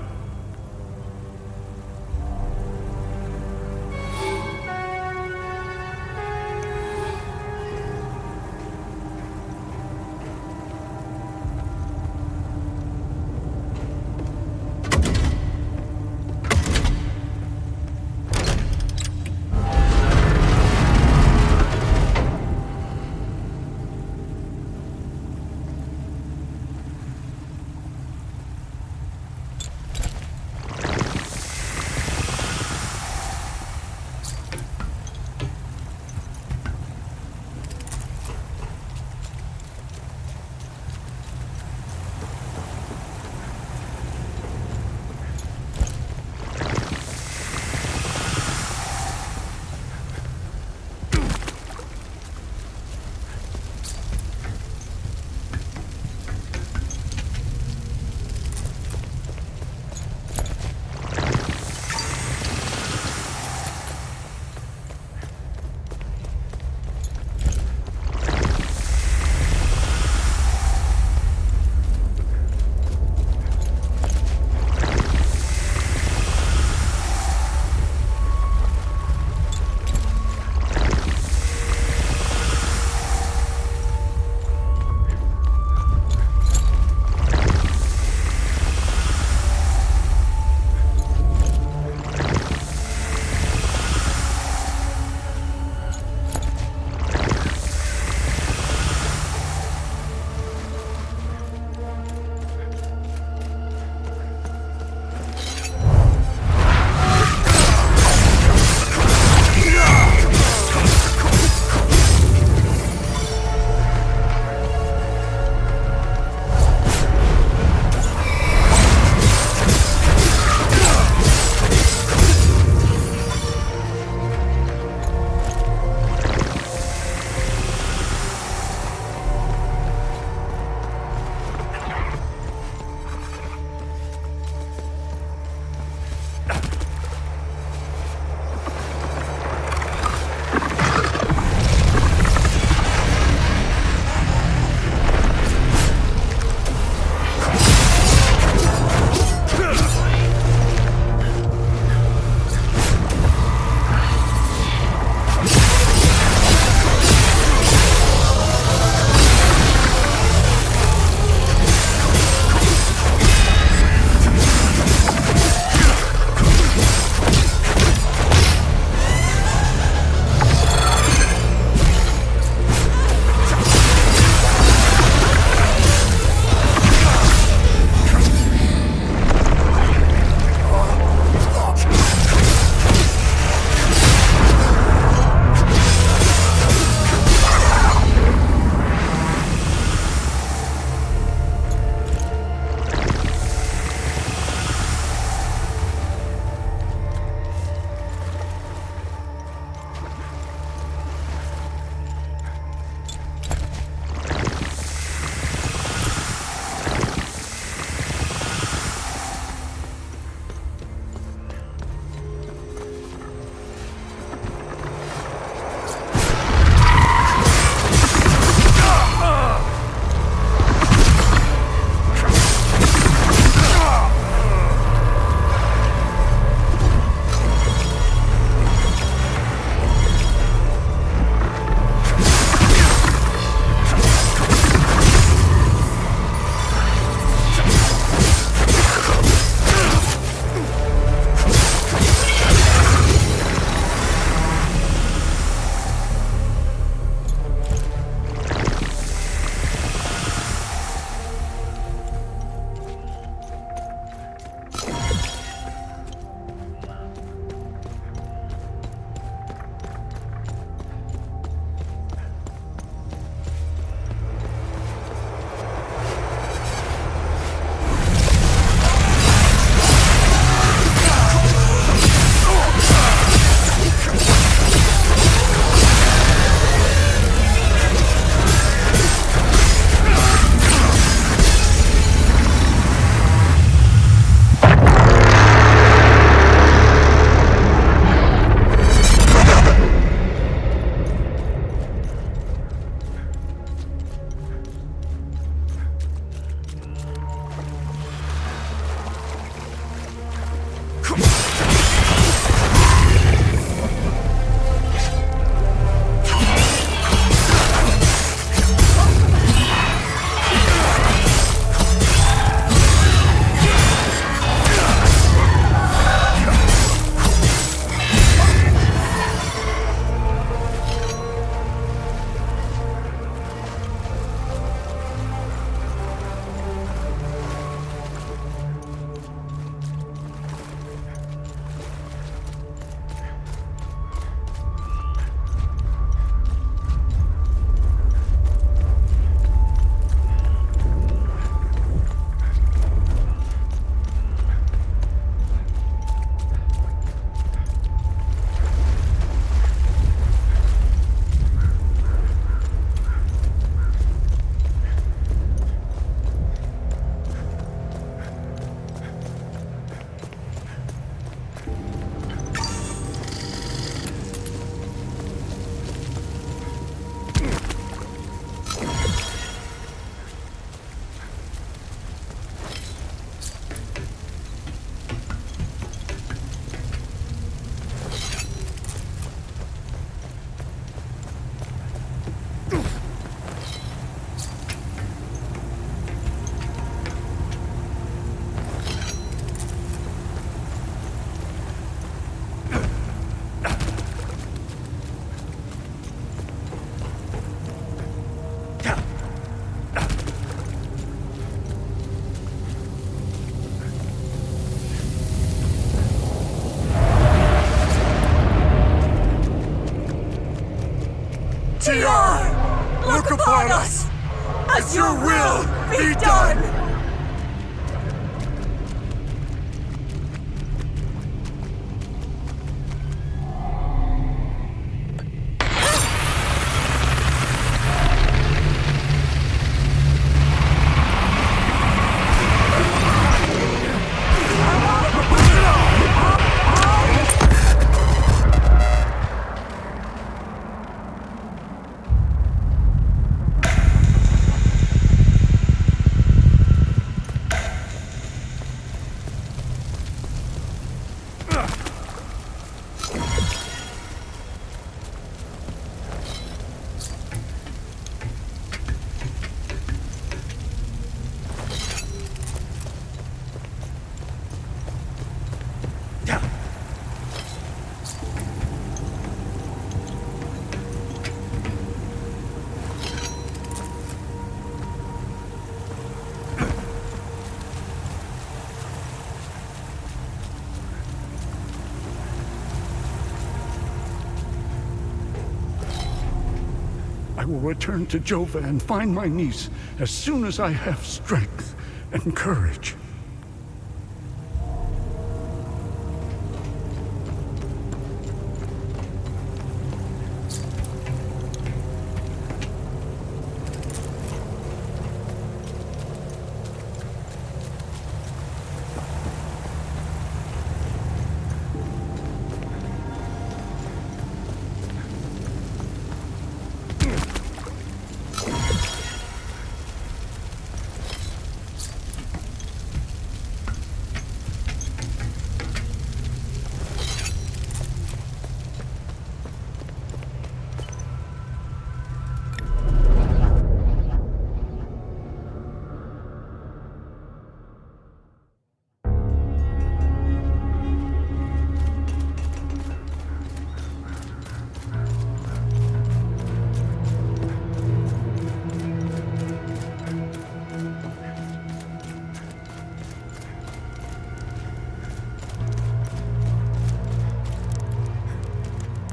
will return to Jova and find my niece as soon as I have strength and courage.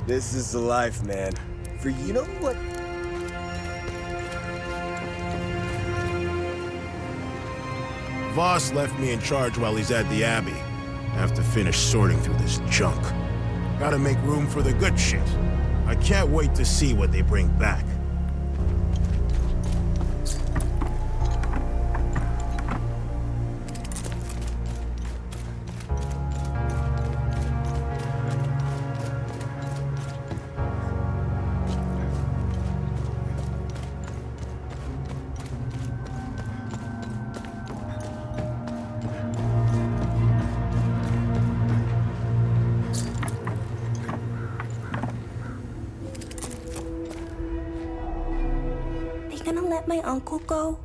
This is the life, man. For you know what? Voss left me in charge while he's at the Abbey. I have to finish sorting through this junk. Gotta make room for the good shit. I can't wait to see what they bring back. My uncle go?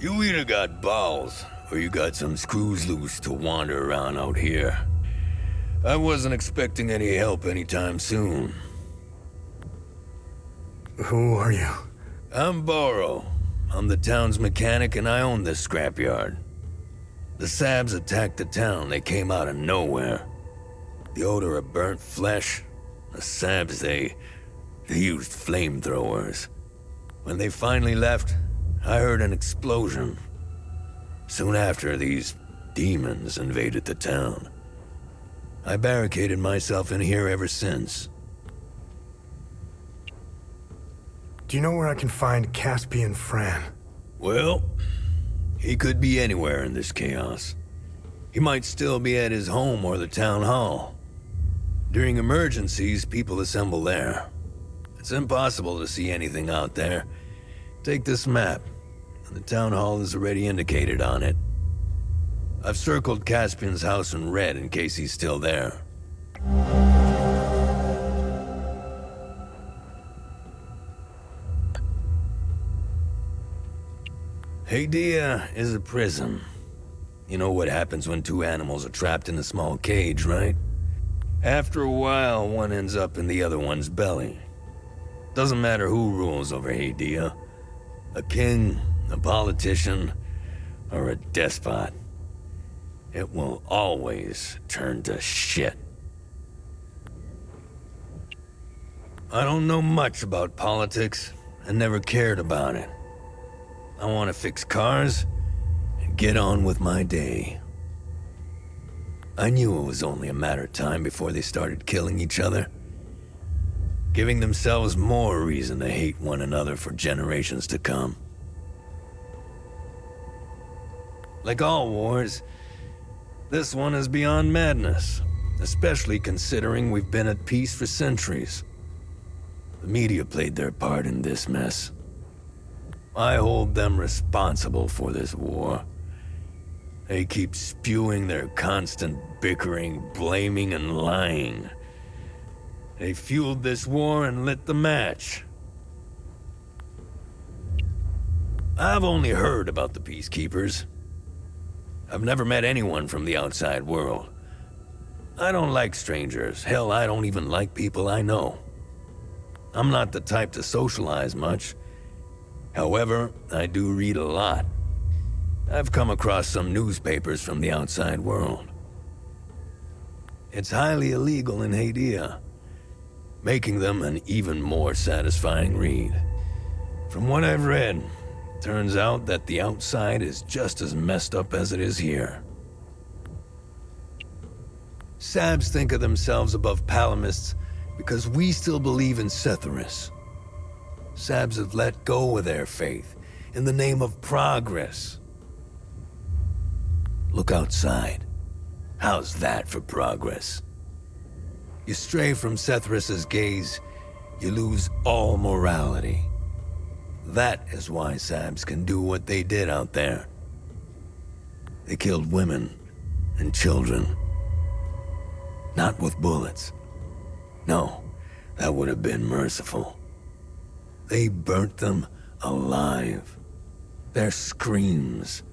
You either got balls, or you got some screws loose to wander around out here. I wasn't expecting any help anytime soon. Who are you? I'm Borrow. I'm the town's mechanic and I own this scrapyard. The Sabs attacked the town. They came out of nowhere. The odor of burnt flesh. The Sabs, they used flamethrowers. When they finally left, I heard an explosion. Soon after, these demons invaded the town. I barricaded myself in here ever since. Do you know where I can find Caspian Fran? Well, he could be anywhere in this chaos. He might still be at his home or the town hall. During emergencies, people assemble there. It's impossible to see anything out there. Take this map. The town hall is already indicated on it. I've circled Caspian's house in red in case he's still there. Hadia is a prison. You know what happens when two animals are trapped in a small cage, right? After a while, one ends up in the other one's belly. Doesn't matter who rules over Hadia. A king, a politician, or a despot. It will always turn to shit. I don't know much about politics and never cared about it. I want to fix cars and get on with my day. I knew it was only a matter of time before they started killing each other, giving themselves more reason to hate one another for generations to come. Like all wars, this one is beyond madness, especially considering we've been at peace for centuries. The media played their part in this mess. I hold them responsible for this war. They keep spewing their constant bickering, blaming, and lying. They fueled this war and lit the match. I've only heard about the Peacekeepers. I've never met anyone from the outside world. I don't like strangers. Hell, I don't even like people I know. I'm not the type to socialize much. However, I do read a lot. I've come across some newspapers from the outside world. It's highly illegal in Hadia, making them an even more satisfying read. From what I've read, turns out that the outside is just as messed up as it is here. Sabs think of themselves above Palamists because we still believe in Setharis. Sabs have let go of their faith in the name of progress. Look outside. How's that for progress? You stray from Setharis' gaze, you lose all morality. That is why Sabs can do what they did out there. They killed women and children. Not with bullets. No, that would have been merciful. They burnt them alive. Their screams.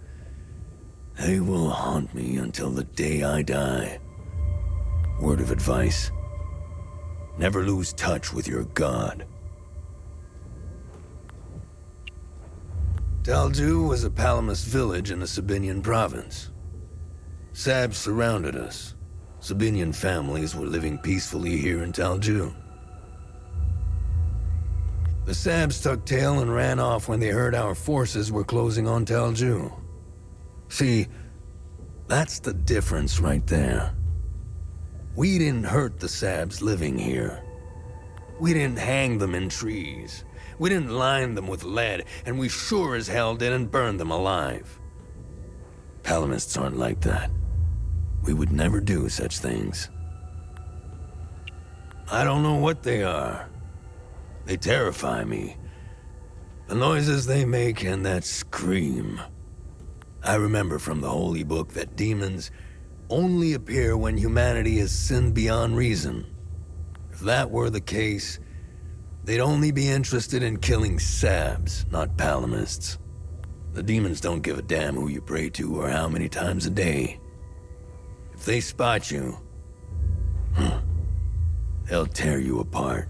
They will haunt me until the day I die. Word of advice. Never lose touch with your god. Talju was a Palamist village in the Sabinian province. Sabs surrounded us. Sabinian families were living peacefully here in Talju. The Sabs tucked tail and ran off when they heard our forces were closing on Talju. See, that's the difference right there. We didn't hurt the Sabs living here. We didn't hang them in trees. We didn't line them with lead, and we sure as hell didn't burn them alive. Palamists aren't like that. We would never do such things. I don't know what they are. They terrify me. The noises they make and that scream. I remember from the Holy Book that demons only appear when humanity has sinned beyond reason. If that were the case, they'd only be interested in killing Sabs, not Palamists. The demons don't give a damn who you pray to or how many times a day. If they spot you, they'll tear you apart.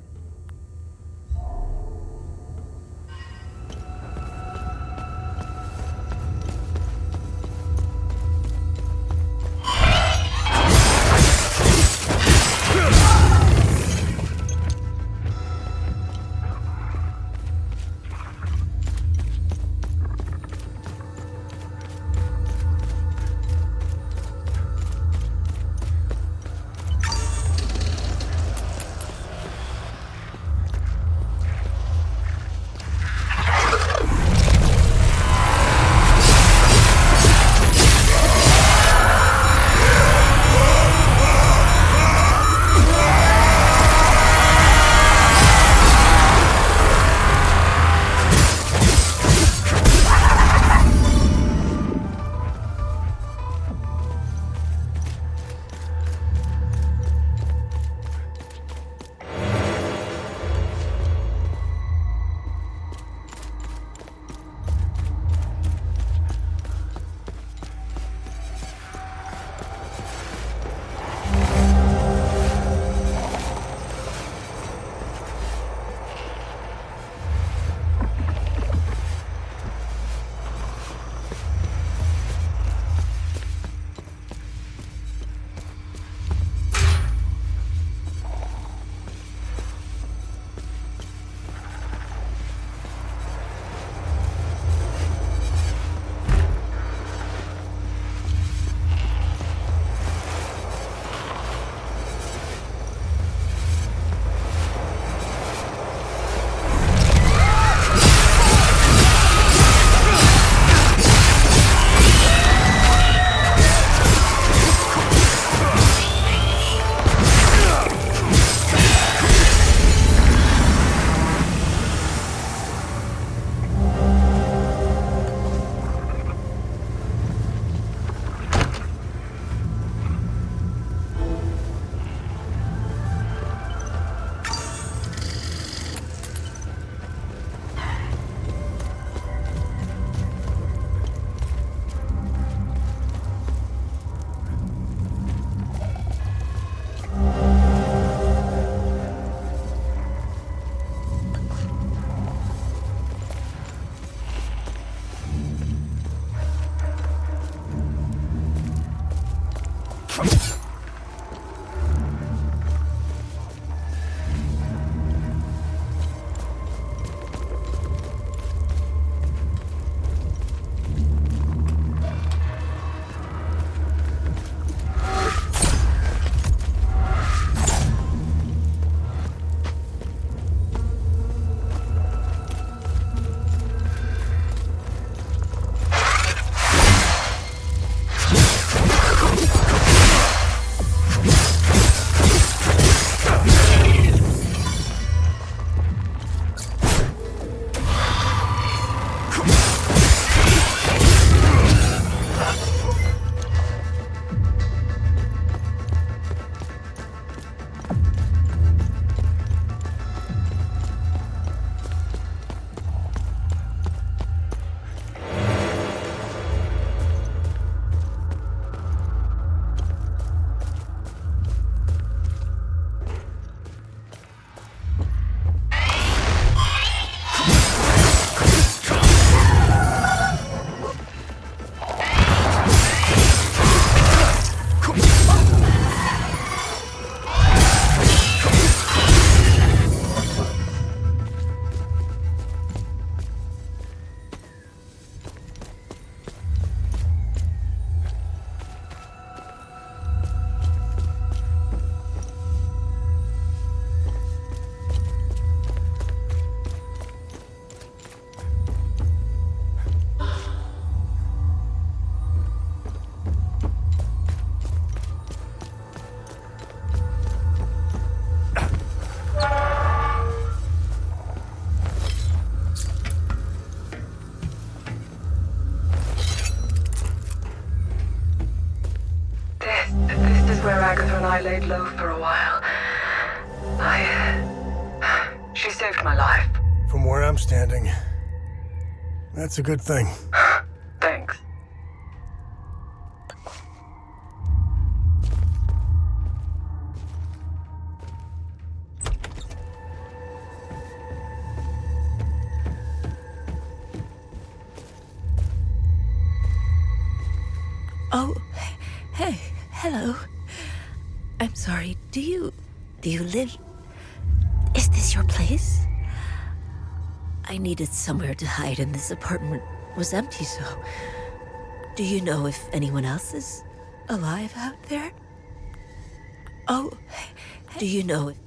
I laid low for a while. She saved my life. From where I'm standing, that's a good thing. Oh, hey, hello. I'm sorry, do you live... Is this your place? I needed somewhere to hide and this apartment was empty, so... Do you know if anyone else is alive out there? Oh, do you know if...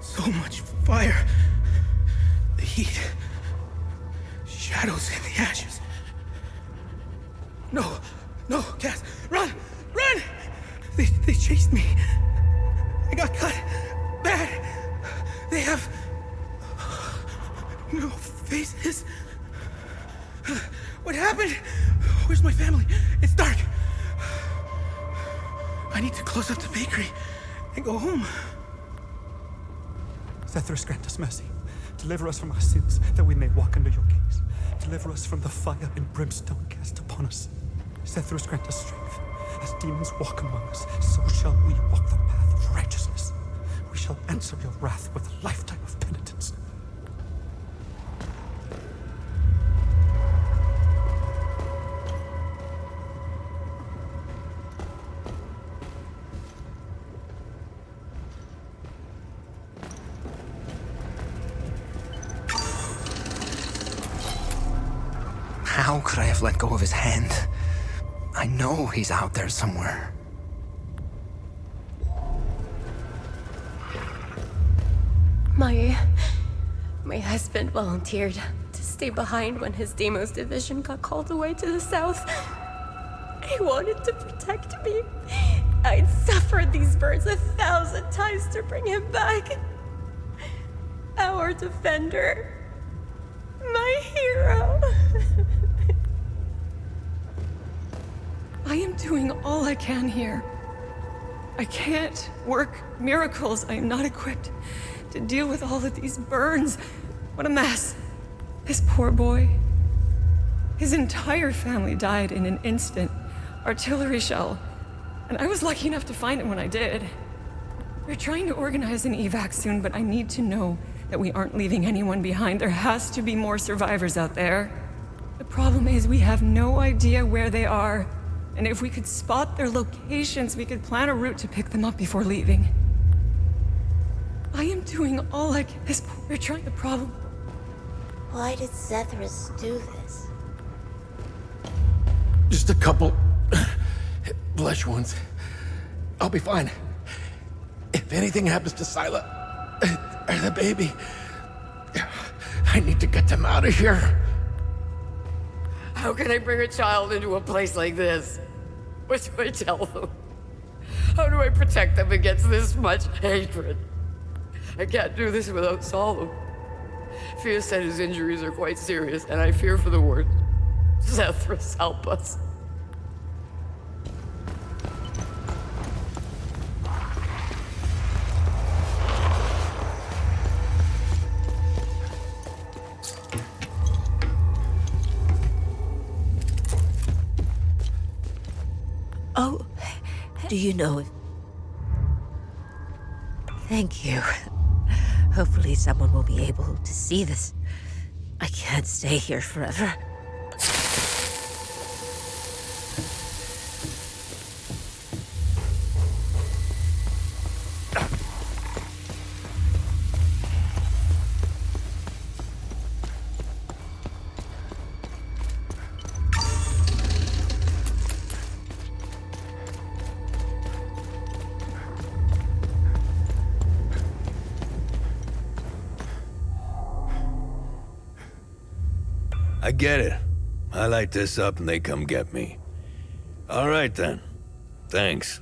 So much fire. The heat. Shadows in the ashes. No, Cass, run! They chased me. I got cut. Bad. They have... no faces. What happened? Where's my family? It's dark. I need to close up the bakery and go home. Zethris, grant us mercy. Deliver us from our sins, that we may walk under your gaze. Deliver us from the fire and brimstone cast upon us. Zethris, grant us strength. As demons walk among us, so shall we walk the path of righteousness. We shall answer your wrath with a lifetime of penitence. How could I have let go of his hand? I know he's out there somewhere. My husband volunteered to stay behind when his Deimos division got called away to the south. He wanted to protect me. I'd suffered these burns 1,000 times to bring him back. Our defender. My hero. I am doing all I can here. I can't work miracles. I am not equipped to deal with all of these burns. What a mess. This poor boy. His entire family died in an instant. Artillery shell. And I was lucky enough to find him when I did. We're trying to organize an evac soon, but I need to know that we aren't leaving anyone behind. There has to be more survivors out there. The problem is we have no idea where they are. And if we could spot their locations, we could plan a route to pick them up before leaving. I am doing all I can. We're trying the problem. Why did Zethris do this? Just a couple flesh wounds. I'll be fine. If anything happens to Sila or the baby, I need to get them out of here. How can I bring a child into a place like this? What do I tell them? How do I protect them against this much hatred? I can't do this without Solemn. Fia said his injuries are quite serious, and I fear for the worst. Zethris, help us. Oh, do you know if... Thank you. Hopefully someone will be able to see this. I can't stay here forever. I get it. I light this up and they come get me. All right then. Thanks.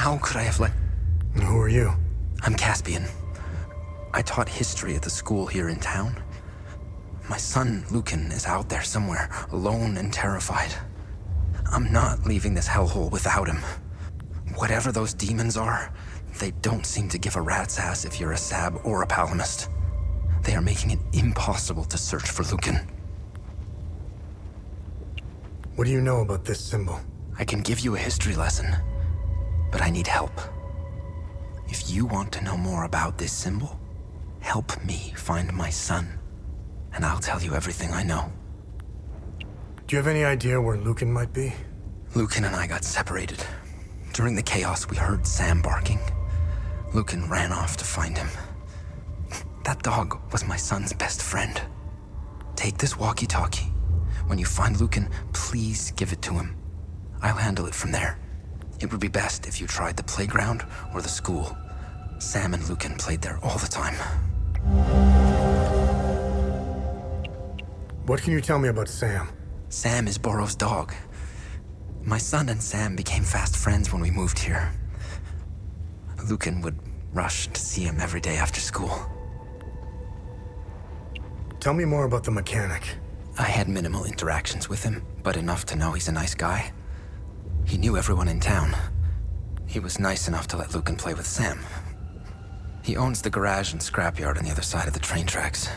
How could I have let... And who are you? I'm Caspian. I taught history at the school here in town. My son, Lucan, is out there somewhere, alone and terrified. I'm not leaving this hellhole without him. Whatever those demons are, they don't seem to give a rat's ass if you're a Sab or a Palamist. They are making it impossible to search for Lucan. What do you know about this symbol? I can give you a history lesson, but I need help. If you want to know more about this symbol, help me find my son, and I'll tell you everything I know. Do you have any idea where Lucan might be? Lucan and I got separated. During the chaos, we heard Sam barking. Lucan ran off to find him. That dog was my son's best friend. Take this walkie-talkie. When you find Lucan, please give it to him. I'll handle it from there. It would be best if you tried the playground or the school. Sam and Lucan played there all the time. What can you tell me about Sam? Sam is Borrow's dog. My son and Sam became fast friends when we moved here. Lucan would rush to see him every day after school. Tell me more about the mechanic. I had minimal interactions with him, but enough to know he's a nice guy. He knew everyone in town. He was nice enough to let Lucan play with Sam. He owns the garage and scrapyard on the other side of the train tracks.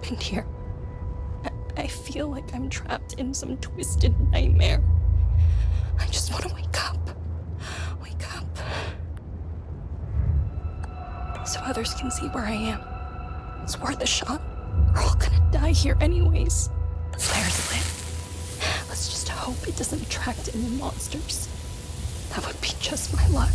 happened here. I feel like I'm trapped in some twisted nightmare. I just want to wake up. Wake up. So others can see where I am. It's worth a shot. We're all gonna die here anyways. Flare's lit. Let's just hope it doesn't attract any monsters. That would be just my luck.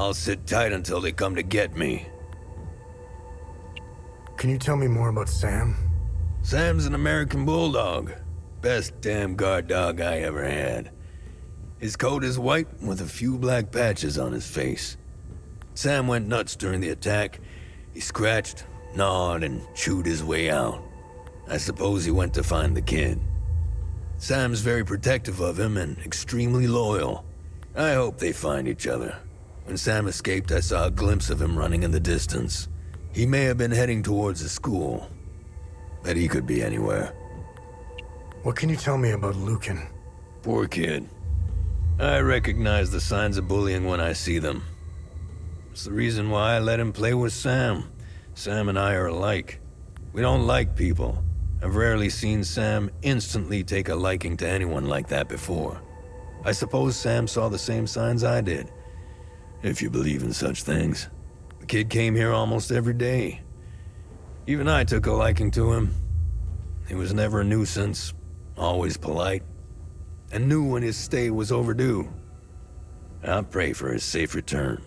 I'll sit tight until they come to get me. Can you tell me more about Sam? Sam's an American bulldog. Best damn guard dog I ever had. His coat is white with a few black patches on his face. Sam went nuts during the attack. He scratched, gnawed, and chewed his way out. I suppose he went to find the kid. Sam's very protective of him and extremely loyal. I hope they find each other. When Sam escaped, I saw a glimpse of him running in the distance. He may have been heading towards the school, but he could be anywhere. What can you tell me about Lucan? Poor kid. I recognize the signs of bullying when I see them. It's the reason why I let him play with Sam. Sam and I are alike. We don't like people. I've rarely seen Sam instantly take a liking to anyone like that before. I suppose Sam saw the same signs I did, if you believe in such things. The kid came here almost every day. Even I took a liking to him. He was never a nuisance, always polite, and knew when his stay was overdue. I pray for his safe return.